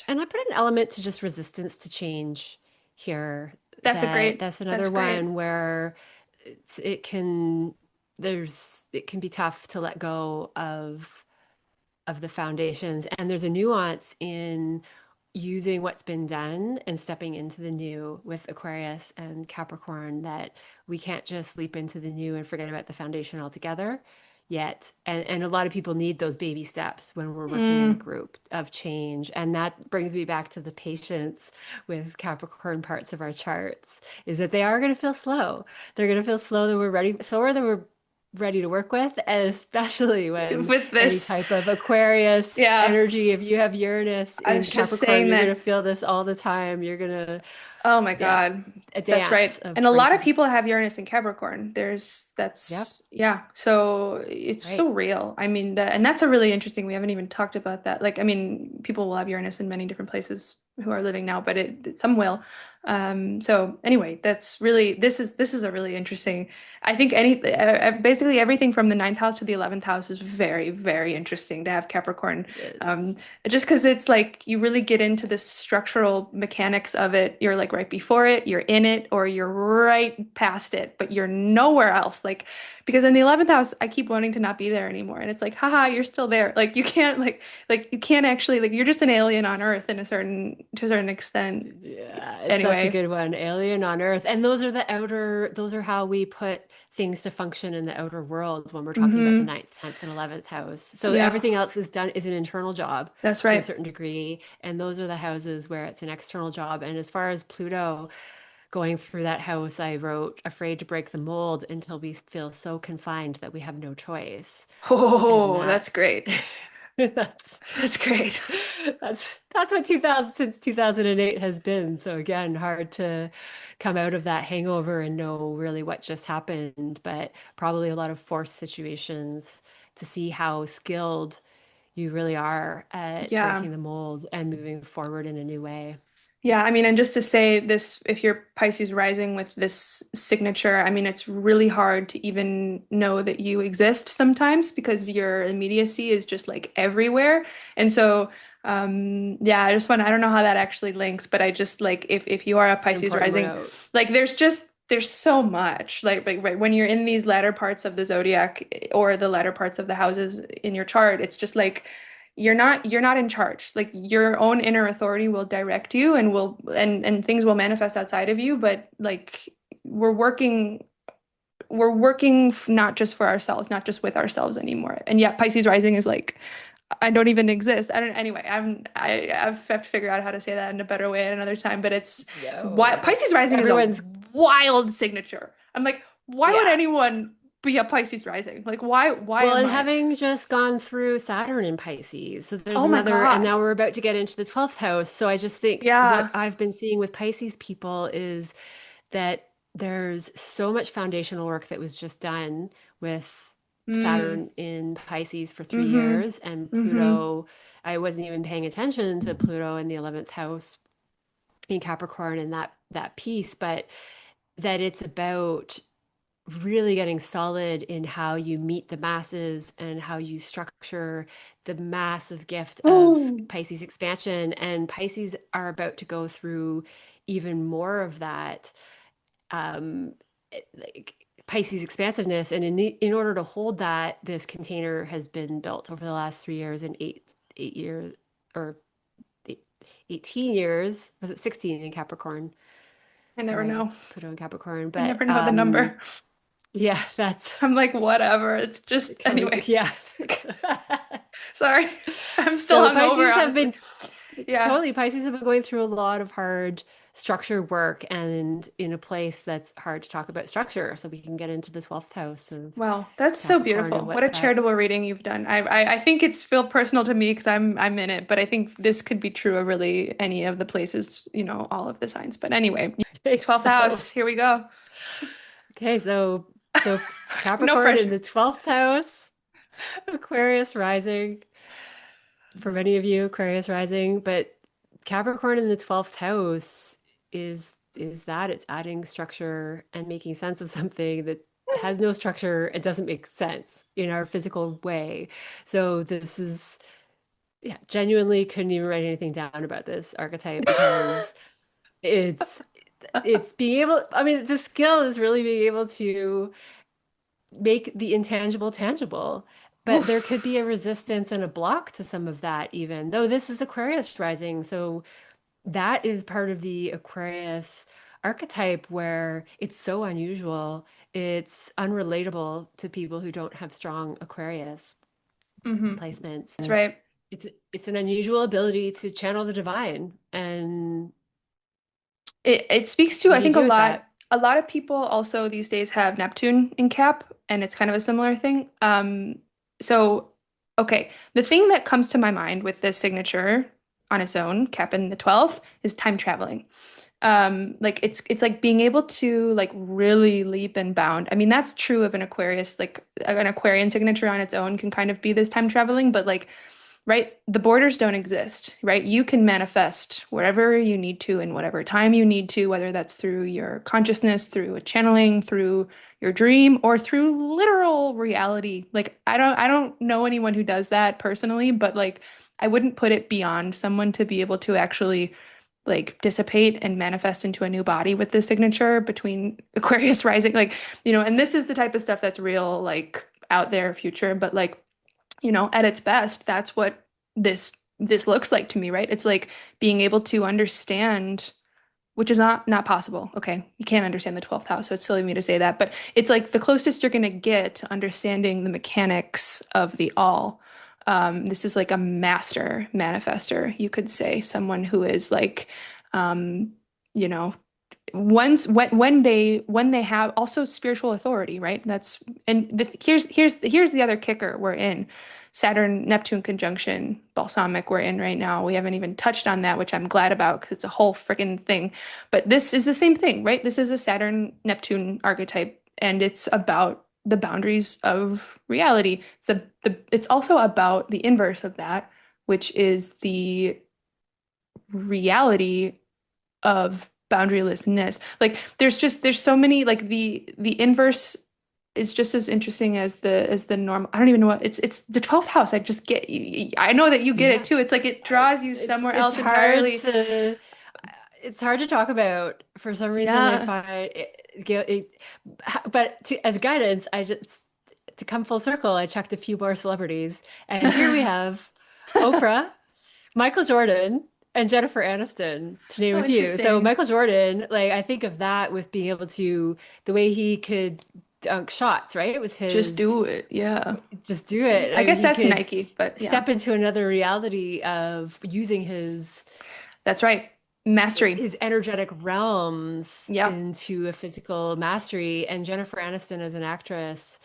And I put an element to just resistance to change here. That's That's another great. one where it can it can be tough to let go of the foundations. And there's a nuance in using what's been done and stepping into the new with Aquarius and Capricorn, that we can't just leap into the new and forget about the foundation altogether yet. And a lot of people need those baby steps when we're working in a Mm, group of change. And that brings me back to the patience with Capricorn parts of our charts, is that they are going to feel slow. They're going to feel slower than we're ready to work with, and especially when with any this, type of Aquarius yeah. energy, if you have Uranus I in was just Capricorn, saying you're going that, to feel this all the time. You're going to, oh my yeah, God, a that's dance right. And of a lot of breaking. people have Uranus in Capricorn. Yep, Yeah. So it's so right. real. I mean, and that's a really interesting, we haven't even talked about that. Like, I mean, people will have Uranus in many different places who are living now, but some will. So anyway, this is a really interesting, I think basically everything from the ninth house to the 11th house is very, very interesting to have Capricorn. It Um, is. just because it's like you really get into the structural mechanics of it. You're like right before it, you're in it, or you're right past it, but you're nowhere else. Like, because in the 11th house, I keep wanting to not be there anymore. And it's like, haha, you're still there. Like you can't like you can't actually like you're just an alien on Earth in a certain to a certain extent. Yeah, that's a Anyway. good one. Alien on Earth. And those are how we put things to function in the outer world when we're talking about the Mm-hmm. ninth, 10th, and 11th house. So Yeah, everything else is an internal job that's to a right. certain degree. And those are the houses where it's an external job. And as far as Pluto going through that house, I wrote, afraid to break the mold until we feel so confined that we have no choice. And Oh, that's great. that's That's great. that's what 2000 since 2008 has been. So again, hard to come out of that hangover and know really what just happened, but probably a lot of forced situations to see how skilled you really are at Yeah. breaking the mold and moving forward in a new way. Yeah, I mean, and just to say this, if you're Pisces rising with this signature, I mean, it's really hard to even know that you exist sometimes because your immediacy is just like everywhere. And so, yeah, I don't know how that actually links, but I just like, if you are a It's an Pisces important rising, note. like there's so much like right when you're in these latter parts of the zodiac or the latter parts of the houses in your chart, it's just like you're not in charge. Like your own inner authority will direct you and will and things will manifest outside of you, but like we're working not just for ourselves, not just with ourselves anymore. And yet Pisces rising is like I don't even exist. I don't anyway, I have to figure out how to say that in a better way at another time, but it's why No, Pisces that's rising is a everyone's, wild signature. I'm like, why would yeah. anyone be a Pisces rising? Like why Well, am and I? having just gone through Saturn in Pisces, so there's Oh my another, and God. now we're about to get into the 12th house. So I just think what Yeah. I've been seeing with Pisces people is that there's so much foundational work that was just done with Mm. Saturn in Pisces for three Mm-hmm. years and Mm-hmm. Pluto. I wasn't even paying attention to Pluto in the 11th house in Capricorn and that piece, but that it's about really getting solid in how you meet the masses and how you structure the massive gift of Ooh. Pisces expansion. And Pisces are about to go through even more of that, like Pisces expansiveness. And in order to hold that, this container has been built over the last 3 years and eight years or 18 years. Was it 16 in Capricorn? I never Sorry, know. Pluto in Capricorn. I But never know the number. yeah, that's I'm like, whatever. It's just coming anyway. to, yeah. Sorry. I'm still So hungover, Pisces have honestly. been Yeah. totally Pisces have been going through a lot of hard structure work and in a place that's hard to talk about structure. So we can get into the 12th house of Wow, that's so Capricorn beautiful. and What what a that. charitable reading you've done. I think it's feel personal to me because I'm in it, but I think this could be true of really any of the places, all of the signs. But anyway, Okay, 12th so house, here we go. okay, so No Capricorn in pressure. the 12th house, Aquarius rising. For many of you, Aquarius rising, but Capricorn in the 12th house is that it's adding structure and making sense of something that has no structure. It doesn't make sense in our physical way. So this is, yeah, genuinely couldn't even write anything down about this archetype because it's it's being able, I mean, the skill is really being able to make the intangible tangible. But there could Oof. be a resistance and a block to some of that, even though this is Aquarius rising. So that is part of the Aquarius archetype where it's so unusual. It's unrelatable to people who don't have strong Aquarius Hmm. placements. That's And right. it's an unusual ability to channel the divine. And It speaks to, what I do you think, do with that? a lot of people also these days have Neptune in Cap, and it's kind of a similar thing. So okay, the thing that comes to my mind with this signature on its own, Cap in the 12th, is time traveling. Like it's like being able to like really leap and bound. I mean, that's true of an Aquarius, like an Aquarian signature on its own can kind of be this time traveling, but like right, the borders don't exist, right? You can manifest wherever you need to in whatever time you need to, whether that's through your consciousness, through a channeling, through your dream, or through literal reality. Like I don't know anyone who does that personally, but like I wouldn't put it beyond someone to be able to actually like dissipate and manifest into a new body with this signature between Aquarius rising, like, and this is the type of stuff that's real, like out there future, but like at its best, that's what this looks like to me, right? It's like being able to understand, which is not possible. Okay, you can't understand the 12th house, so it's silly of me to say that, but it's like the closest you're going to get to understanding the mechanics of the all. This is like a master manifester, you could say, someone who is like, um, you know, when they have also spiritual authority, right? That's and here's the other kicker we're in. Saturn Neptune conjunction balsamic we're in right now. We haven't even touched on that, which I'm glad about because it's a whole freaking thing. But this is the same thing, right? This is a Saturn Neptune archetype and it's about the boundaries of reality. It's also about the inverse of that, which is the reality of boundarylessness. Like there's so many like the inverse is just as interesting as the normal. I don't even know what it's the 12th house. I just get I know that you get it Yeah. too. It's like it draws you It's somewhere it's else hard entirely. to it's hard to talk about for some reason. I Yeah. find but as guidance, I just to come full circle, I checked a few more celebrities, and here we have Oprah, Michael Jordan, and Jennifer Aniston, to name Oh, a few. So interesting. Michael Jordan, like I think of that with being able to the way he could dunk shots, right? It was Just his do it. Yeah. just do it. I I mean, guess he that's could Nike, but yeah. step into another reality of using That's right. Mastery. his energetic realms Yep. into a physical mastery. And Jennifer Aniston as an actress,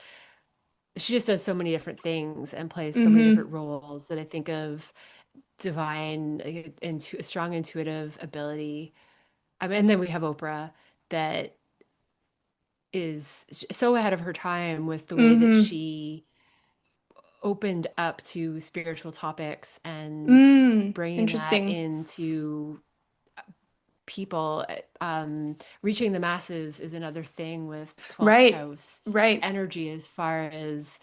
she just does so many different things and plays so many Mm-hmm. different roles that I think of divine into a strong intuitive ability. I mean, and then we have Oprah that is so ahead of her time with the way that Mm-hmm. she opened up to spiritual topics and bringing that Interesting. into people. Reaching the masses is another thing with 12th Right. house Right. energy as far as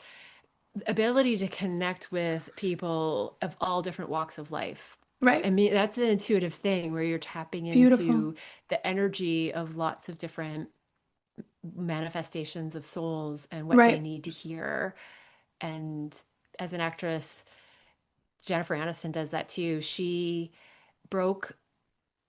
ability to connect with people of all different walks of life. I Right. mean, that's an intuitive thing where you're tapping Beautiful. into the energy of lots of different manifestations of souls and what they Right. need to hear. And as an actress, Jennifer Aniston does that too. She broke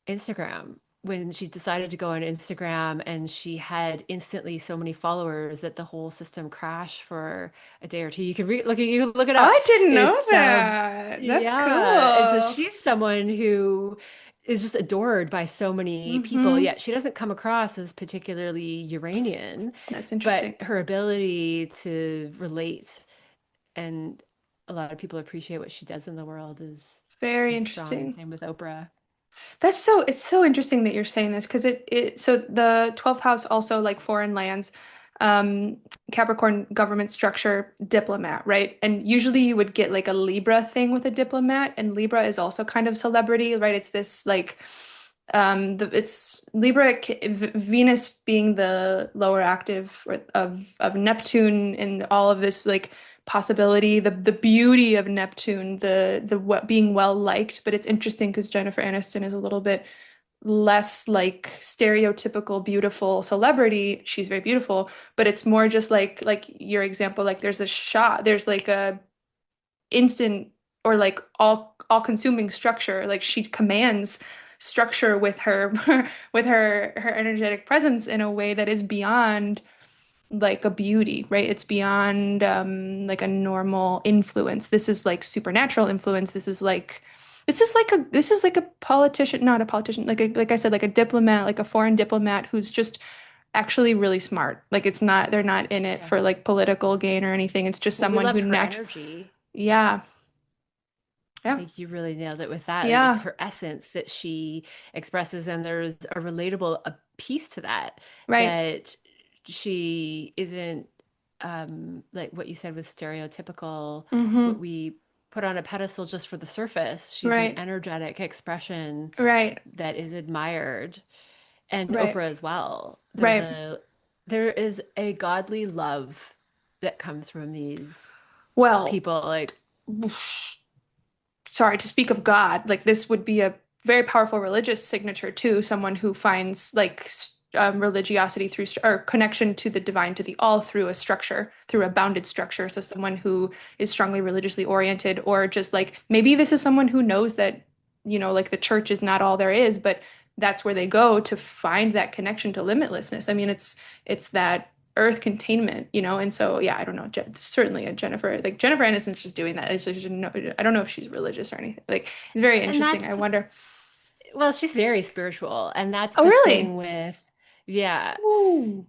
Instagram when she decided to go on Instagram and she had instantly so many followers that the whole system crashed for a day or two. You can look it up. I didn't know It's that. That's yeah. And so cool. she's someone who is just adored by so many people. Mm-hmm. Yet she doesn't come across as particularly Uranian, That's but interesting. her ability to relate and a lot of people appreciate what she does in the world Very is strong. And interesting. same with Oprah. It's so interesting that you're saying this because it so the 12th house also like foreign lands, um, Capricorn government structure, diplomat, right? And usually you would get like a Libra thing with a diplomat, and Libra is also kind of celebrity, right? It's this like it's Libra Venus being the lower active of Neptune and all of this like possibility, the beauty of Neptune, the what being well liked. But it's interesting because Jennifer Aniston is a little bit less like stereotypical beautiful celebrity. She's very beautiful, but it's more just like your example, like there's a shot, there's like a instant or like all consuming structure. Like she commands structure with her with her energetic presence in a way that is beyond like a beauty, right? It's beyond like a normal influence. This is like supernatural influence. This is like a politician, not a politician, like I said, like a diplomat, like a foreign diplomat who's just actually really smart. Like it's not they're not in it Yeah. for like political gain or anything. It's just Well, we someone who love her natural. energy. Yeah. I Yeah. think you really nailed it with that. It was Yeah. her essence that she expresses, and there's a relatable a piece to that Right. that she isn't like what you said with stereotypical, what Mm-hmm. we put on a pedestal just for the surface. She's an Right. energetic expression Right. that is admired, and Right. Oprah as well. Right. There is a godly love that comes from these Well, people. Like, sorry, to speak of God, like this would be a very powerful religious signature too, someone who finds like religiosity through or connection to the divine, to the all through a structure, through a bounded structure. So someone who is strongly religiously oriented, or just like maybe this is someone who knows that, like the church is not all there is, but that's where they go to find that connection to limitlessness. I mean, it's that earth containment, and so yeah, I don't know, certainly a Jennifer Aniston's just doing that. I don't know if she's religious or anything. Like it's very and interesting. that's I wonder. well, she's very spiritual, and that's Oh, the really? thing with, yeah, Oh,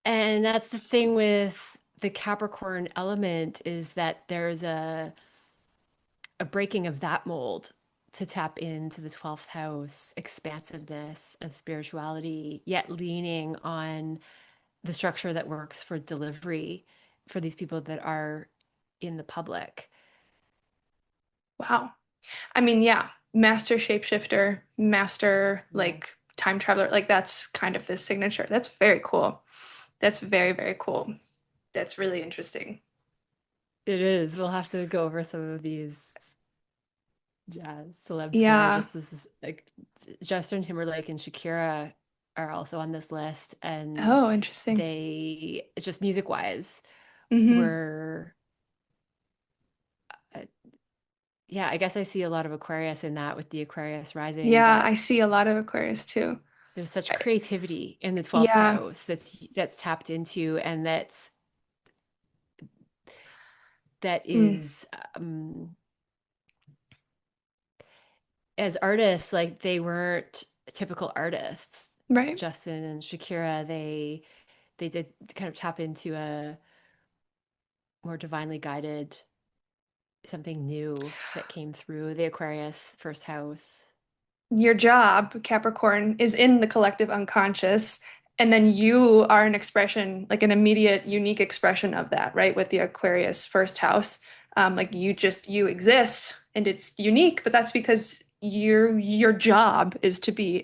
and that's the thing interesting. with the Capricorn element is that there's a breaking of that mold to tap into the 12th house expansiveness of spirituality, yet leaning on the structure that works for delivery for these people that are in the public. Wow. I mean, yeah, master shapeshifter, master Yeah, like time traveler, like that's kind of his signature. That's very cool. That's very, very cool. That's really interesting. it is. We'll have to go over some of these, yeah, celebs who are Yeah. just this like Justin Timberlake and Shakira are also on this list, and Oh, interesting. they just music wise Hmm. were uh, yeah, I guess I see a lot of Aquarius in that with the Aquarius rising, Yeah, that I see a lot of Aquarius too. there's such I, creativity in the 12th yeah. house that's tapped into, and that Mm, is um as artists, like they weren't typical artists. right. Justin and Shakira, they did kind of tap into a more divinely guided something new that came through the Aquarius first house. Your job, Capricorn, is in the collective unconscious, and then you are an expression, like an immediate, unique expression of that, right? With the Aquarius first house. Like you exist and it's unique, but that's because your job is to be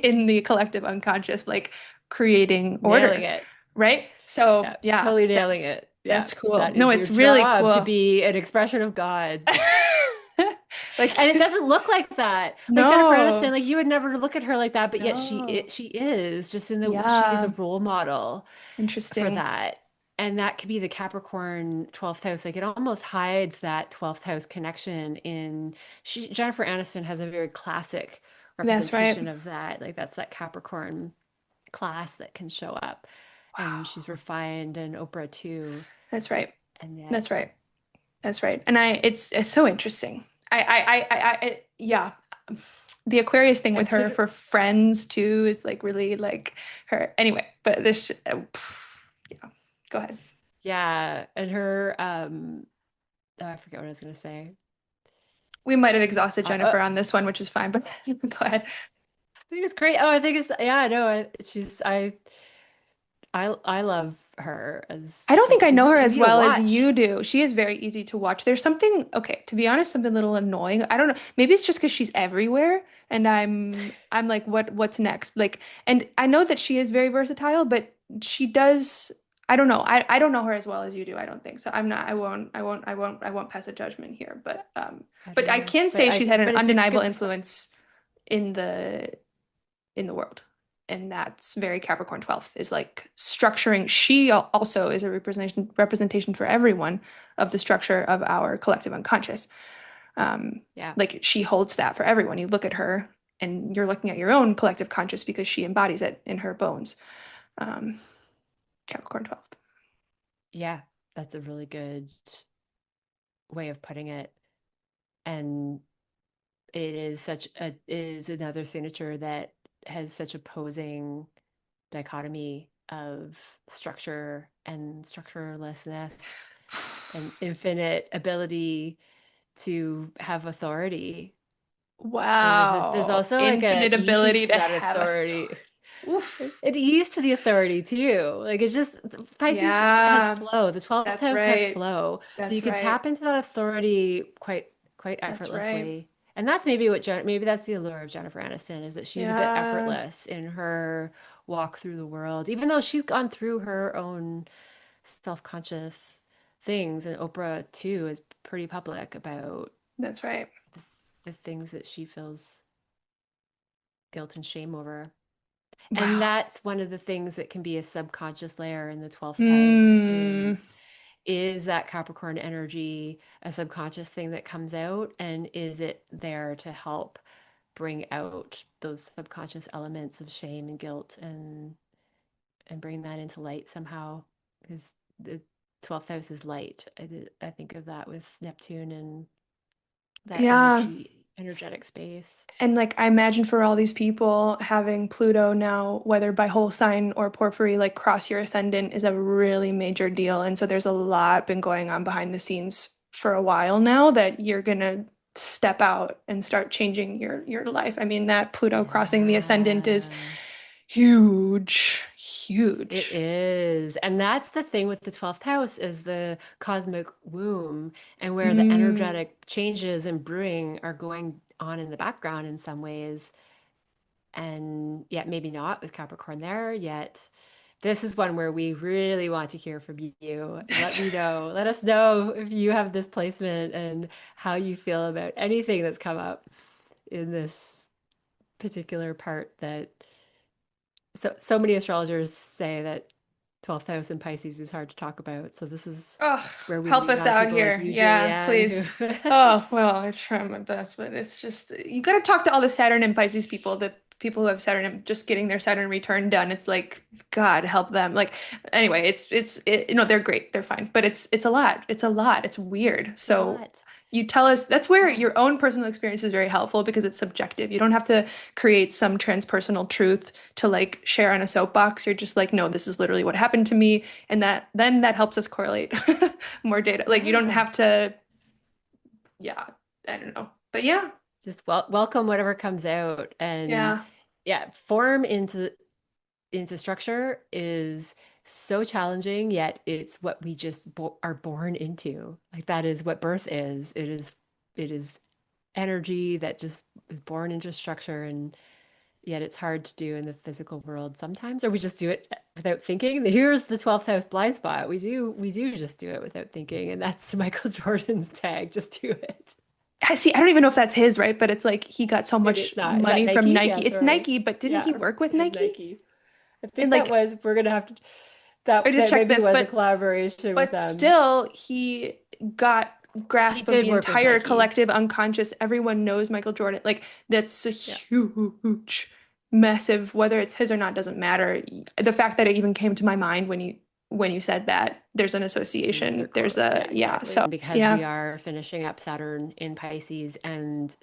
in the collective unconscious, like creating Nailing order, it. right? So Yeah, yeah, totally nailing it. Yeah, that's cool. that No, is your it's really job, to cool. be an expression of God. And it Like doesn't look like that. Like Jennifer Aniston, no, like you would never look at her like that, but yet no. she is just in the she is a Yeah, role model for interesting. that. And that could be the Capricorn 12th house. Like it almost hides that 12th house connection in Jennifer Aniston has a very classic That's right. representation of that. Like that's that Capricorn class that can show up. And Wow. she's refined, and Oprah too. That's right. And yet, That's right. That's right. And it's so interesting. Yeah. The Aquarius thing with and her Pluto, for friends too is like really like her. Anyway, but yeah. Go ahead. yeah, and her oh, I forget what I was gonna say. We might have exhausted Uh, Jennifer on this one, which is fine, but go ahead. I think it's great. Oh, I think it's yeah, I know. She's I love her as I don't think someone. I She's know just her as easy to well as watch. you do. She is very easy to watch. There's something, okay, to be honest, something a little annoying. I don't know. Maybe it's just because she's everywhere and I'm like, what's next? Like, and I know that she is very versatile, but she does, I don't know. I don't know her as well as you do, I don't think. So I'm not, I won't pass a judgment here. I But don't I know, can say she's had an but it's a undeniable good perspective. influence in the world. And that's very Capricorn 12th is like structuring. She also is a representation for everyone of the structure of our collective unconscious. Um, Yeah, like she holds that for everyone. You look at her and you're looking at your own collective conscious because she embodies it in her bones. Um, Capricorn 12th. yeah, that's a really good way of putting it. And it is another signature that has such opposing dichotomy of structure and structurelessness and infinite ability to have have authority. And there's Wow. also like a Infinite ease ability to to that have a authority. thought. Oof. An ease to the authority too. Like it's just Pisces has Yeah, flow. The 12th that's house has right. flow. So you That's could right. tap into that authority quite That's right. effortlessly. And that's maybe maybe that's the allure of Jennifer Aniston, is that she's a bit Yeah, effortless in her walk through the world, even though she's gone through her own self-conscious things. And Oprah too is pretty public about that's right. the, the things that she feels guilt and shame over. And Wow. that's one of the things that can be a subconscious layer in the 12th house Hmm. is that Capricorn energy a subconscious thing that comes out, and is it there to help bring out those subconscious elements of shame and guilt, and bring that into light somehow, because the 12th house is light. I think of that with Neptune and that Yeah, energy. energetic space. And like I imagine for all these people having Pluto now, whether by whole sign or porphyry, like cross your ascendant is a really major deal. And so there's a lot been going on behind the scenes for a while now that you're gonna step out and start changing your life. I mean, that Pluto crossing the ascendant is Yeah. huge, It huge. is. And that's the thing with the 12th house is the cosmic womb and where the Mm. energetic changes and brewing are going on in the background in some ways. And yet maybe not with Capricorn there yet. This is one where we really want to hear from you. Let That's me know. Let us know if you have this placement and how you feel about anything that's come up in this particular part that so many astrologers say that 12th house in Pisces is hard to talk about. So this is Oh, where we help lean us on out people like here. you, Yeah, Julianne, please. who Oh, well, I try my best, but it's just you got to talk to all the Saturn and Pisces people, the people who have Saturn and just getting their Saturn return done. It's like, God help them. Like, anyway, no, they're great. They're fine, but it's a lot. It's a lot. It's weird. it's a So lot. you tell us that's where Yeah. your own personal experience is very helpful because it's subjective. You don't have to create some transpersonal truth to like share on a soapbox. You're just like, no, this is literally what happened to me, and that helps us correlate more data. Like you don't Yeah. have to, yeah, I don't know. But yeah, Just welcome whatever comes out and yeah. yeah, form into structure is so challenging, yet it's what we just bo are born into. Like that is what birth is. It is energy that just is born into structure and yet it's hard to do in the physical world sometimes, or we just do it without thinking. Here's the 12th house blind spot. We do just do it without thinking, and that's Michael Jordan's tag. Just do it. I see. I don't even know if that's his, right? But it's like he got so Maybe much it's not. Is that money from Nike? Yeah, Nike. It's sorry. Nike, but didn't he Yeah, work with it is Nike? Nike. I And think that like, was we're gonna have to I that did that check maybe this, was a collaboration with but them. still, he got He grasp of did the work with entire Nike. collective unconscious. Everyone knows Michael Jordan. Like that's a Yeah, huge, massive. Whether it's his or not doesn't matter. The fact that it even came to my mind when you said that, there's an association. insert There's quote. a Yeah, yeah. exactly. So Because we yeah. are finishing up Saturn in Pisces, and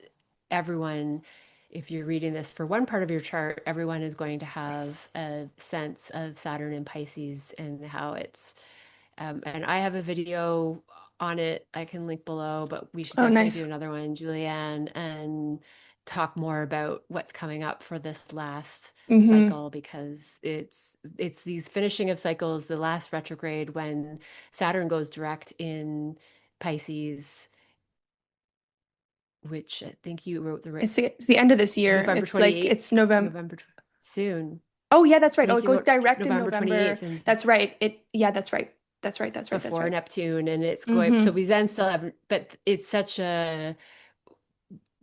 everyone, if you're reading this for one part of your chart, everyone is going to have a sense of Saturn in Pisces and how it's and I have a video on it I can link below, but we should Oh, definitely do nice. another one, Julianne, and talk more about what's coming up for this last Mm-hmm. cycle because it's these finishing of cycles, the last retrograde when Saturn goes direct in Pisces, which I think you wrote the right It's the end of this year. November It's like 28th, it's November. November soon. Oh yeah, that's I right. Oh, think it you goes wrote direct in November November. 28th and That's right. Yeah, that's right. That's right. That's right. That's before right. Neptune, and it's going. So Mm-hmm. we then still have, but it's such a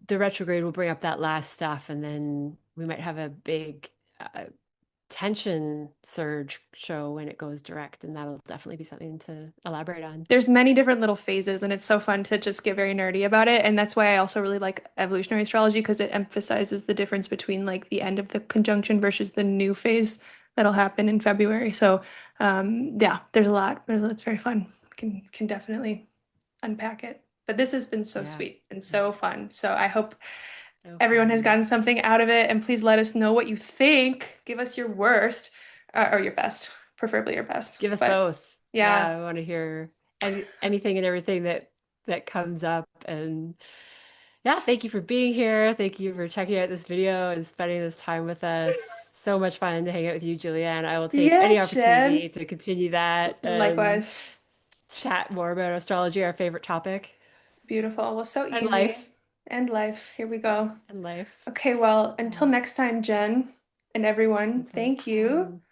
the retrograde will bring up that last stuff, and then we might have a big tension surge show when it goes direct, and that'll definitely be something to elaborate on. There's many different little phases, and it's so fun to just get very nerdy about it. And that's why I also really like evolutionary astrology because it emphasizes the difference between like the end of the conjunction versus the new phase that'll happen in February. So, yeah, there's a lot. It's very fun. Can definitely unpack it. But this has been so Yeah, sweet and so fun. So I hope so everyone has fun. gotten something out of it. And please let us know what you think. Give us your worst or your best, preferably your best. Give us But both. Yeah, yeah. I want to hear anything and everything that comes up. And yeah, thank you for being here. Thank you for checking out this video and spending this time with us. So much fun to hang out with you, Julianne. I will take Yeah, any Jen. opportunity to continue that and Likewise. chat more about astrology, our favorite topic, Beautiful. Well, so and easy. life. And life. Here we go. And life. Okay, well, until Yeah. next time, Jen and everyone, Until next thank you. time.